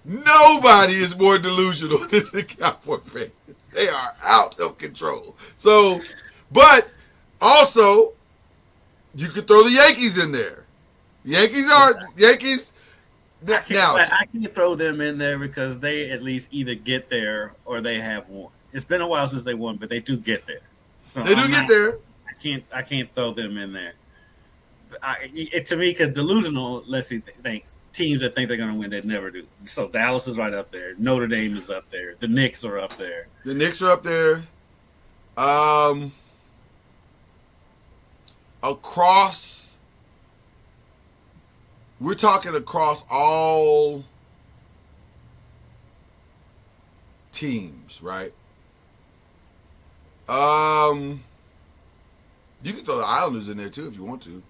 Nobody is more delusional than the Cowboy fan. They are out of control. So, but also, you could throw the Yankees in there. Yankees. I can throw them in there because they at least either get there or they have won. It's been a while since they won, but they do get there. So they do get there. I can't throw them in there. To me, because delusional lets you think teams that think they're going to win, they never do. So Dallas is right up there. Notre Dame is up there. The Knicks are up there. Across, we're talking across all teams, right? You can throw the Islanders in there too if you want to.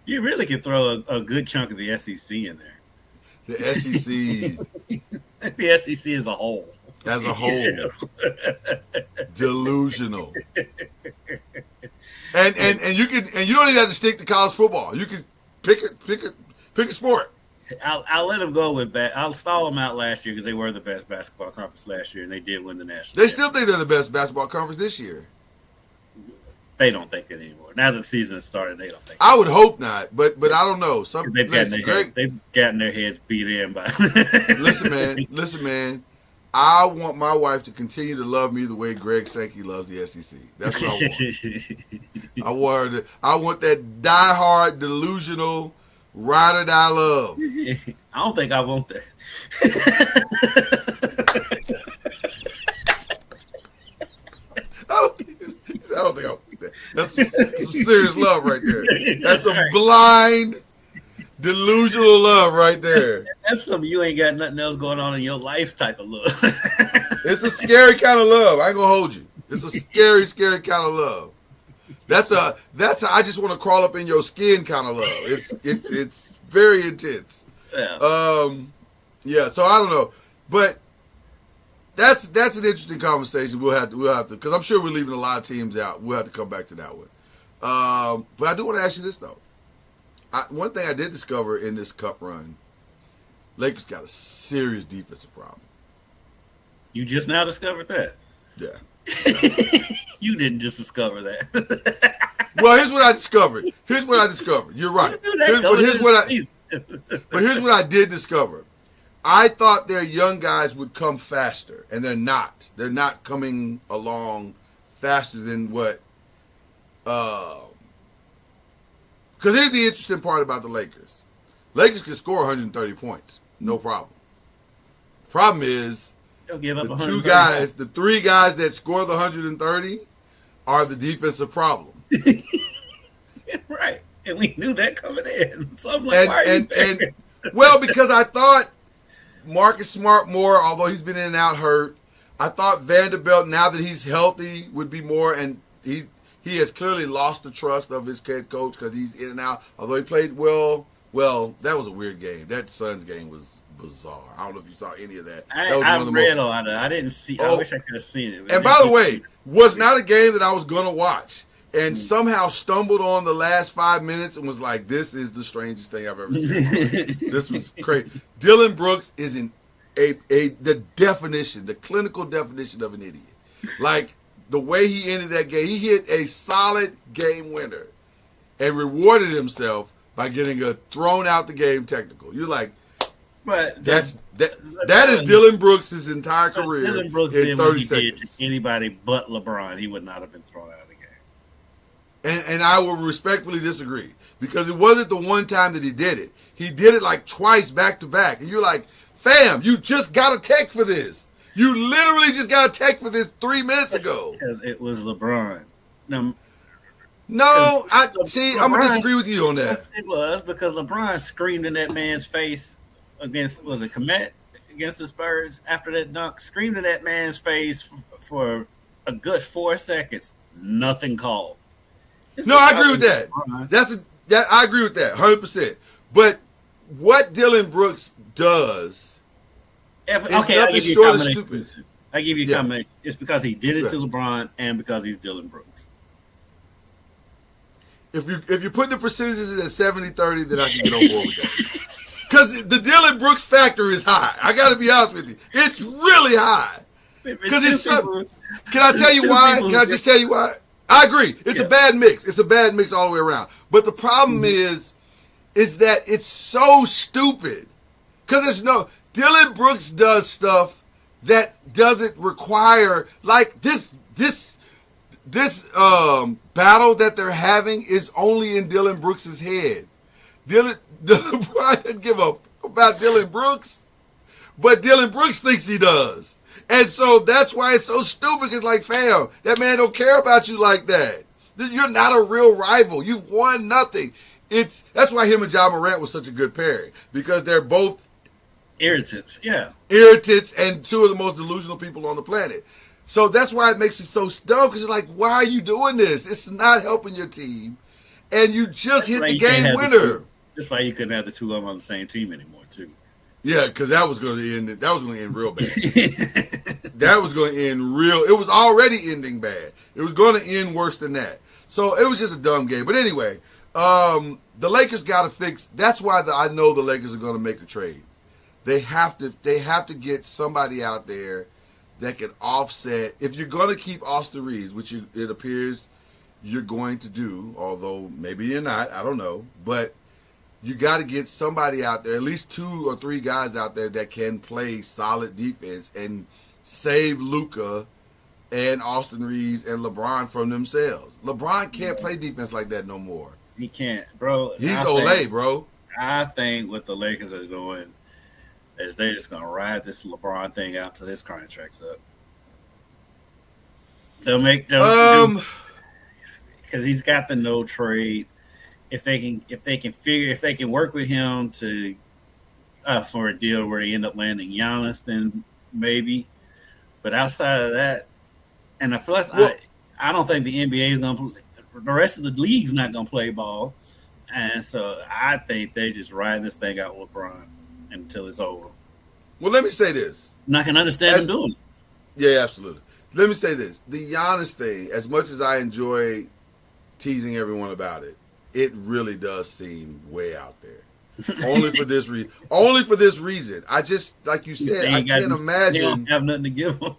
You really can throw a good chunk of the SEC in there. The SEC. The SEC as a whole. As a whole. Yeah. Delusional. And you don't even have to stick to college football. You can pick a sport. I'll let them go with that. I'll stall them out last year because they were the best basketball conference last year and they did win the national. They still think they're the best basketball conference this year. They don't think it anymore. Now that the season has started, they don't think. I would hope not, but I don't know. They've gotten their heads beat in by. Listen, man. I want my wife to continue to love me the way Greg Sankey loves the SEC. That's what I want. I want that diehard, delusional, ride or die love. I don't think I want that. I don't think I want that. That's some serious love right there. That's a blind, delusional love right there. That's some you ain't got nothing else going on in your life type of love. It's a scary kind of love. I ain't gonna hold you. It's a scary, scary kind of love. That's a I just want to crawl up in your skin kind of love. It's very intense. Yeah. Yeah. So I don't know, but that's an interesting conversation. We'll have to because I'm sure we're leaving a lot of teams out. We'll have to come back to that one. But I do want to ask you this though. One thing I did discover in this Cup run, Lakers got a serious defensive problem. You just now discovered that. Yeah. You didn't just discover that. Well, here's what I discovered. You're right. Here's what I did discover. I thought their young guys would come faster, and they're not. They're not coming along faster than what. Because here's the interesting part about the Lakers. Lakers can score 130 points, no problem. Problem is, They'll give up the three guys that score the 130 are the defensive problem. Right. And we knew that coming in. So I'm like, why are you there? Well, because I thought Marcus Smart more, although he's been in and out hurt. I thought Vanderbilt, now that he's healthy, would be more, and he has clearly lost the trust of his head coach because he's in and out. Although he played well, that was a weird game. That Suns game was bizarre. I don't know if you saw any of that. I read a lot of it. I didn't see. I wish I could have seen it. And by the way, was not a game that I was going to watch. And somehow stumbled on the last 5 minutes and was like, this is the strangest thing I've ever seen. This was crazy. Dylan Brooks is the clinical definition of an idiot. Like, the way he ended that game, he hit a solid game winner and rewarded himself by getting a thrown out the game technical. You're like, but that is Dylan Brooks' entire career. Dylan Brooks in did 30 what he seconds. did to anybody but LeBron. He would not have been thrown out of the game. And I will respectfully disagree because it wasn't the one time that he did it. He did it like twice back to back. And you're like, fam, you just got a tech for this. You literally just got a tech for this 3 minutes ago. Because it was LeBron. No, I'm going to disagree with you on that. It was because LeBron screamed in that man's face against Komet against the Spurs after that dunk. Screamed in that man's face for a good 4 seconds. Nothing called. No, I agree with that. I agree with that 100%. But what Dylan Brooks does is nothing short of stupid. I give you a combination. It's because he did it to LeBron and because he's Dylan Brooks. If you're putting the percentages at 70-30, then I can get on board with that. Because the Dylan Brooks factor is high. I got to be honest with you. It's really high. Because can I tell you why? Can I just tell you why? I agree. It's a bad mix. It's a bad mix all the way around. But the problem is that it's so stupid. Because Dylan Brooks does stuff that doesn't require, like this battle that they're having is only in Dylan Brooks' head. Dylan doesn't give a fuck about Dylan Brooks, but Dylan Brooks thinks he does. And so that's why it's so stupid. It's like, fam, that man don't care about you like that. You're not a real rival. You've won nothing. That's why him and Ja Morant was such a good pairing, because they're both irritants. Yeah. Irritants and two of the most delusional people on the planet. So that's why it makes it so dumb, because you're like, why are you doing this? It's not helping your team. And you just hit the game winner. That's why you couldn't have the two of them on the same team anymore, too. Yeah, because that was going to end real bad. That was going to end real. It was already ending bad. It was going to end worse than that. So it was just a dumb game. But anyway, the Lakers got to fix. That's why I know the Lakers are going to make a trade. They have to get somebody out there that can offset. If you're going to keep Austin Reeves, which it appears you're going to do, although maybe you're not, I don't know, but you got to get somebody out there, at least 2 or 3 guys out there that can play solid defense and save Luka and Austin Reeves and LeBron from themselves. LeBron can't play defense like that no more. He can't, bro. He's Olay, bro. I think what the Lakers are doing is they're just going to ride this LeBron thing out till his contract's up. They'll make because he's got the no trade. If they can work with him to for a deal where they end up landing Giannis, then maybe. But outside of that, and plus, I don't think the NBA is going to the rest of the league's not gonna play ball, and so I think they just riding this thing out with LeBron until it's over. Well, let me say this. And I can understand them doing it. Yeah, absolutely. Let me say this. The Giannis thing, as much as I enjoy teasing everyone about it, it really does seem way out there. Only for this reason. Only for this reason. I just, like you said, I can't imagine. They don't have nothing to give them.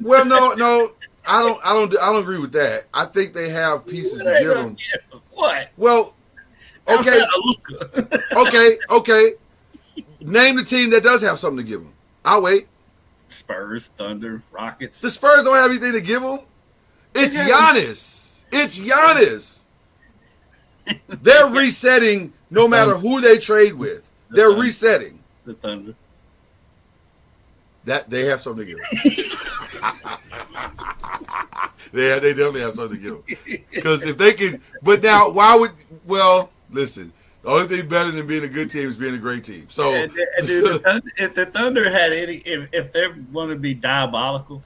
Well, no, I don't agree with that. I think they have pieces to give them. What? Well, okay, okay. Name the team that does have something to give them. I'll wait. Spurs, Thunder, Rockets. The Spurs don't have anything to give them. It's Giannis. It's Giannis. They're resetting no matter who they trade with. They're resetting. The Thunder. That they have something to give them. They definitely have something to give them. Because if they can, but now why would? Well, listen. The only thing better than being a good team is being a great team. So, if the Thunder had any, if they want to be diabolical,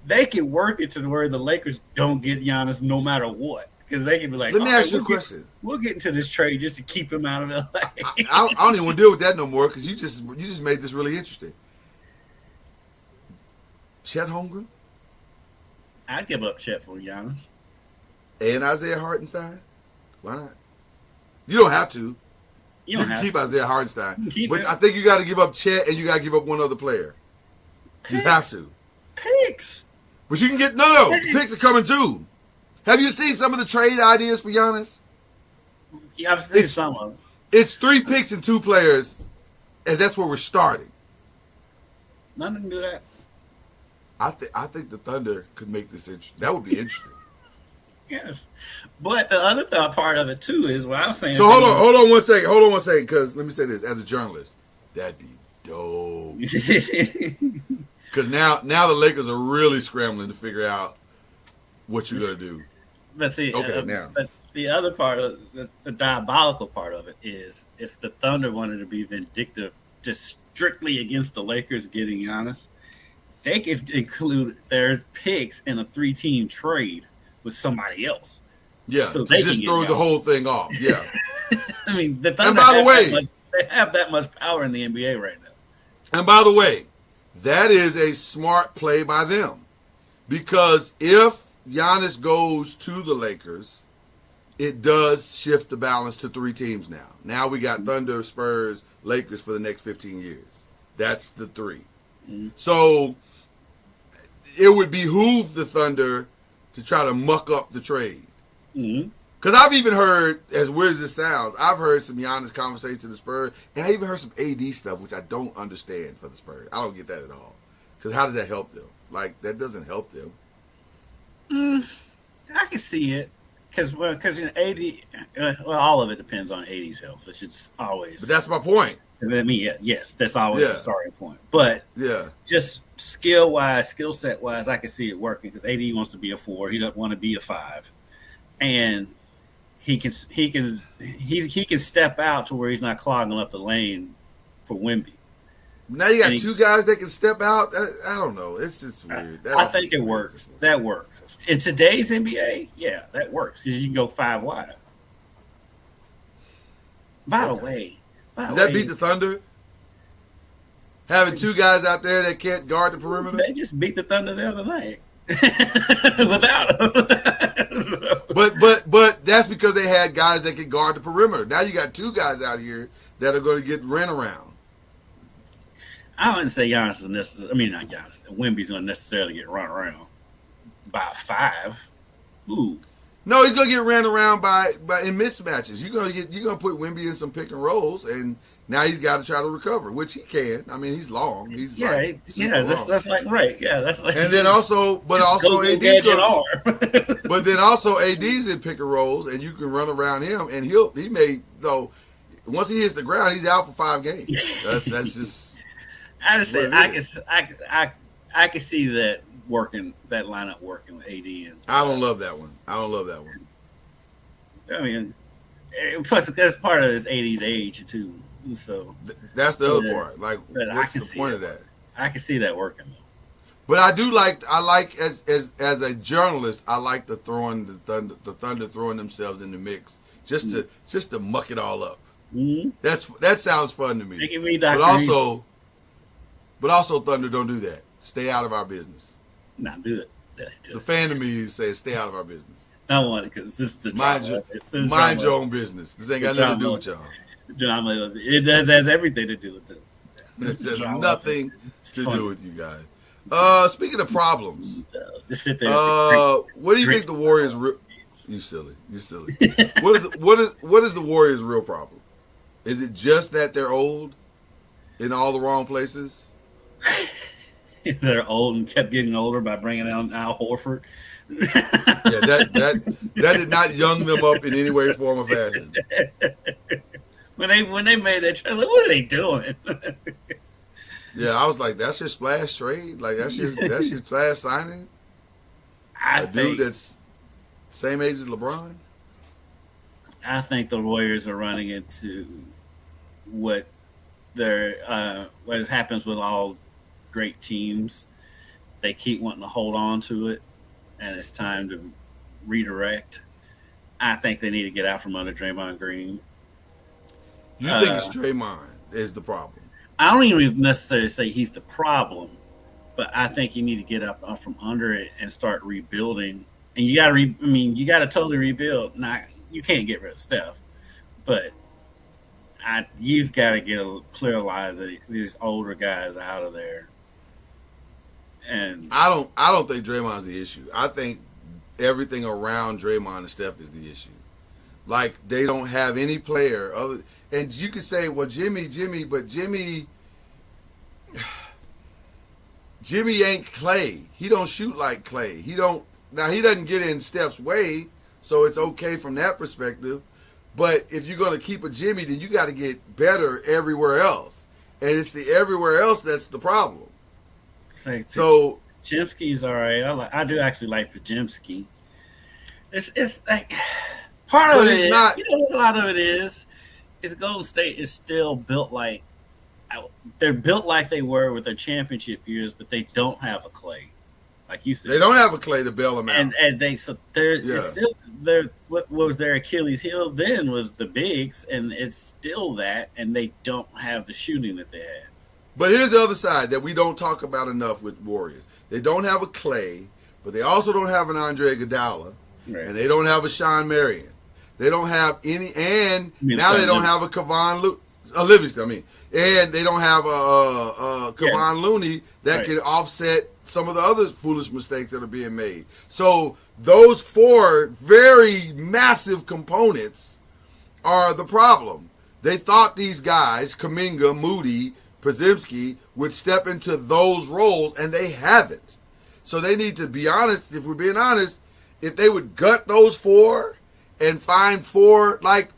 they can work it to where the Lakers don't get Giannis no matter what. Because they can be like, let me ask you a question. We'll get into this trade just to keep him out of LA. I don't even want to deal with that no more because you just made this really interesting. Chet Holmgren? I'd give up Chet for Giannis. And Isaiah Hartenstein? Why not? You don't have to. You don't have keep to. Isaiah Hartenstein. But I think you got to give up Chet and you got to give up one other player. Picks. You have to. Picks. But you can get no. Picks are coming too. Have you seen some of the trade ideas for Giannis? Yeah, I've seen some of them. It's 3 picks and 2 players, and that's where we're starting. None of them do that. I think the Thunder could make this interesting. That would be interesting. Yes, but the other part of it too is what I'm saying. So hold on one second, because let me say this: as a journalist, that'd be dope. Because now the Lakers are really scrambling to figure out what you're gonna do. But see, now. But the other part of the diabolical part of it is if the Thunder wanted to be vindictive, just strictly against the Lakers getting Giannis, they could include their picks in a 3-team trade with somebody else. Yeah, so they just throw the whole thing off. Yeah. I mean, the Thunder they have that much power in the NBA right now. And by the way, that is a smart play by them. Because if Giannis goes to the Lakers, it does shift the balance to 3 teams now. Now we got Thunder, Spurs, Lakers for the next 15 years. That's the 3. Mm-hmm. So it would behoove the Thunder to try to muck up the trade. Because I've even heard, as weird as it sounds, I've heard some Giannis conversations to the Spurs, and I even heard some AD stuff, which I don't understand for the Spurs. I don't get that at all. Because how does that help them? Like, that doesn't help them. I can see it. Because AD, all of it depends on AD's health, which is always. But that's my point. I mean, yes, that's always the starting point. But just skill set wise, I can see it working because AD wants to be a 4. He doesn't want to be a 5, and he can step out to where he's not clogging up the lane for Wemby. Now you got 2 guys that can step out. I don't know. It's just weird. I think it works. That works in today's NBA. Yeah, that works because you can go 5 wide. By the way. Does that beat the Thunder? Having 2 guys out there that can't guard the perimeter? They just beat the Thunder the other night without them. But that's because they had guys that could guard the perimeter. Now you got 2 guys out here that are going to get ran around. I wouldn't say Giannis is necessarily. I mean, not Giannis. Wemby's going to necessarily get run around by 5. Ooh. No, he's gonna get ran around by in mismatches. You're gonna put Wemby in some pick and rolls, and now he's got to try to recover, which he can. I mean, he's long. He's that's like right. Yeah, that's like. And then also AD's but then also AD's in pick and rolls, and you can run around him, and he may though. Once he hits the ground, he's out for 5 games. That's just. I can see that lineup working with AD and. I don't love that one. I mean, plus that's part of his AD's age too. So that's the other part. Like, what's the point of that? I can see that working though. But I like as a journalist, I like the Thunder throwing themselves in the mix just to muck it all up. Mm-hmm. That sounds fun to me. Making me But also Thunder, don't do that. Stay out of our business. No, do it. The fan of me says stay out of our business. I want it because this is the mind your own business. This ain't got nothing to do with y'all. Drama. It has everything to do with it. It has nothing to do with you guys. Speaking of problems, just sit there. What do you think the Warriors? You silly. What is the Warriors' real problem? Is it just that they're old in all the wrong places? They're old and kept getting older by bringing out Al Horford. Yeah, that did not young them up in any way, form, or fashion. When they made that trade, like, what are they doing? Yeah, I was like, that's your splash trade? Like that's your splash signing? Dude that's same age as LeBron? I think the Warriors are running into what happens with all great teams. They keep wanting to hold on to it, and it's time to redirect. I think they need to get out from under Draymond Green. You think it's Draymond is the problem? I don't even necessarily say he's the problem, but I think you need to get up from under it and start rebuilding. And you got to, you got to totally rebuild. Now, you can't get rid of Steph, but you've got to get a clear line of these older guys out of there. And I don't think Draymond's the issue. I think everything around Draymond and Steph is the issue. Like they don't have any player other, and you could say, well, Jimmy, but Jimmy ain't Clay. He don't shoot like Clay. He doesn't get in Steph's way, so it's okay from that perspective. But if you're going to keep a Jimmy, then you got to get better everywhere else, and it's the everywhere else that's the problem. So Pajimski's all right. I do actually like Pajimski. It's like part of it. Not, a lot of it is Golden State is still built like they're built like they were with their championship years, but they don't have a Clay, like you said. They don't have a Clay to bail them out, and it's still what was their Achilles heel then was the bigs, and it's still that, and they don't have the shooting that they had. But here's the other side that we don't talk about enough with Warriors. They don't have a Clay, but they also don't have an Andre Iguodala, right. And they don't have a Sean Marion. They don't have any, and now they don't have a Kevon Livingston. And they don't have a Kevon Looney that can offset some of the other foolish mistakes that are being made. So those four very massive components are the problem. They thought these guys, Kuminga, Moody, Podziemski, would step into those roles, and they haven't. So they need to be honest. If we're being honest, if they would gut those four and find four, like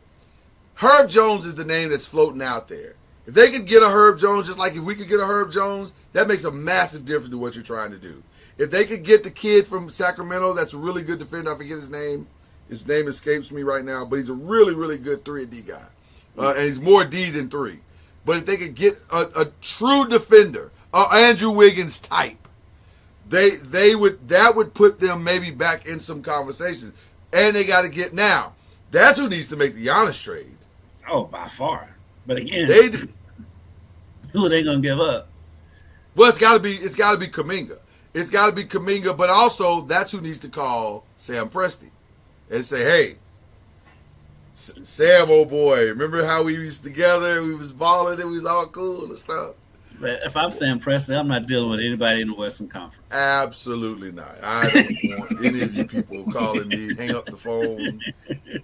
Herb Jones is the name that's floating out there. If they could get a Herb Jones, just like if we could get a Herb Jones, that makes a massive difference to what you're trying to do. If they could get the kid from Sacramento that's a really good defender, I forget his name. His name escapes me right now, but he's a really, really good 3-and-D guy. And he's more D than 3. But if they could get a true defender, Andrew Wiggins type, that would put them maybe back in some conversations. And they got to get now. That's who needs to make the Giannis trade. Oh, by far. But again, who are they gonna give up? Well, it's got to be Kuminga. It's got to be Kuminga, but also that's who needs to call Sam Presti and say, hey, Sam, old boy, remember how we was together? We was balling and we was all cool and stuff. But if I'm Sam Presti, I'm not dealing with anybody in the Western Conference. Absolutely not. I don't want any of you people calling me. Hang up the phone.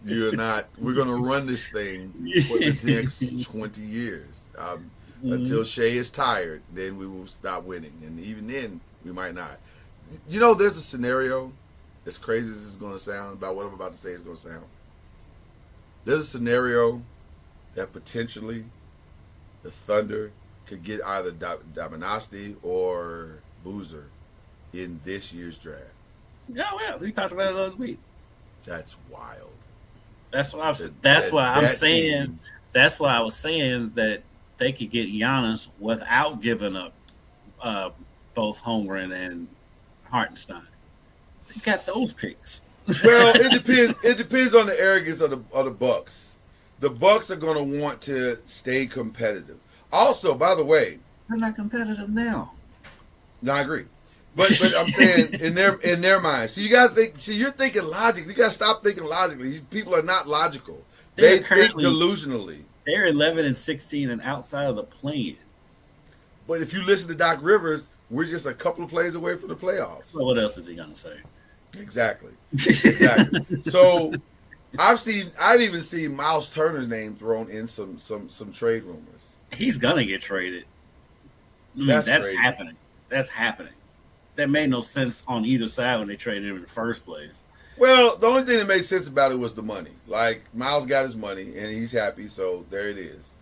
You're not. We're going to run this thing for the next 20 years. Until Shea is tired, then we will stop winning. And even then, we might not. You know, there's a scenario, as crazy as this is going to sound, about what I'm about to say is going to sound. There's a scenario that potentially the Thunder could get either Damanasti or Boozer in this year's draft. Yeah, well, we talked about it last week. That's wild. That's why I'm saying. That's why I was saying that they could get Giannis without giving up both Holmgren and Hartenstein. They've got those picks. Well, it depends. It depends on the arrogance of the Bucks. The Bucks are going to want to stay competitive. Also, by the way, they're not competitive now. No, I agree. But I'm saying in their mind. So you gotta think. So you're thinking logically. You gotta stop thinking logically. These people are not logical. They think delusionally. They're 11-16 and outside of the play-in. But if you listen to Doc Rivers, we're just a couple of plays away from the playoffs. Well, what else is he gonna say? Exactly. So I've even seen Miles Turner's name thrown in some trade rumors. He's gonna get traded. That's happening. That's happening. That made no sense on either side when they traded him in the first place. Well, the only thing that made sense about it was the money. Like Miles got his money and he's happy, so there it is.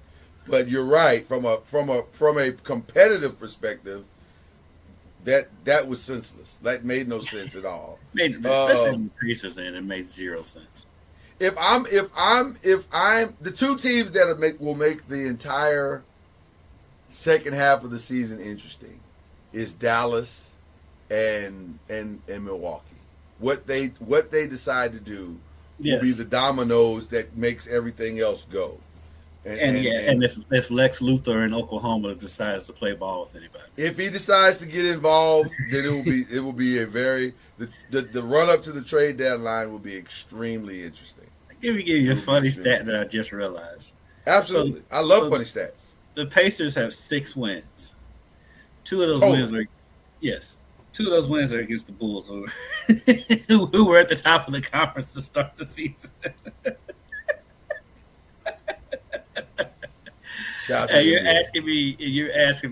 But you're right, from a competitive perspective, that was senseless. That made no sense at all. Especially in the Pacers, and it made zero sense. If I'm the two teams that will make the entire second half of the season interesting is Dallas and Milwaukee. What they decide to do will be the dominoes that makes everything else go. And if Lex Luthor in Oklahoma decides to play ball with anybody, if he decides to get involved, then it will be a very the run up to the trade deadline will be extremely interesting. Give you a funny stat that I just realized. Absolutely, I love funny stats. The Pacers have 6 wins. 2 of those wins are 2 of those wins are against the Bulls, who were at the top of the conference to start the season. You're asking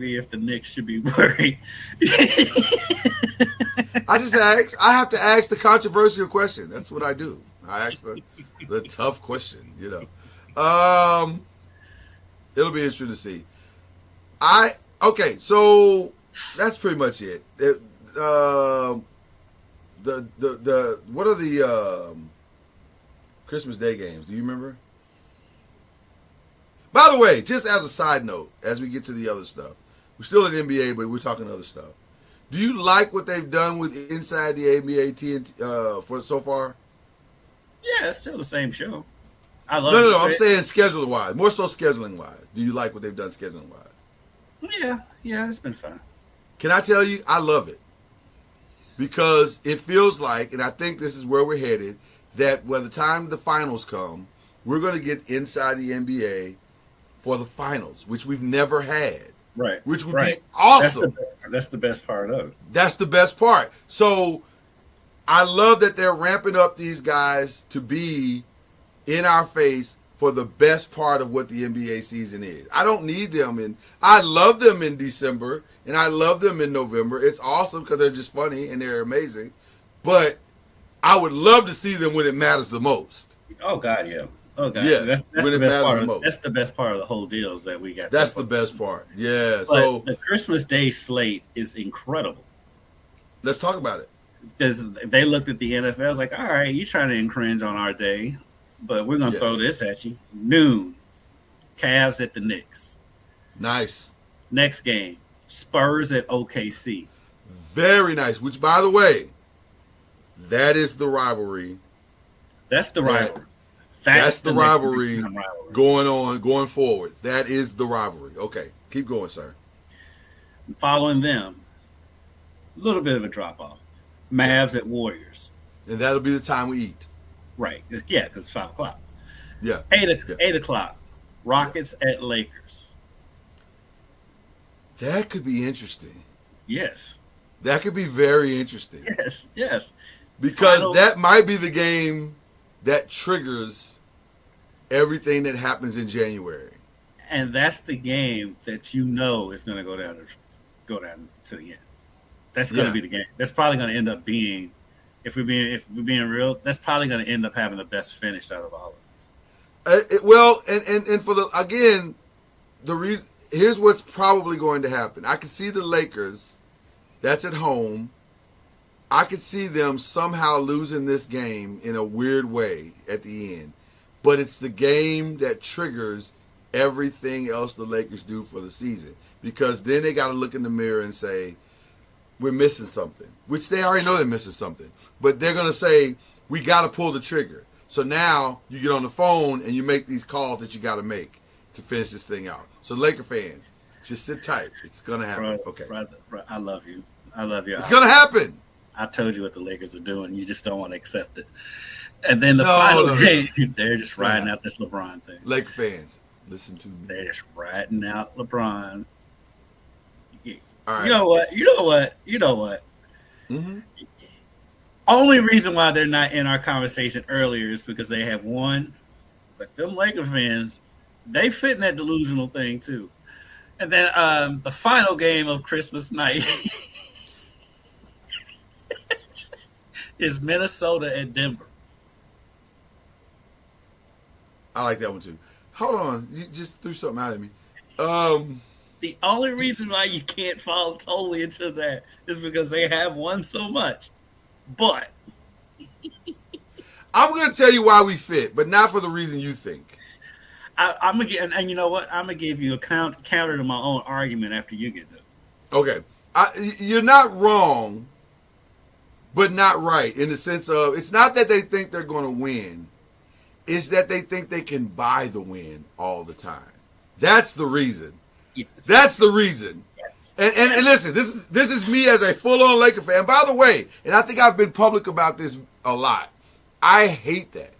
me if the Knicks should be worried. I just asked. I have to ask the controversial question. That's what I do. I ask the tough question. It'll be interesting to see. So that's pretty much it. What are the Christmas Day games? Do you remember? By the way, just as a side note, as we get to the other stuff, we're still in NBA, but we're talking other stuff. Do you like what they've done with Inside the NBA TNT for so far? Yeah, it's still the same show. I love No. I'm saying scheduling wise, more so scheduling wise. Do you like what they've done scheduling wise? Yeah, it's been fun. Can I tell you, I love it because it feels like, and I think this is where we're headed, that by the time the finals come, we're going to get Inside the NBA for the finals, which we've never had. Right. Which would be awesome. That's the best part of it. That's the best part. So I love that they're ramping up these guys to be in our face for the best part of what the NBA season is. I don't need them I love them in December and I love them in November. It's awesome because they're just funny and they're amazing. But I would love to see them when it matters the most. Oh God, yeah. Oh God, yeah. That's the best part. That's the best part of the whole deal is that we got. That's the best part. Yeah. But so the Christmas Day slate is incredible. Let's talk about it. Because they looked at the NFL, was like, all right, you're trying to infringe on our day, but we're gonna throw this at you. Noon, Cavs at the Knicks. Nice. Next game, Spurs at OKC. Very nice. Which, by the way, that is the rivalry. That's the rivalry. That's the rivalry going forward. That is the rivalry. Okay, keep going, sir. Following them, a little bit of a drop off. Mavs at Warriors. And that'll be the time we eat. Right. Yeah, because it's 5 o'clock. Yeah. 8 o'clock. Rockets at Lakers. That could be interesting. Yes. That could be very interesting. Yes. Because that might be the game that triggers everything that happens in January. And that's the game that is going to go down to the end. That's going to be the game. That's probably going to end up being, if we're being real, that's probably going to end up having the best finish out of all of this. And for the reason, here's what's probably going to happen. I can see the Lakers. That's at home. I could see them somehow losing this game in a weird way at the end. But it's the game that triggers everything else the Lakers do for the season. Because then they got to look in the mirror and say, we're missing something, which they already know they're missing something. But they're going to say, we got to pull the trigger. So now you get on the phone and you make these calls that you got to make to finish this thing out. So Laker fans, just sit tight. It's going to happen. Okay. Brother, I love you. I love you. It's going to happen. I told you what the Lakers are doing. You just don't want to accept it. And then the final game, they're just riding out this LeBron thing. Laker fans, listen to me. They're just riding out LeBron. All right. You know what? Mm-hmm. Only reason why they're not in our conversation earlier is because they have won. But them Laker fans, they fit in that delusional thing too. And then the final game of Christmas night is Minnesota at Denver. I like that one too. Hold on. You just threw something out at me. The only reason why you can't fall totally into that is because they have won so much. But I'm going to tell you why we fit, but not for the reason you think. I'm gonna get, and you know what? I'm gonna give you a counter to my own argument after you get done. Okay, you're not wrong, but not right in the sense of it's not that they think they're going to win, it's that they think they can buy the win all the time. That's the reason. Yes. That's the reason. Yes. And listen, this is me as a full-on Laker fan. By the way, and I think I've been public about this a lot. I hate that.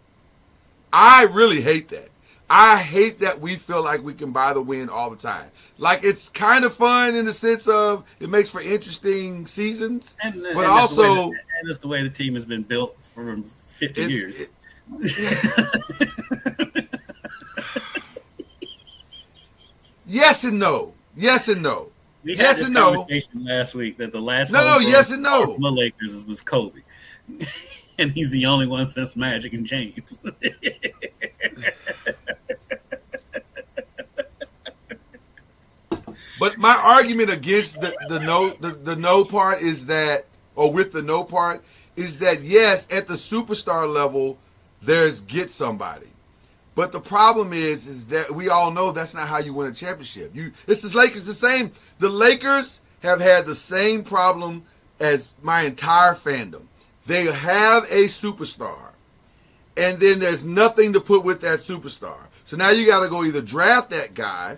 I really hate that. I hate that we feel like we can buy the win all the time. Like, it's kind of fun in the sense of it makes for interesting seasons, but also... And it's the way the team has been built for 50 years. Yes and no. Yes and no. We had this conversation last week that the last yes and no. The Lakers was Kobe. And he's the only one since Magic and James. But my argument against the no part is that, or with the no part, is that yes, at the superstar level, there's get somebody. But the problem is that we all know that's not how you win a championship. It's the Lakers the same. The Lakers have had the same problem as my entire fandom. They have a superstar, and then there's nothing to put with that superstar. So now you got to go either draft that guy,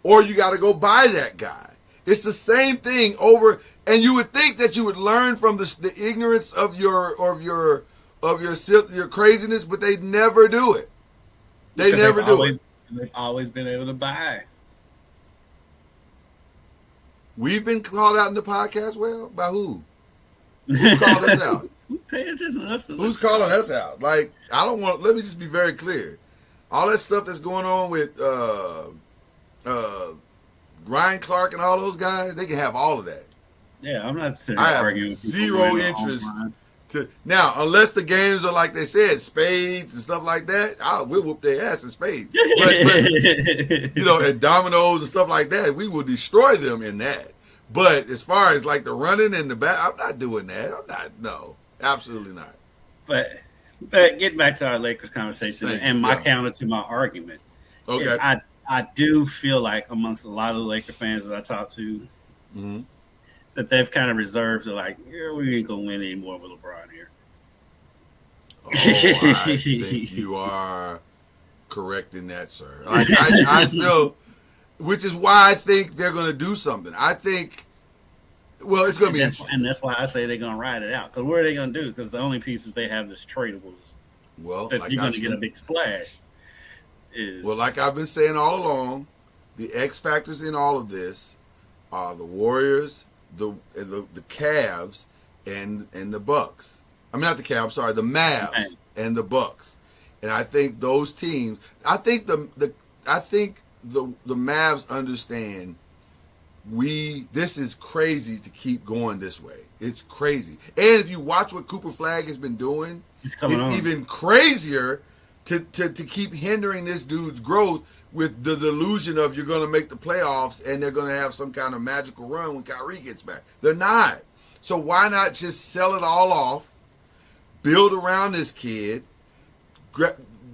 or you got to go buy that guy. It's the same thing over, and you would think that you would learn from the ignorance of your craziness, but they never do it. They never do it. They've always been able to buy. We've been called out in the podcast. Well, by who? Who called us out? Pay attention to us. Who's calling us out? Like, I don't want. Let me just be very clear. All that stuff that's going on with Ryan Clark and all those guys, they can have all of that. Yeah, I'm not sitting I have arguing with zero interest to now, unless the games are like they said, spades and stuff like that. We'll whoop their ass in spades. But and dominoes and stuff like that, we will destroy them in that. But as far as like the running and the back, I'm not doing that. I'm not. No, absolutely not. But getting back to our Lakers conversation and my counter to my argument, is I do feel like amongst a lot of the Laker fans that I talk to, that they've kind of reserved to like, we ain't gonna win anymore with LeBron here. Oh, I think you are correct in that, sir. I feel, which is why I think they're going to do something. I think, well, it's going to be interesting. And that's why I say they're going to ride it out. Because what are they going to do? Because the only pieces they have that's tradables. Well, that's you're going to get a big splash. Well, like I've been saying all along, the X factors in all of this are the Warriors, the Cavs, and the Bucks. I mean, not the Cavs. Sorry, the Mavs and the Bucks. And I think those teams. I think the Mavs understand. This is crazy to keep going this way. It's crazy. And if you watch what Cooper Flagg has been doing, it's even crazier to keep hindering this dude's growth with the delusion of you're going to make the playoffs and they're going to have some kind of magical run when Kyrie gets back. They're not. So why not just sell it all off, build around this kid,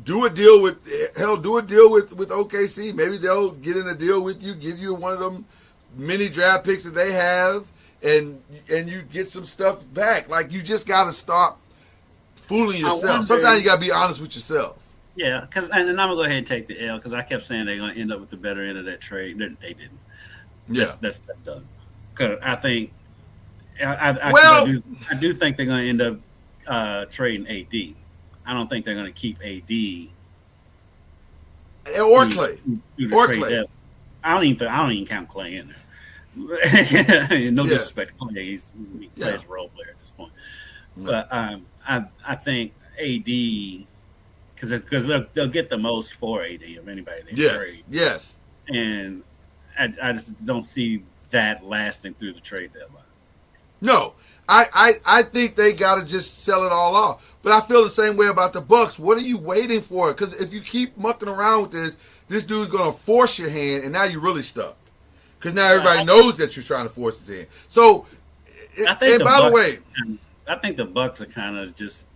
do a deal with OKC. Maybe they'll get in a deal with you, give you one of them mini draft picks that they have, and you get some stuff back. Like, you just got to stop fooling yourself. Sometimes you got to be honest with yourself. Yeah, and I'm gonna go ahead and take the L because I kept saying they're gonna end up with the better end of that trade. They didn't. Yeah, that's done. Because I think, I do think they're gonna end up trading AD. I don't think they're gonna keep AD or Clay. I don't even count Clay in there. No disrespect to Clay, he plays a role player at this point. But I think AD. Because they'll get the most for AD of anybody they trade. Yes. And I just don't see that lasting through the trade deadline. No. I think they got to just sell it all off. But I feel the same way about the Bucks. What are you waiting for? Because if you keep mucking around with this dude's going to force your hand, and now you're really stuck. Because now everybody knows that you're trying to force his hand. So, I think the Bucks are kind of just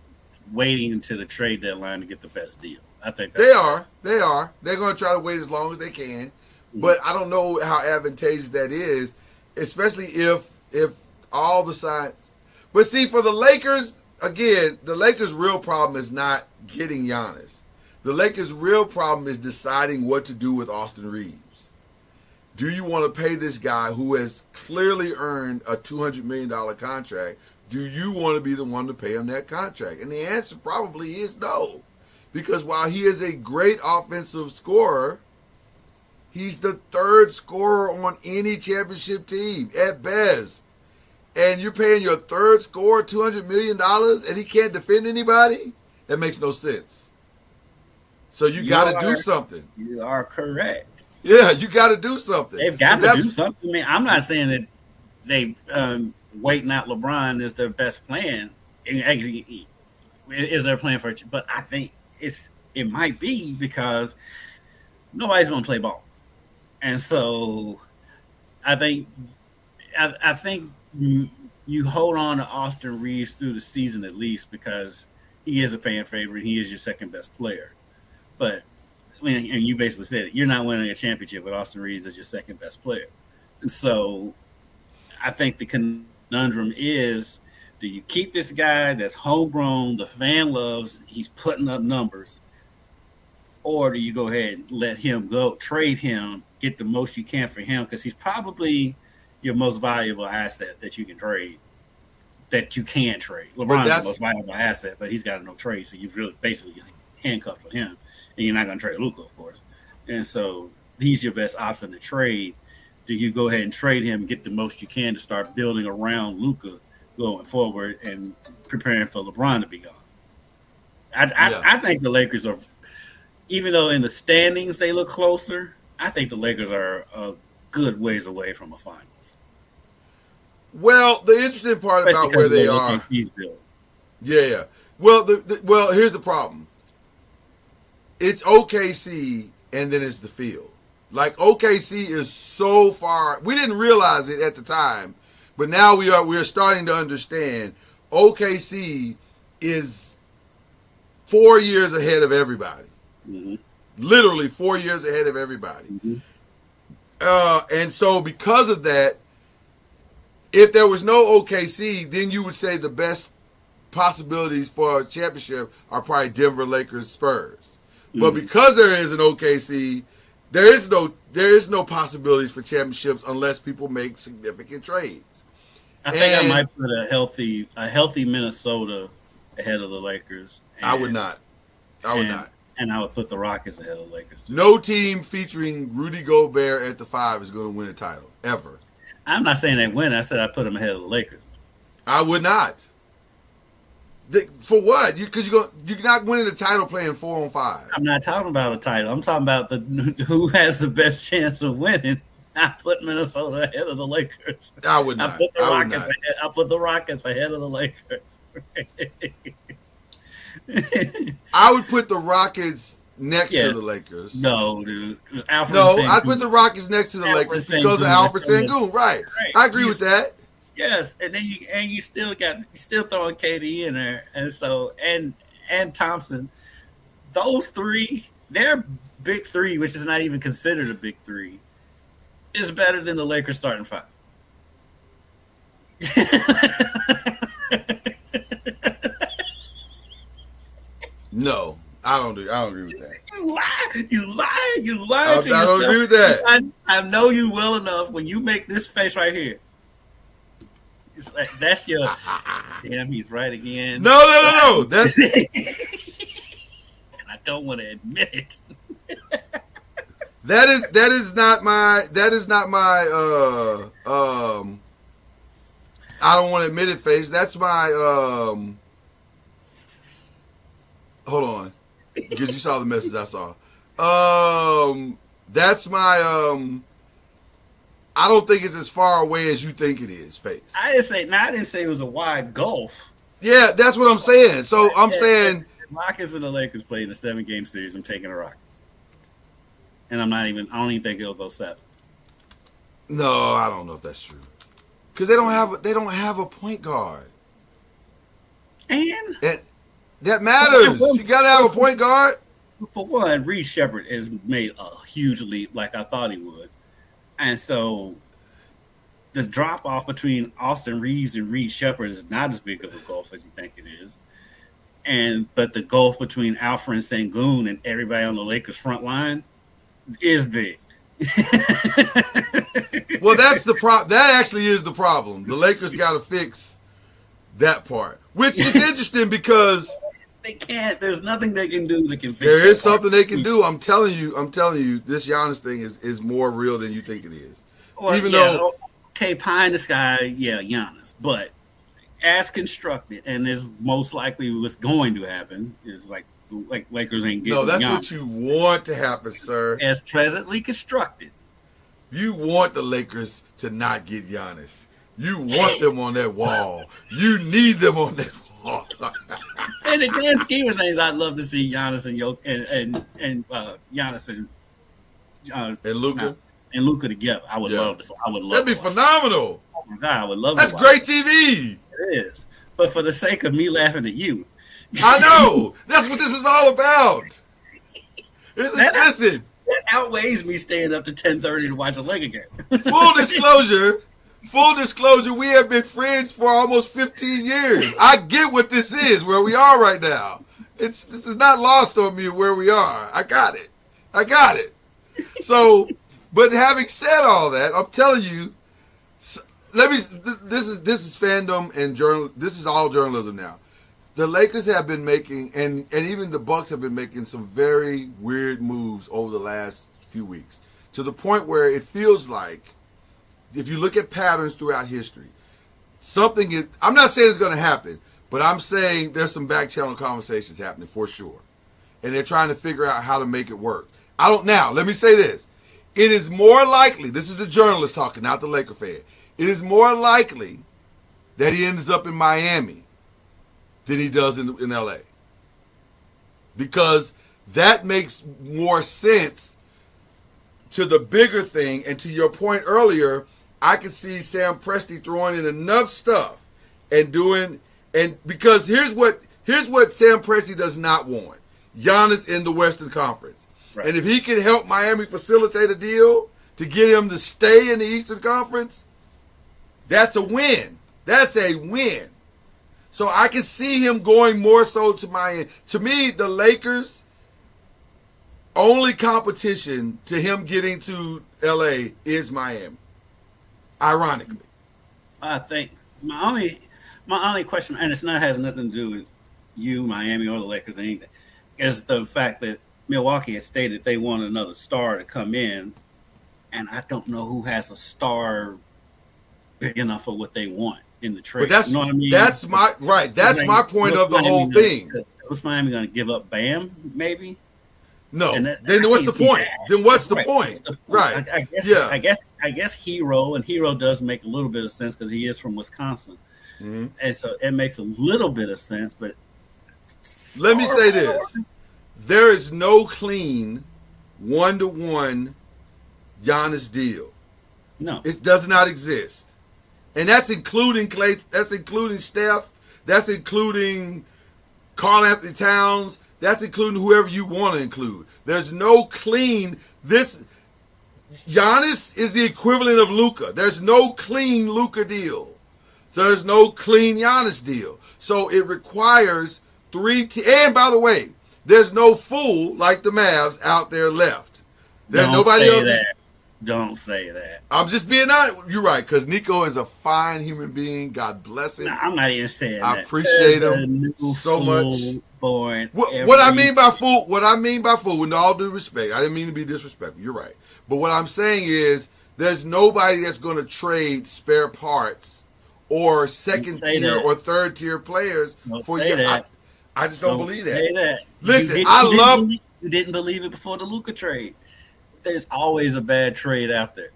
waiting until the trade deadline to get the best deal. I think they are. They're going to try to wait as long as they can, but I don't know how advantageous that is, especially if all the signs. But see, for the Lakers, again, the Lakers' real problem is not getting Giannis. The Lakers' real problem is deciding what to do with Austin Reeves. Do you want to pay this guy who has clearly earned a $200 million contract? Do you want to be the one to pay him that contract? And the answer probably is no. Because while he is a great offensive scorer, he's the third scorer on any championship team at best. And you're paying your third scorer $200 million and he can't defend anybody? That makes no sense. So you got to do something. You are correct. Yeah, you got to do something. They've got to do something. I mean, I'm not saying that they waiting out LeBron is their best plan. Is their plan for it? But I think it might be because nobody's going to play ball, and so I think you hold on to Austin Reeves through the season at least because he is a fan favorite. He is your second best player, but I mean, and you basically said it, you're not winning a championship with Austin Reeves as your second best player, and so I think the conundrum is, do you keep this guy that's homegrown, the fan loves, he's putting up numbers, or do you go ahead and let him go, trade him, get the most you can for him, because he's probably your most valuable asset that you can trade, that you can trade. LeBron's the most valuable asset, but he's got no trade, so you've really basically handcuffed for him, and you're not going to trade Luka, of course. And so he's your best option to trade. Do you go ahead and trade him, get the most you can to start building around Luka going forward and preparing for LeBron to be gone? I think the Lakers are, even though in the standings they look closer, I think the Lakers are a good ways away from a finals. Well, the interesting part about where they are. Yeah. Well, well, here's the problem. It's OKC, and then it's the field. Like, OKC is so far. We didn't realize it at the time, but now we are starting to understand. OKC is 4 years ahead of everybody. Mm-hmm. Literally 4 years ahead of everybody. Mm-hmm. And so because of that, if there was no OKC, then you would say the best possibilities for a championship are probably Denver, Lakers, Spurs. Mm-hmm. But because there is an OKC, there is no possibilities for championships unless people make significant trades. I think I might put a healthy Minnesota ahead of the Lakers. I would not. And I would put the Rockets ahead of the Lakers too. No team featuring Rudy Gobert at the 5 is going to win a title ever. I'm not saying they win. I said I put them ahead of the Lakers. I would not. For what? Because you're not winning the title playing 4-on-5. I'm not talking about a title. I'm talking about who has the best chance of winning. I put Minnesota ahead of the Lakers. I would not. I put the Rockets ahead of the Lakers. I would put the Rockets next to the Lakers. No, dude. I'd put the Rockets next to the Lakers because of Alfred Sengun. Right. I agree with that. Yes, and then you still throwing KD in there, and so and Thompson, those three, their big three, which is not even considered a big three, is better than the Lakers starting 5. No, I don't agree with that. You lie to I yourself. don't agree with that. I know you well enough when you make this face right here. It's like, that's your damn, he's right again. No. That's and I don't want to admit it. that is not my I don't want to admit it face. That's my hold on. Because you saw the message I saw. That's my I don't think it's as far away as you think it is, face. I didn't say it was a wide gulf. Yeah, that's what I'm saying. So I'm saying Rockets and the Lakers play in a 7-game series. I'm taking the Rockets. And I don't even think it'll go 7. no, I don't know if that's true. Because they don't have a point guard. And That matters. You gotta have a point guard. for one, Reed Shepherd has made a huge leap like I thought he would. And so the drop off between Austin Reeves and Reed Shepherd is not as big of a gulf as you think it is. But the gulf between Alfred Sengun and everybody on the Lakers front line is big. Well, that's the that actually is the problem. The Lakers gotta fix that part. Which is interesting because They can't. There's nothing they can do that can fix there is that part. something they can do. I'm telling you, this Giannis thing is more real than you think it is. Well, Even though okay, pie in the sky, yeah, Giannis, but as constructed, and is most likely what's going to happen is like Lakers ain't getting. no, that's Giannis. what you want to happen, sir. As presently constructed. You want the Lakers to not get Giannis. You want them on that wall. You need them on that wall. In the grand scheme of things, I'd love to see Giannis and Giannis And Luka, and Luka together. I would love this. I would love. that'd be to watch it. phenomenal. Oh my God, I would love. That's to watch great TV. It is, but for the sake of me laughing at you, I know. That's what this is all about. Listen, that outweighs me staying up to 10:30 to watch a Laker game. full disclosure, we have been friends for almost 15 years. I get what this is, where we are right now. This is not lost on me where we are. I got it. So, but having said all that, I'm telling you, this is fandom and journal. This is all journalism now. The Lakers have been making, and even the Bucks have been making some very weird moves over the last few weeks, to the point where it feels like, if you look at patterns throughout history, something is, I'm not saying it's going to happen, but I'm saying there's some back channel conversations happening for sure. And they're trying to figure out how to make it work. Now, let me say this. It is more likely, this is the journalist talking, not the Laker fan. It is more likely that he ends up in Miami than he does in LA. Because that makes more sense to the bigger thing. And to your point earlier, I could see Sam Presti throwing in enough stuff and because here's what Sam Presti does not want. Giannis in the Western Conference. Right. And if he can help Miami facilitate a deal to get him to stay in the Eastern Conference, that's a win. That's a win. So I can see him going more so to Miami. To me, the Lakers' only competition to him getting to LA is Miami. Ironically. I think my only question, and it's not has nothing to do with you, Miami, or the Lakers or anything, is the fact that Milwaukee has stated they want another star to come in, and I don't know who has a star big enough for what they want in the trade. But you know what I mean? That's my point of the whole thing. Was Miami going to give up Bam? Maybe. No. Then what's the point? Then what's the point? Right. I guess Hero does make a little bit of sense because he is from Wisconsin, and so it makes a little bit of sense. But let me say this: there is no clean 1-to-1 Giannis deal. No, it does not exist. And that's including Clay, that's including Steph, that's including Karl Anthony Towns, that's including whoever you want to include. There's no clean, Giannis is the equivalent of Luka. There's no clean Luka deal. So there's no clean Giannis deal. So it requires and by the way, there's no fool like the Mavs out there left. There's nobody else. Don't say that. I'm just being honest. You're right, because Nico is a fine human being. God bless him. No, I'm not even saying that. I appreciate him so much. What I mean by fool, with all due respect, I didn't mean to be disrespectful. You're right. But what I'm saying is there's nobody that's going to trade spare parts or second tier or third tier players for you. I just don't believe that. Listen, you didn't believe it before the Luka trade. There's always a bad trade out there.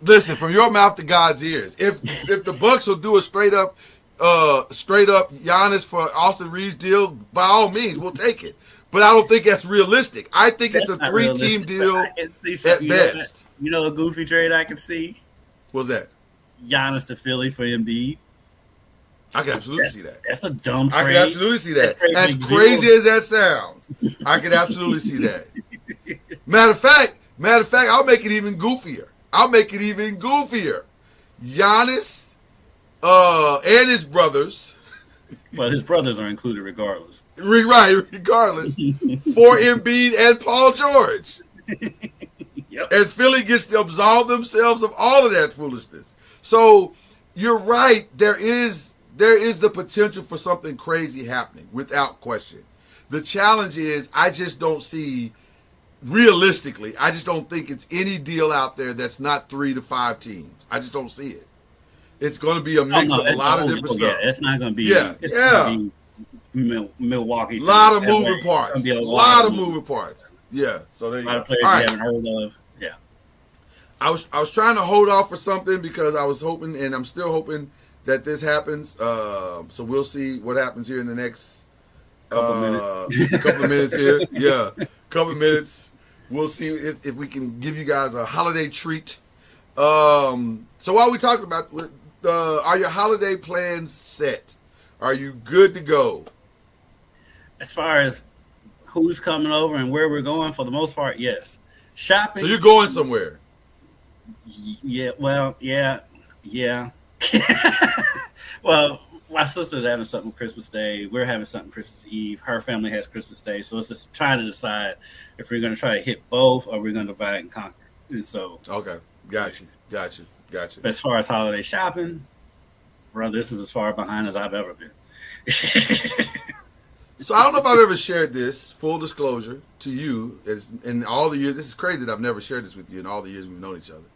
Listen, from your mouth to God's ears. If the Bucks will do a straight up Giannis for Austin Reeves deal, by all means, we'll take it. But I don't think that's realistic. I think it's a 3-team deal at best. You know a goofy trade I can see? What's that? Giannis to Philly for Embiid. I can absolutely see that. That's a dumb trade. I can absolutely see that. As crazy as that sounds, I can absolutely see that. Matter of fact, I'll make it even goofier. Giannis and his brothers. Well, his brothers are included regardless. Right, regardless. For Embiid and Paul George. Yep. And Philly gets to absolve themselves of all of that foolishness. So you're right. There is the potential for something crazy happening without question. The challenge is I just don't see, realistically, I just don't think it's any deal out there that's not 3 to 5 teams. I just don't see it. It's going to be a mix of a lot of different stuff. Yeah, it's not going to be. It's going to be Milwaukee. A lot of moving parts. A lot of moving parts. Yeah. So there you go. A lot of players you haven't heard of. Yeah. I was trying to hold off for something because I was hoping, and I'm still hoping that this happens. So we'll see what happens here in the next couple of minutes here. Yeah, couple of minutes. We'll see if we can give you guys a holiday treat. So while we talked about, are your holiday plans set? Are you good to go? As far as who's coming over and where we're going, for the most part, yes. Shopping. So you're going somewhere? Yeah. Well, yeah. Well, my sister's having something Christmas Day. We're having something Christmas Eve. Her family has Christmas Day. So it's just trying to decide if we're going to try to hit both or we're going to divide and conquer. And so. Okay. Got you. But as far as holiday shopping, bro, this is as far behind as I've ever been. So I don't know if I've ever shared this, full disclosure, to you. In all the years, this is crazy that I've never shared this with you in all the years we've known each other.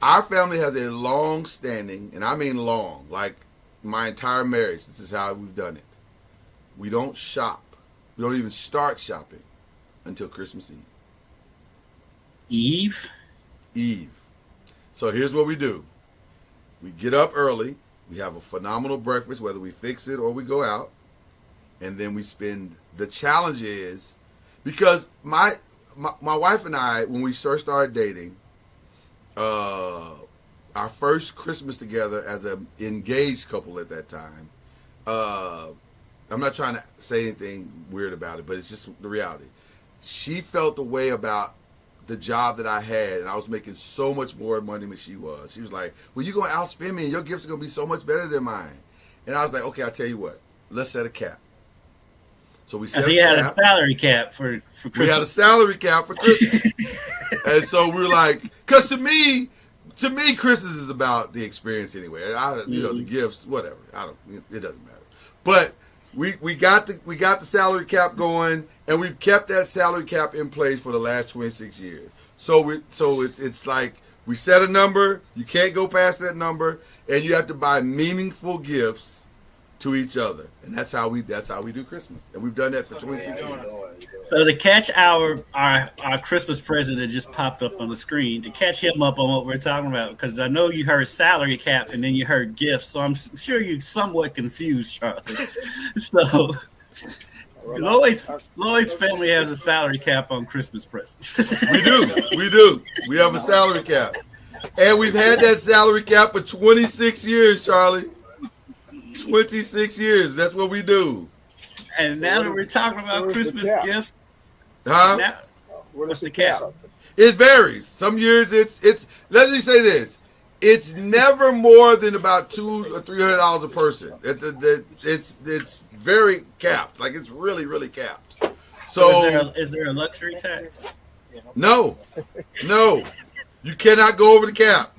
Our family has a long-standing, and I mean long, like my entire marriage, this is how we've done it. We don't shop. We don't even start shopping until Christmas Eve. Eve. So here's what we do. We get up early. We have a phenomenal breakfast, whether we fix it or we go out. And then we spend, the challenge is, because my wife and I, when we first started dating, our first Christmas together as an engaged couple at that time, I'm not trying to say anything weird about it, but it's just the reality. She felt the way about the job that I had, and I was making so much more money than she was. She was like, well, you're going to outspend me, and your gifts are going to be so much better than mine. And I was like, okay, I'll tell you what. Let's set a cap. So we set had a salary cap for Christmas. We had a salary cap for Christmas. And so we were like, because to me, Christmas is about the experience anyway. You know, the gifts, whatever. It doesn't matter. But we got the salary cap going, and we've kept that salary cap in place for the last 26 years. So it's like we set a number, you can't go past that number, and you have to buy meaningful gifts to each other, and that's how we do Christmas, and we've done that for 26 years. So to catch our Christmas present that just popped up on the screen, to catch him up on what we're talking about, because I know you heard salary cap and then you heard gifts, so I'm sure you're somewhat confused, Charlie. So Lloyd's family has a salary cap on Christmas presents. We do. We have a salary cap, and we've had that salary cap for 26 years, Charlie. 26 years. That's what we do. And now that we're talking about Christmas gifts, what's the cap? It varies. Some years it's. Let me say this: It's never more than about $200 or $300 a person. It's very capped. Like it's really, really capped. So is there a luxury tax? no, you cannot go over the cap.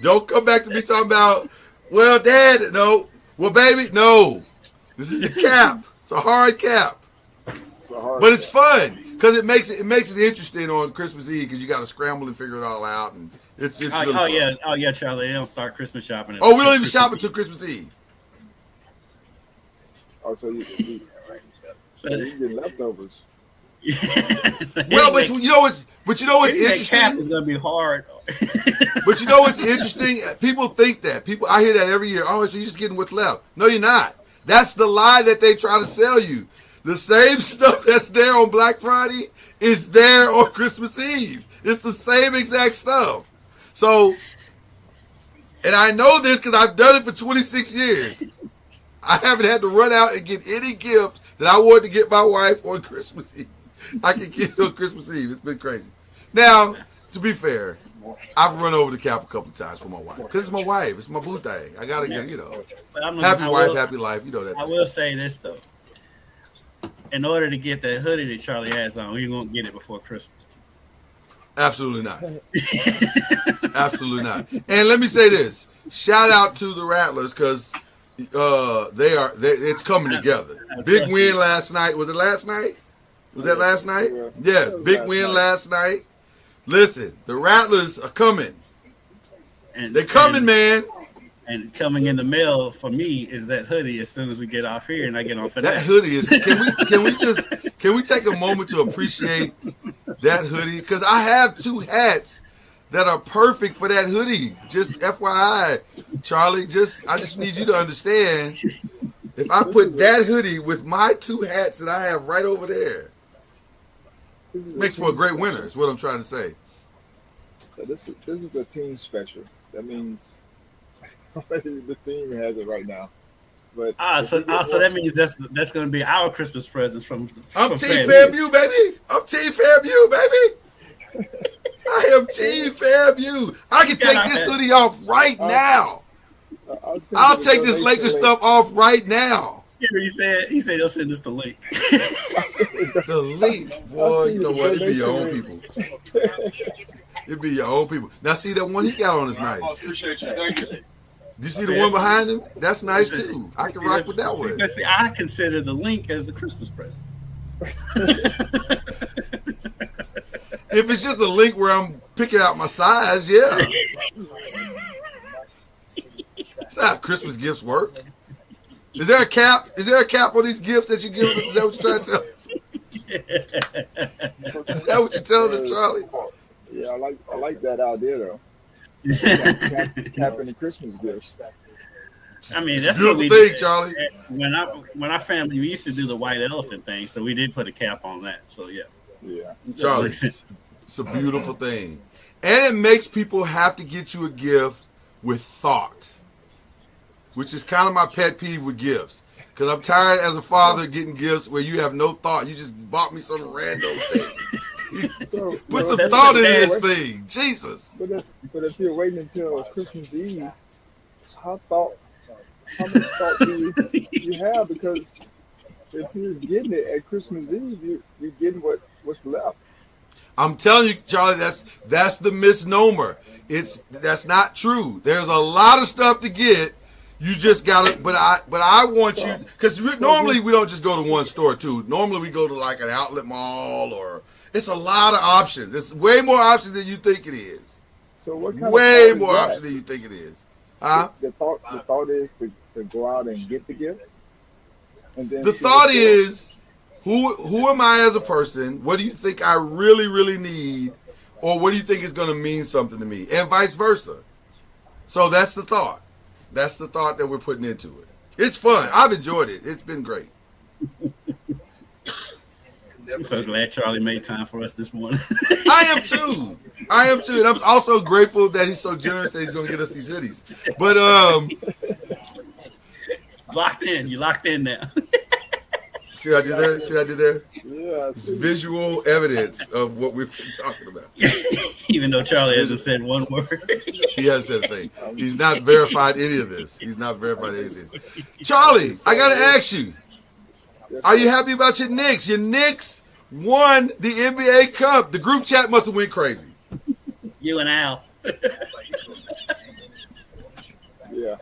Don't come back to me talking about, well, Dad, no, well, baby, no. This is the cap. It's a hard cap, but it's fun because it makes it interesting on Christmas Eve because you got to scramble and figure it all out, and it's really fun. Yeah, Charlie. They don't start Christmas shopping. Oh, we don't even shop until Christmas Eve. Oh, so you get leftovers. Well, but you know what's interesting? Cap is gonna be hard. But you know what's interesting? People think that. I hear that every year. Oh, so you're just getting what's left. No, you're not. That's the lie that they try to sell you. The same stuff that's there on Black Friday is there on Christmas Eve. It's the same exact stuff. So, and I know this because I've done it for 26 years. I haven't had to run out and get any gift that I wanted to get my wife on Christmas Eve. I can get it on Christmas Eve. It's been crazy. Now, to be fair, I've run over the cap a couple of times for my wife because it's my wife. It's my boo thing. I gotta get, happy wife, happy life. You know that. I will say this though. In order to get that hoodie that Charlie has on, you won't get it before Christmas. Absolutely not. Absolutely not. And let me say this: shout out to the Rattlers because it's coming together. Big win last night. Was it last night? Was that last night? Yes, big win last night. Listen, the Rattlers are coming. They're coming, man. And coming in the mail for me is that hoodie as soon as we get off here and I get on for that hoodie is. Can we take a moment to appreciate that hoodie? Because I have 2 hats that are perfect for that hoodie. Just FYI, Charlie. I just need you to understand. If I put that hoodie with my 2 hats that I have right over there, makes for a great winner. Is what I'm trying to say. So this is a team special. That means the team has it right now. But so that means that's going to be our Christmas presents from I'm Team FAMU, baby. I'm Team FAMU, baby. I am Team FAMU. I can take this hoodie off right now. I'll take this Lakers stuff off right now. He said he'll send us the link. The link, boy. You know what? It'd be your own people. It'd be your own people. Now, see that one he got on is nice. I appreciate you. Thank you. Do you see the one behind him? That's nice too. I can rock with that one. See, I consider the link as a Christmas present. If it's just a link where I'm picking out my size, yeah. That's how Christmas gifts work. Is there a cap? Is there a cap on these gifts that you give us? Is that what you're trying to tell us? Is that what you're telling us, Charlie? Yeah, I like that idea though. Capping the Christmas gifts. I mean, that's beautiful thing, Charlie. When our family, we used to do the white elephant thing, so we did put a cap on that. So yeah. Charlie, it's a beautiful thing, and it makes people have to get you a gift with thought, which is kind of my pet peeve with gifts. Because I'm tired as a father getting gifts where you have no thought. You just bought me some random thing. Put some thought in this thing. Jesus. But if you're waiting until Christmas Eve, how much thought do you have? Because if you're getting it at Christmas Eve, you're getting what's left. I'm telling you, Charlie, that's the misnomer. That's not true. There's a lot of stuff to get. You just gotta, but I want you, because normally we don't just go to one store too. Normally we go to like an outlet mall, or it's a lot of options. It's way more options than you think it is. So what kind way of more options than you think it is. Huh? The thought is to go out and get the gift. And then the thought is, who am I as a person? What do you think I really, really need, or what do you think is going to mean something to me, and vice versa. So that's the thought. That's the thought that we're putting into it. It's fun. I've enjoyed it. It's been great. I'm so glad Charlie made time for us this morning. I am too. And I'm also grateful that he's so generous that he's going to get us these hoodies. But locked in. You locked in now. See what I did there? See what I did there? Yeah, I It's see. visual evidence of what we've been talking about. Even though Charlie hasn't said one word. He hasn't said a thing. He's not verified any of this. He's not verified anything. Charlie, I got to ask you, are you happy about your Knicks? Your Knicks won the NBA Cup. The group chat must have went crazy. You and Al. Yeah.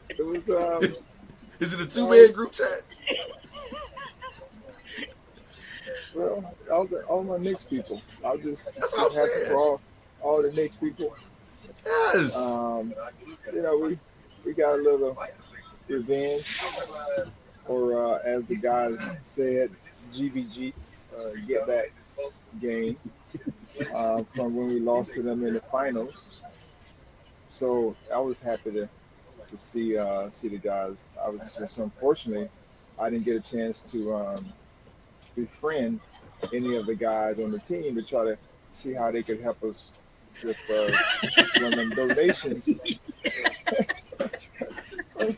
It was Is it a two-man group chat? well, all my Knicks people. I'll just That's what I'm happy saying. for all the Knicks people. Yes. You know, we got a little revenge, or as the guys said, GBG, get back game from when we lost to them in the finals. So I was happy to see the guys. I was just unfortunately I didn't get a chance to befriend any of the guys on the team to try to see how they could help us with one of them donations, one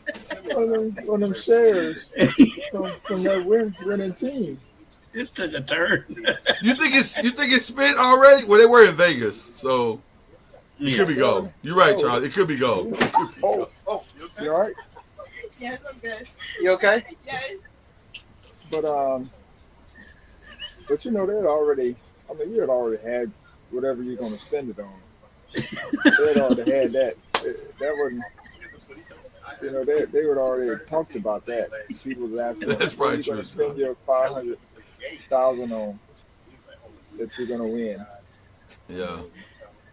of them shares from that winning team. This took a turn. You think it's spent already? Well, they were in Vegas, so it Yeah. could be gold. You're right, Charlie. It could be gold. It could be gold. You all right? Yes, I'm good. You okay? Yes. But you know they had already. I mean, you had already had whatever you're going to spend it on. They had already had that. That wasn't. You know, they would already talked about that. People was asking, That's "What are probably you going to true. spend your $500,000 on that you're going to win?" Yeah.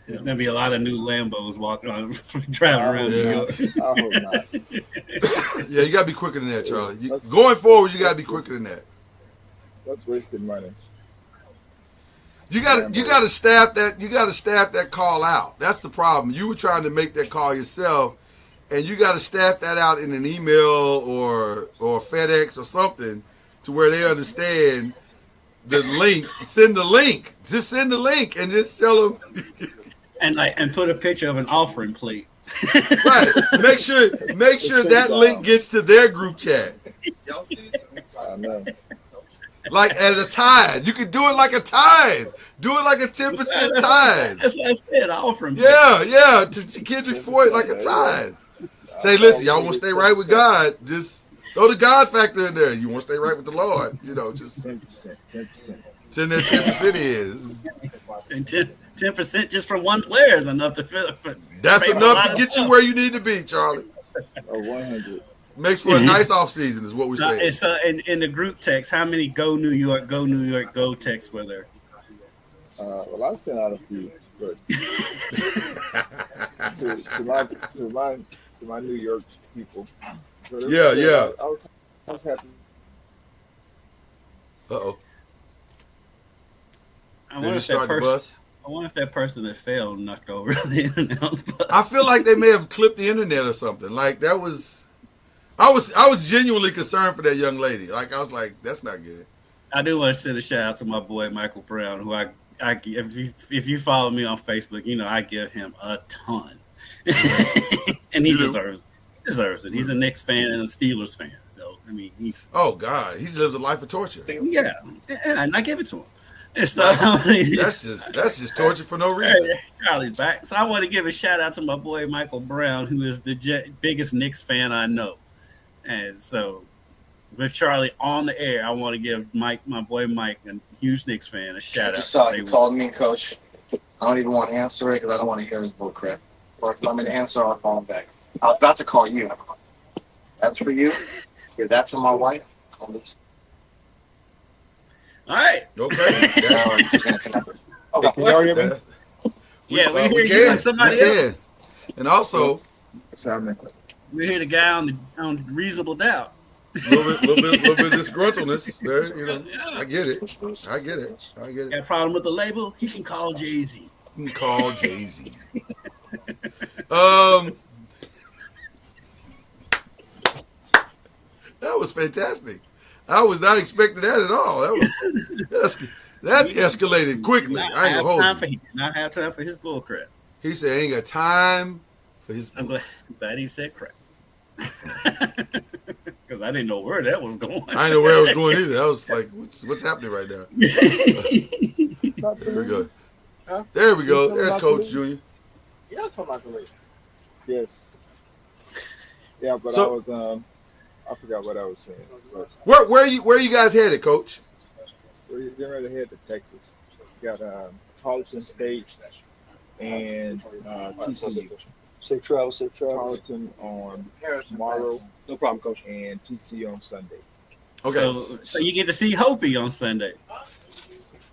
There's gonna be a lot of new Lambos walking on, driving around New Yeah. York. I hope not. Yeah, you gotta be quicker than that, Charlie. That's- Going forward, you gotta be quicker than that. That's wasted money. You gotta staff that. You gotta staff that call out. That's the problem. You were trying to make that call yourself, and you gotta staff that out in an email or FedEx or something to where they understand the link. Send the link. Just send the link and just tell them. And put a picture of an offering plate. Right. Make sure that link gets to their group chat. I know. Like as a tithe. You can do it like a tithe. Do it like a 10% tithe. That's what I said. Offering plate. Yeah. To Kendrick's point, like a tithe. Say, listen, y'all want to stay right with God, just throw the God factor in there. You want to stay right with the Lord, just 10%. send that 10% in. And 10% just from one player is enough to fill. That's pay for a enough lot to of get you stuff. where you need to be, Charlie. Or 100. Makes for a nice off season, is what we're saying. And so in the group text, how many go New York, go texts were there? Well, I sent out a few, but to my New York people. But it was Yeah, good. yeah. I was happy. Uh-oh. I Did wonder you if that start the person. bus? I wonder if that person that fell knocked over the internet on the bus. I feel like they may have clipped the internet or something. Like that was, I was genuinely concerned for that young lady. Like I was like, that's not good. I do want to send a shout out to my boy Michael Brown, who I if you follow me on Facebook, I give him a ton, and he You do? deserves it. He's a Knicks fan and a Steelers fan. So I mean, he's Oh God, he lives a life of torture. yeah, and I give it to him. And so That's just torture for no reason. Charlie's back. So I want to give a shout out to my boy Michael Brown, who is the biggest Knicks fan I know. And so with Charlie on the air, I want to give my boy Mike, a huge Knicks fan, a shout I out. just saw Say he what? called me, Coach. I don't even want to answer it because I don't want to hear his bull crap. Or if you want me to answer, I'll call him back. I was about to call you. That's for you. Yeah, that's for my wife. Call this. All right. Okay. Now I'm just gonna connect it. Okay, can y'all hear me? Yeah, we hear we you can. and somebody We else. can. And also, What's happening? We hear the guy on Reasonable Doubt. a little bit of disgruntledness there. I get it. Got a problem with the label? He can call Jay-Z. You can call Jay-Z. That was fantastic. I was not expecting that at all. That escalated quickly. I ain't gonna hold you. He did not have time for his bull crap. He said, "Ain't got time for his." I'm glad he said crap. Because because I didn't know where that was going. I didn't know where I was going either. I was like, what's happening right now? There we go. Huh? There we go. There's Coach Junior. Yeah, I'm talking about the league. Yes. Yeah, but So- I forgot what I was saying. But Where are you guys headed, Coach? we're getting ready to head to Texas. We got Tarleton State and TCU. Safe travel. Tarleton on tomorrow. No problem, Coach. And TCU on Sunday. Okay. So you get to see Hopi on Sunday.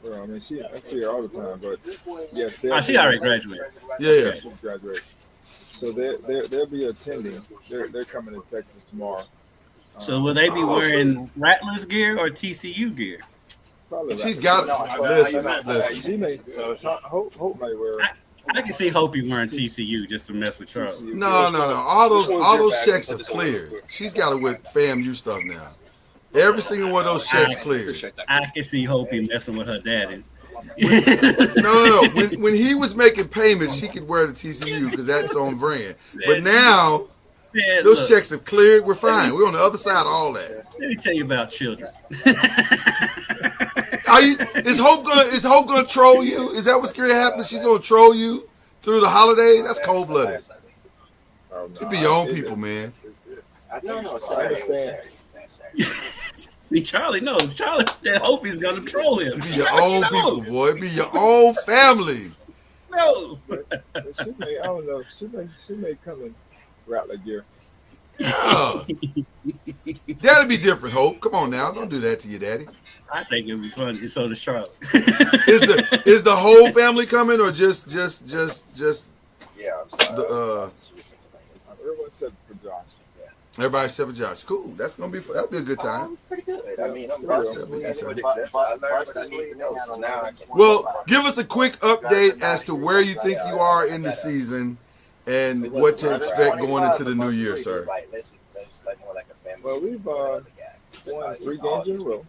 Well, I mean, I see her all the time, but yes, She already graduated. Yeah. She graduated. So they'll be attending. They're coming to Texas tomorrow. So will they be wearing Rattlers gear or TCU gear? Probably She's right. got listen. She may. Hope may wear. I can see Hopi wearing TCU just to mess with Charlie. TCU. No. All those checks are cleared. She's got to wear FAMU stuff now. Every single one of those checks cleared. I can see Hopi messing with her daddy. No. When he was making payments, she could wear the TCU because that's on brand. But now Man, those look, checks are cleared. We're fine. We're on the other side of all that. let me tell you about children. Is Hope gonna troll you? Is that what's going to happen? She's gonna troll you through the holidays? That's cold blooded. Oh, no, You be your own people, man. I understand. See, Charlie knows. Charlie said Hopi's gonna troll him. Be your own people, boy. Be your own family. knows. But she may. I don't know. She may come in Rattler gear. Yeah. That'd be different, Hope. Come on now. Don't do that to your daddy. I think it'd be funny. So does Charlie. Is the whole family coming or just Yeah, the Everyone except for Josh. everybody except for Josh? Cool. That'll be a good time. pretty good. I mean, I'm Well, give us a quick update as to where you think you are in the season and what to expect going into the new year, sir. Well, we've won 3 games in a row,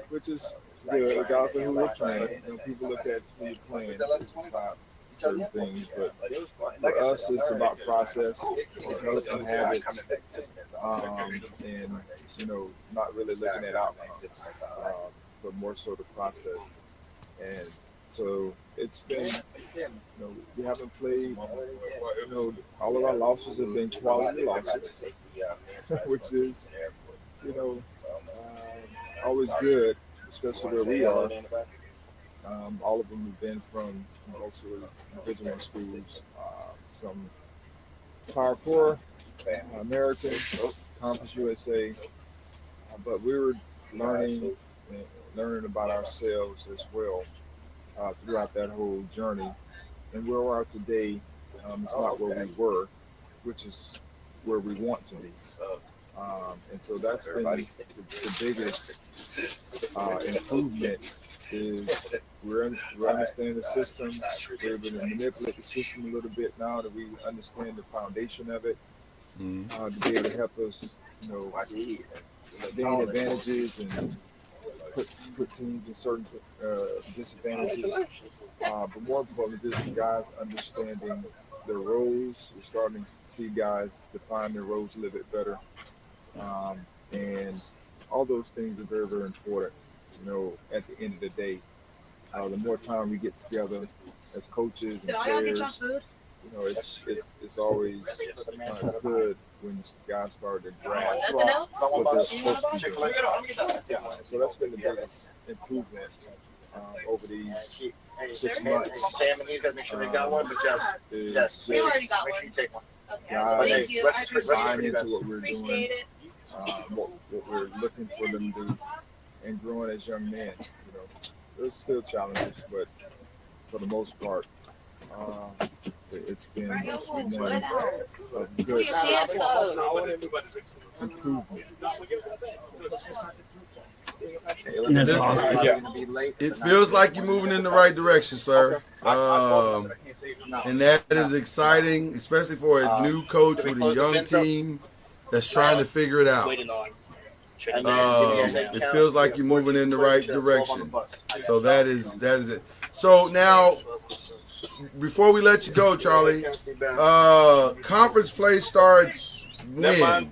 which is good. Regardless of who we're playing, people look at who you're playing, decide certain things. But for us, it's about process, developing habits, and not really looking at outcomes, but more so the process. And so it's been, we haven't played. All of our losses have been quality losses, which is, always good, especially where we are. All of them have been from mostly Division I schools, from Power 4, American, Conference USA, but we were learning about ourselves as well throughout that whole journey. And where we are today, it's not where we were, which is where we want to be. And so that's been the biggest improvement is we're understanding the system. We're able to manipulate the system a little bit now that we understand the foundation of it, to be able to help us, gain advantages and put teams in certain disadvantages. But more importantly, just guys understanding their roles. We're starting to see guys define their roles a little bit better. And all those things are very, very important, at the end of the day. The more time we get together as coaches and players, it's always good when guys start to grasp what they're supposed to do. So that's been the biggest improvement over these 6 months. Sam and he's got to make sure they got one, but just We already got make one. sure you take one. Guys Thank you. I buying appreciate into what we're doing, Appreciate it. what we're looking for them to do, and growing as young men. There's still challenges, but for the most part, it's been one of good improvement. That's awesome. It feels like you're moving in the right direction, sir. And that is exciting, especially for a new coach with a young team that's trying to figure it out. It feels like you're moving in the right direction. So that is it. So now, before we let you go, Charlie, conference play starts when?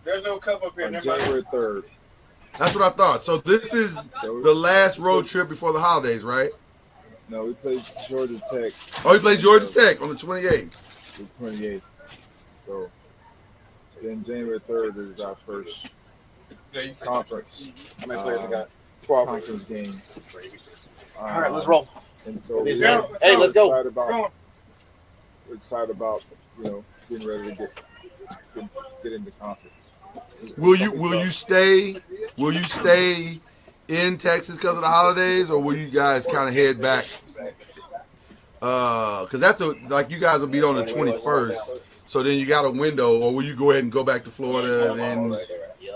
There's no cup up here. on January 3rd. That's what I thought. So this is the last road trip before the holidays, right? No, we played Georgia Tech. Oh, you played Georgia Tech on the 28th. The 28th. So then January 3rd is our first conference. How many players we got? Conference game. All right, let's roll. And so Hey, let's go. We're excited about getting ready to get into conference. Will you stay in Texas because of the holidays, or will you guys kind of head back? Because that's like you guys will be on the 21st, so then you got a window, or will you go ahead and go back to Florida and then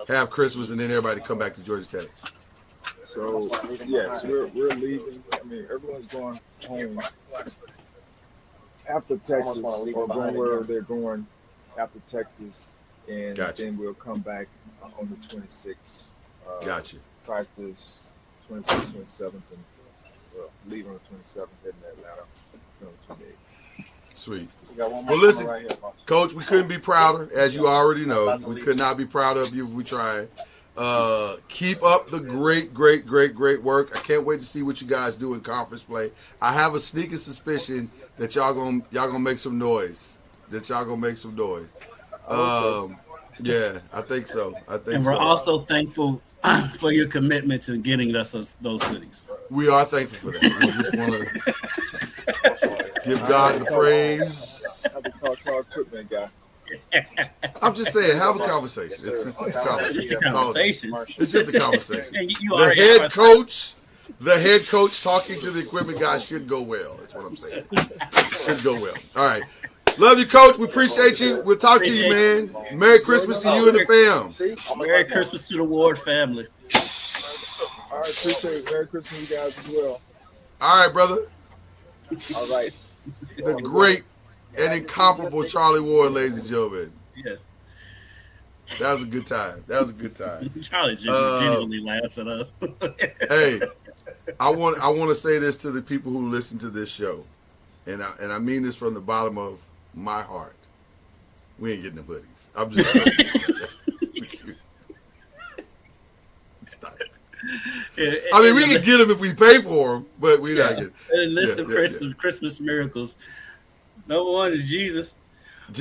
have Christmas and then everybody come back to Georgia Tech? So yes, we're leaving. I mean, everyone's going home after Texas, or going wherever they're going after Texas, and then we'll come back on the 26th. Gotcha. Practice 26th, 27th, and leave on the 27th, heading to Atlanta on the 28th. Sweet. Well, listen, right here, Coach, we couldn't be prouder, as you already know. We could not be prouder of you if we tried. Keep up the great work. I can't wait to see what you guys do in conference play. I have a sneaking suspicion that y'all gonna make some noise. Yeah, I think so. And we're also thankful for your commitment to getting us those hoodies. We are thankful for that. We just want to give God the praise. I have to talk to our equipment guy. I'm just saying, have a conversation. It's just a conversation. It's just a conversation. The head coach talking to the equipment guy should go well. That's what I'm saying. Should go well. All right. Love you, Coach. We appreciate you. We'll talk to you, man. Merry Christmas to you and the fam. Merry Christmas to the Ward family. All right, appreciate it. Merry Christmas, you guys, as well. All right, brother. All right. The great and incomparable Charlie Ward, ladies and gentlemen. Yes. That was a good time. Charlie genuinely laughs at us. Hey, I want to say this to the people who listen to this show, and I mean this from the bottom of my heart. We ain't getting the hoodies. I'm just. Stop. I mean, we can get them if we pay for them, but we not getting. And a list of Christmas miracles. Number one is Jesus.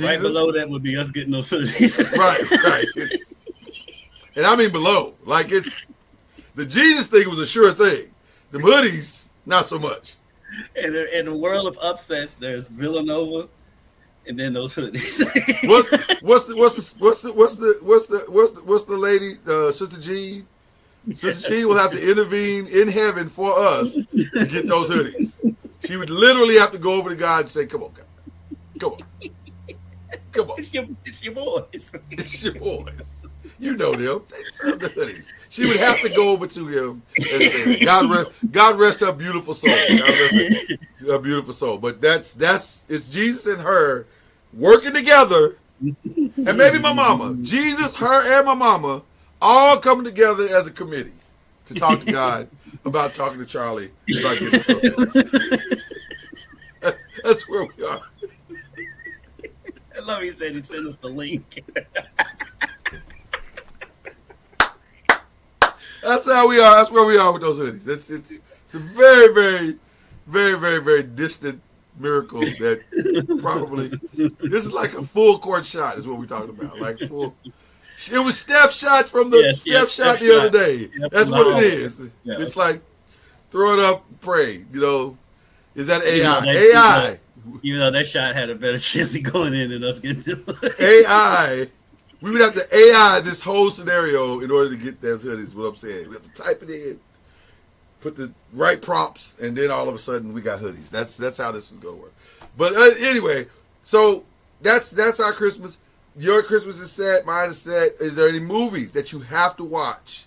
Right below that would be us getting those hoodies. Right. And I mean below. Like the Jesus thing was a sure thing. The hoodies, not so much. And in the world of upsets, there's Villanova, and then those hoodies. what's the lady, Sister G? Sister G will have to intervene in heaven for us to get those hoodies. She would literally have to go over to God and say, "Come on, God. Come on. It's your boys. It's your boys. You know them. They deserve the hoodies." She would have to go over to him and say, God rest her beautiful soul. God rest her beautiful soul. But it's Jesus and her working together, and maybe my mama. Jesus, her, and my mama all coming together as a committee to talk to God about talking to Charlie about getting associates. That's where we are. I love he said he'd send us the link. That's how we are. That's where we are with those hoodies. It's a very, very, very, very, very distant miracle that probably this is like a full court shot is what we're talking about. Like full. It was Steph shot from the Steph the other day. That's what it is. Yeah. It's like throw it up, pray. Is that AI? AI. Even though that shot had a better chance of going in than us getting to AI. We would have to AI this whole scenario in order to get those hoodies. What I'm saying, we have to type it in, put the right prompts, and then all of a sudden we got hoodies. That's how this is gonna work. But anyway, so that's our Christmas. Your Christmas is set. Mine is set. Is there any movies that you have to watch?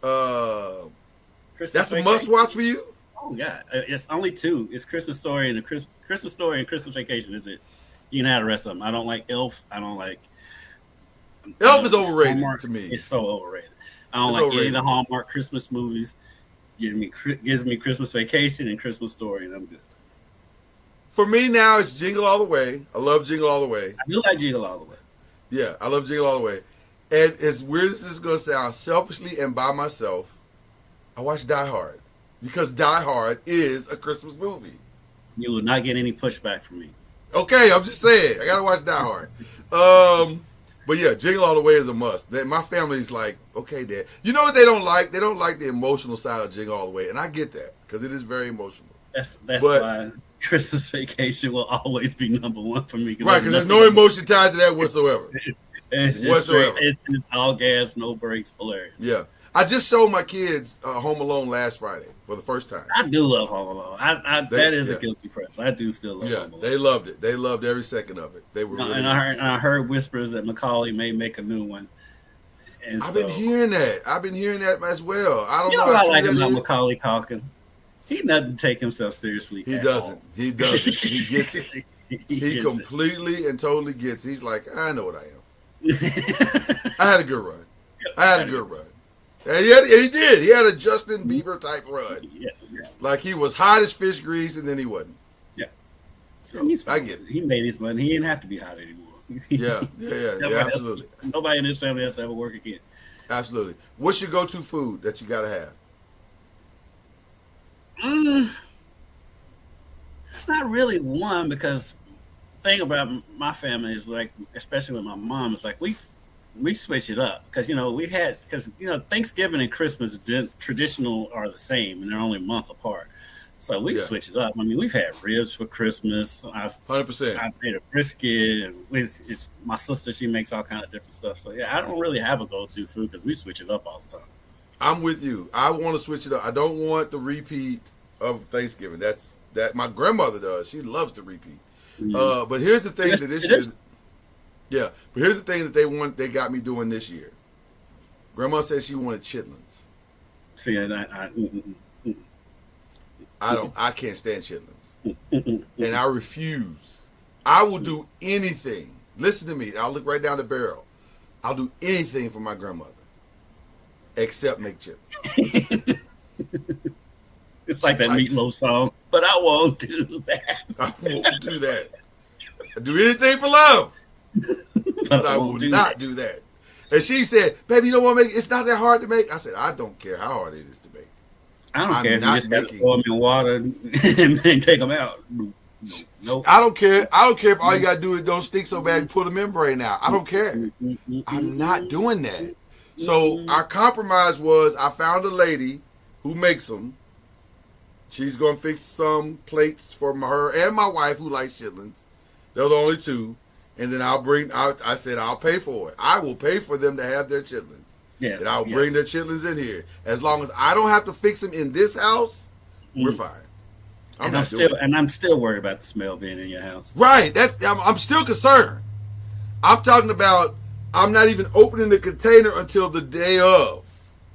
That's a must watch for you. Oh yeah, it's only two. It's Christmas Story and Christmas Story and Christmas Vacation. Is it? You can have the rest of them. I don't like Elf. I don't like. Elf is overrated Hallmark. To me. It's so overrated. I don't like any of the Hallmark Christmas movies. Gives me Christmas Vacation and Christmas Story, and I'm good. For me now, it's Jingle All the Way. I love Jingle All the Way. I do like Jingle All the Way. Yeah, I love Jingle All the Way. And as weird as this is going to sound, selfishly and by myself, I watch Die Hard because Die Hard is a Christmas movie. You will not get any pushback from me. Okay, I'm just saying. I got to watch Die Hard. But yeah, Jingle All the Way is a must. My family's like, okay, Dad. You know what they don't like? They don't like the emotional side of Jingle All the Way. And I get that because it is very emotional. That's why Christmas Vacation will always be number one for me. Right, because there's no emotion tied to that whatsoever. It's just straight, it's all gas, no brakes, hilarious. Yeah. I just showed my kids Home Alone last Friday for the first time. I do love Home Alone. That is a guilty press. I do still love Home Alone. They loved it. They loved every second of it. They were really I heard whispers that Macaulay may make a new one. And I've been hearing that. As well. I don't know. What I like about Macaulay Culkin. He doesn't take himself seriously. He doesn't. He doesn't. He gets it. He completely and totally gets it. He's like, I know what I am. I had a good run. And he did. He had a Justin Bieber type run. Yeah. Like he was hot as fish grease, and then he wasn't. Yeah. So I get it. He made his money. He didn't have to be hot anymore. Yeah, absolutely. Nobody in this family has to ever work again. Absolutely. What's your go-to food that you got to have? It's not really one, because the thing about my family is, like, especially with my mom, is like we switch it up because Thanksgiving and Christmas traditional are the same and they're only a month apart. So we switch it up. I mean, we've had ribs for Christmas. 100%. I've made a brisket, and it's my sister. She makes all kind of different stuff. So yeah, I don't really have a go-to food because we switch it up all the time. I'm with you. I want to switch it up. I don't want the repeat of Thanksgiving. That my grandmother does. She loves the repeat. Mm-hmm. But here's the thing that this year. Yeah, but here's the thing that they got me doing this year. Grandma said she wanted chitlins. See, I can't stand chitlins. And I refuse. I will do anything. Listen to me. I'll look right down the barrel. I'll do anything for my grandmother except make chitlins. It's like that Meatloaf song, but I won't do that. I won't do that. I do anything for love. But I will not do that. And she said, baby, you don't want to make it? It's not that hard to make. I said, I don't care how hard it is to make. I don't care if you just got to throw them in water and take them out. Nope. I don't care. I don't care if all you got to do is don't stink so bad you pull the membrane out. I don't care. I'm not doing that. So our compromise was I found a lady who makes them. She's going to fix some plates for her and my wife who likes chitlins. They're the only two. And then I said, I'll pay for it. I will pay for them to have their chitlins. Yeah. And I'll bring their chitlins in here. As long as I don't have to fix them in this house, we're fine. I'm still worried about the smell being in your house. Right. I'm still concerned. I'm talking about I'm not even opening the container until the day of.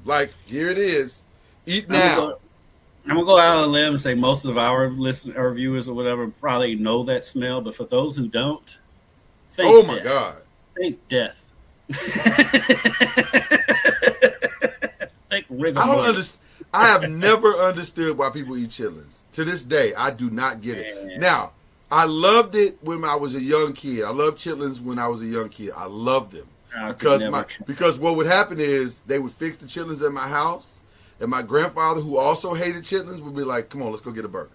Like, here it is. Eat now. I'm going to go out on a limb and say most of our viewers or whatever probably know that smell. But for those who don't, oh my God. Think death. Think rigor. I don't understand. I have never understood why people eat chitlins. To this day, I do not get it. Now, I loved it when I was a young kid. I loved chitlins when I was a young kid. I loved them. Because what would happen is they would fix the chitlins at my house, and my grandfather, who also hated chitlins, would be like, come on, let's go get a burger.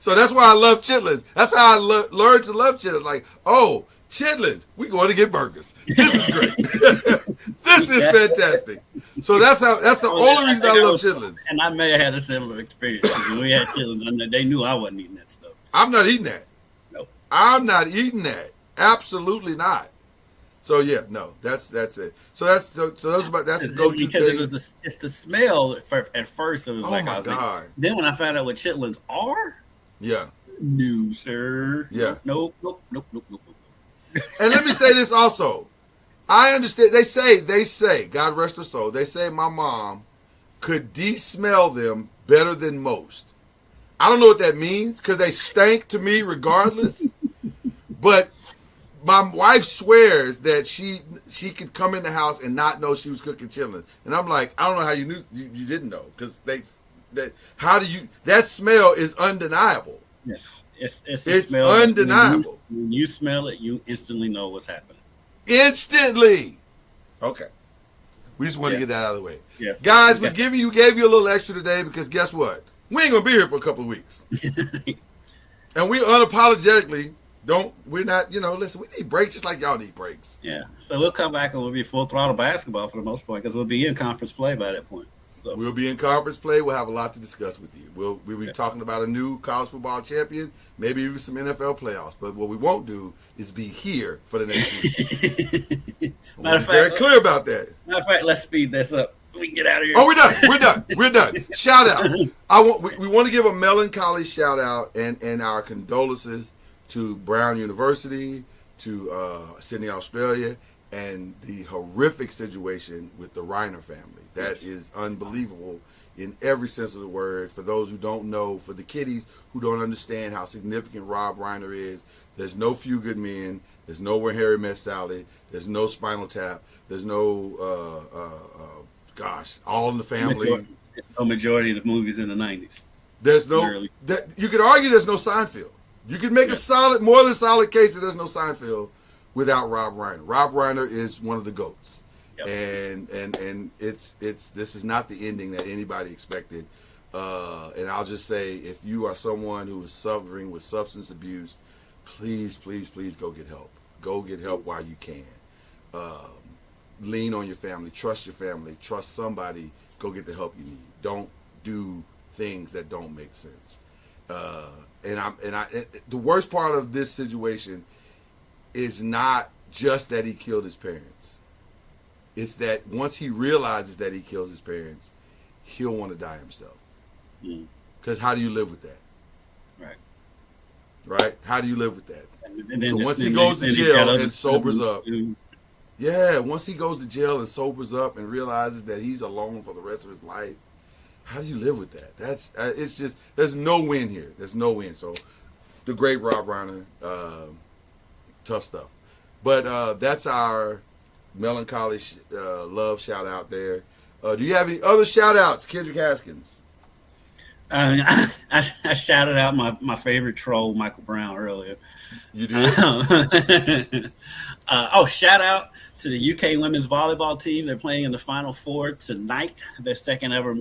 So that's why I love chitlins. That's how I learned to love chitlins. Like, oh, chitlins, we going to get burgers. This is great. This is fantastic. So that's the only reason I love chitlins. And I may have had a similar experience. When we had chitlins, and they knew I wasn't eating that stuff. I'm not eating that. No. I'm not eating that. Absolutely not. So yeah, no, that's it. So that's the go-to because thing. it's the smell at first. It was like, my God. Then when I found out what chitlins are, yeah, no sir, yeah, nope. And let me say this also. I understand. They say, God rest her soul. They say my mom could de-smell them better than most. I don't know what that means because they stank to me regardless. But my wife swears that she could come in the house and not know she was cooking chitlins. And I'm like, I don't know how you knew you didn't know because that smell is undeniable. Yes, it's a smell. Undeniable. When you smell it, you instantly know what's happening. instantly. Okay. We just want to get that out of the way. Yes. Guys, we gave you a little extra today because guess what? We ain't going to be here for a couple of weeks. And we unapologetically we're not, listen, we need breaks just like y'all need breaks. Yeah. So we'll come back and we'll be full throttle basketball for the most part because we'll be in conference play by that point. So we'll be in conference play. We'll have a lot to discuss with you. We'll be talking about a new college football champion, maybe even some NFL playoffs. But what we won't do is be here for the next week. Matter of fact, very clear about that. Matter of fact, let's speed this up so we can get out of here. Oh, we're done. Shout out. We want to give a melancholy shout out and our condolences to Brown University, to Sydney, Australia, and the horrific situation with the Reiner family. That is unbelievable in every sense of the word. For those who don't know, for the kiddies who don't understand how significant Rob Reiner is, there's no Few Good Men, there's no Where Harry Met Sally, there's no Spinal Tap, there's no, All in the Family. It's no majority of the movies in the 90s. There's no, you could argue there's no Seinfeld. You could make more than a solid case that there's no Seinfeld without Rob Reiner. Rob Reiner is one of the GOATs. Yep. And this is not the ending that anybody expected. And I'll just say, if you are someone who is suffering with substance abuse, please, please, please go get help. Go get help while you can. Lean on your family. Trust your family. Trust somebody. Go get the help you need. Don't do things that don't make sense. The worst part of this situation is not just that he killed his parents. It's that once he realizes that he killed his parents, he'll want to die himself. Because how do you live with that? Right? How do you live with that? So once he goes to jail and sobers up, once he goes to jail and sobers up and realizes that he's alone for the rest of his life, how do you live with that? That's it's just, there's no win here. There's no win. So the great Rob Reiner, tough stuff. But that's our melancholy love shout out there. Do you have any other shout outs, Kendrick Haskins? I shouted out my favorite troll, Michael Brown, earlier. You did? Shout out to the UK women's volleyball team. They're playing in the Final Four tonight. Their second ever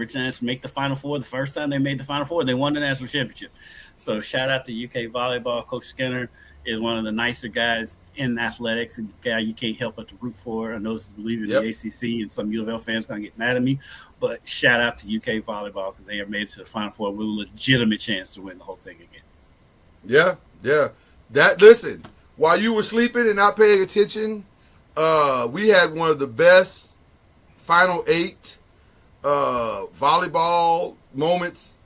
chance to make the Final Four. The first time they made the Final Four, they won the national championship. So shout out to UK volleyball. Coach Skinner is one of the nicer guys in athletics, a guy you can't help but to root for. I know this is believing the ACC, and some U of L fans going to get mad at me, but shout out to UK volleyball because they have made it to the Final Four with a legitimate chance to win the whole thing again. Yeah. Listen, while you were sleeping and not paying attention, we had one of the best Final 8 volleyball moments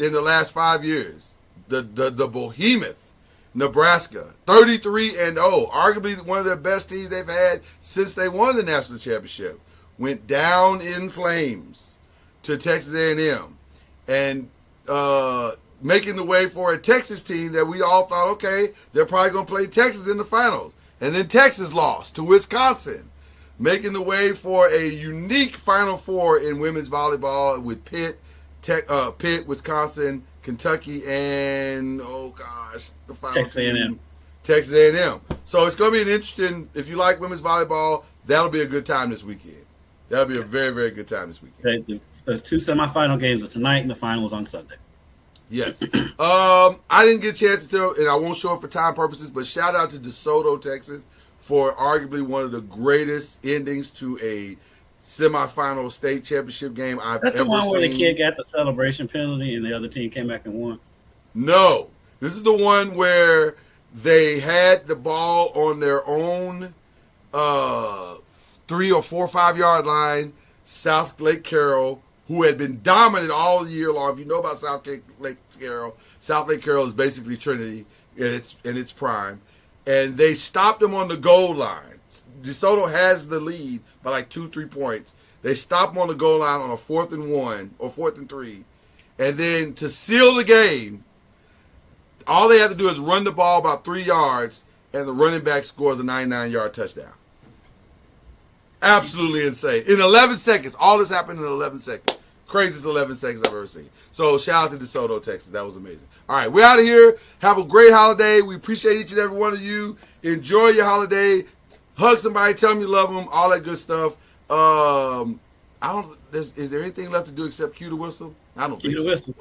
in the last 5 years. The behemoth Nebraska, 33-0, arguably one of the best teams they've had since they won the national championship, went down in flames to Texas A&M, and making the way for a Texas team that we all thought, okay, they're probably going to play Texas in the finals, and then Texas lost to Wisconsin, making the way for a unique Final Four in women's volleyball with Pitt, Wisconsin, Kentucky, and the final Texas A&M. Texas A&M. So it's going to be an interesting. If you like women's volleyball, that'll be a good time this weekend. That'll be a very, very good time this weekend. The two semifinal games are tonight, and the final is on Sunday. Yes. I didn't get a chance to, and I won't show it for time purposes, but shout out to DeSoto, Texas, for arguably one of the greatest endings to a semifinal state championship game I've ever seen. That's the one where the kid got the celebration penalty and the other team came back and won? No. This is the one where they had the ball on their own 3 or 4 or 5 yard line. South Lake Carroll, who had been dominant all year long. If you know about South Lake Carroll is basically Trinity in its prime. And they stopped them on the goal line. DeSoto has the lead by like 2-3 points. They stop them on the goal line on a 4th and 1 or 4th and 3. And then to seal the game, all they have to do is run the ball about 3 yards, and the running back scores a 99-yard touchdown. Absolutely insane. In 11 seconds. All this happened in 11 seconds. Craziest 11 seconds I've ever seen. So shout out to DeSoto, Texas. That was amazing. All right, we're out of here. Have a great holiday. We appreciate each and every one of you. Enjoy your holiday. Hug somebody. Tell them you love them. All that good stuff. Is there anything left to do except cue the whistle? I don't think so. Cue the whistle.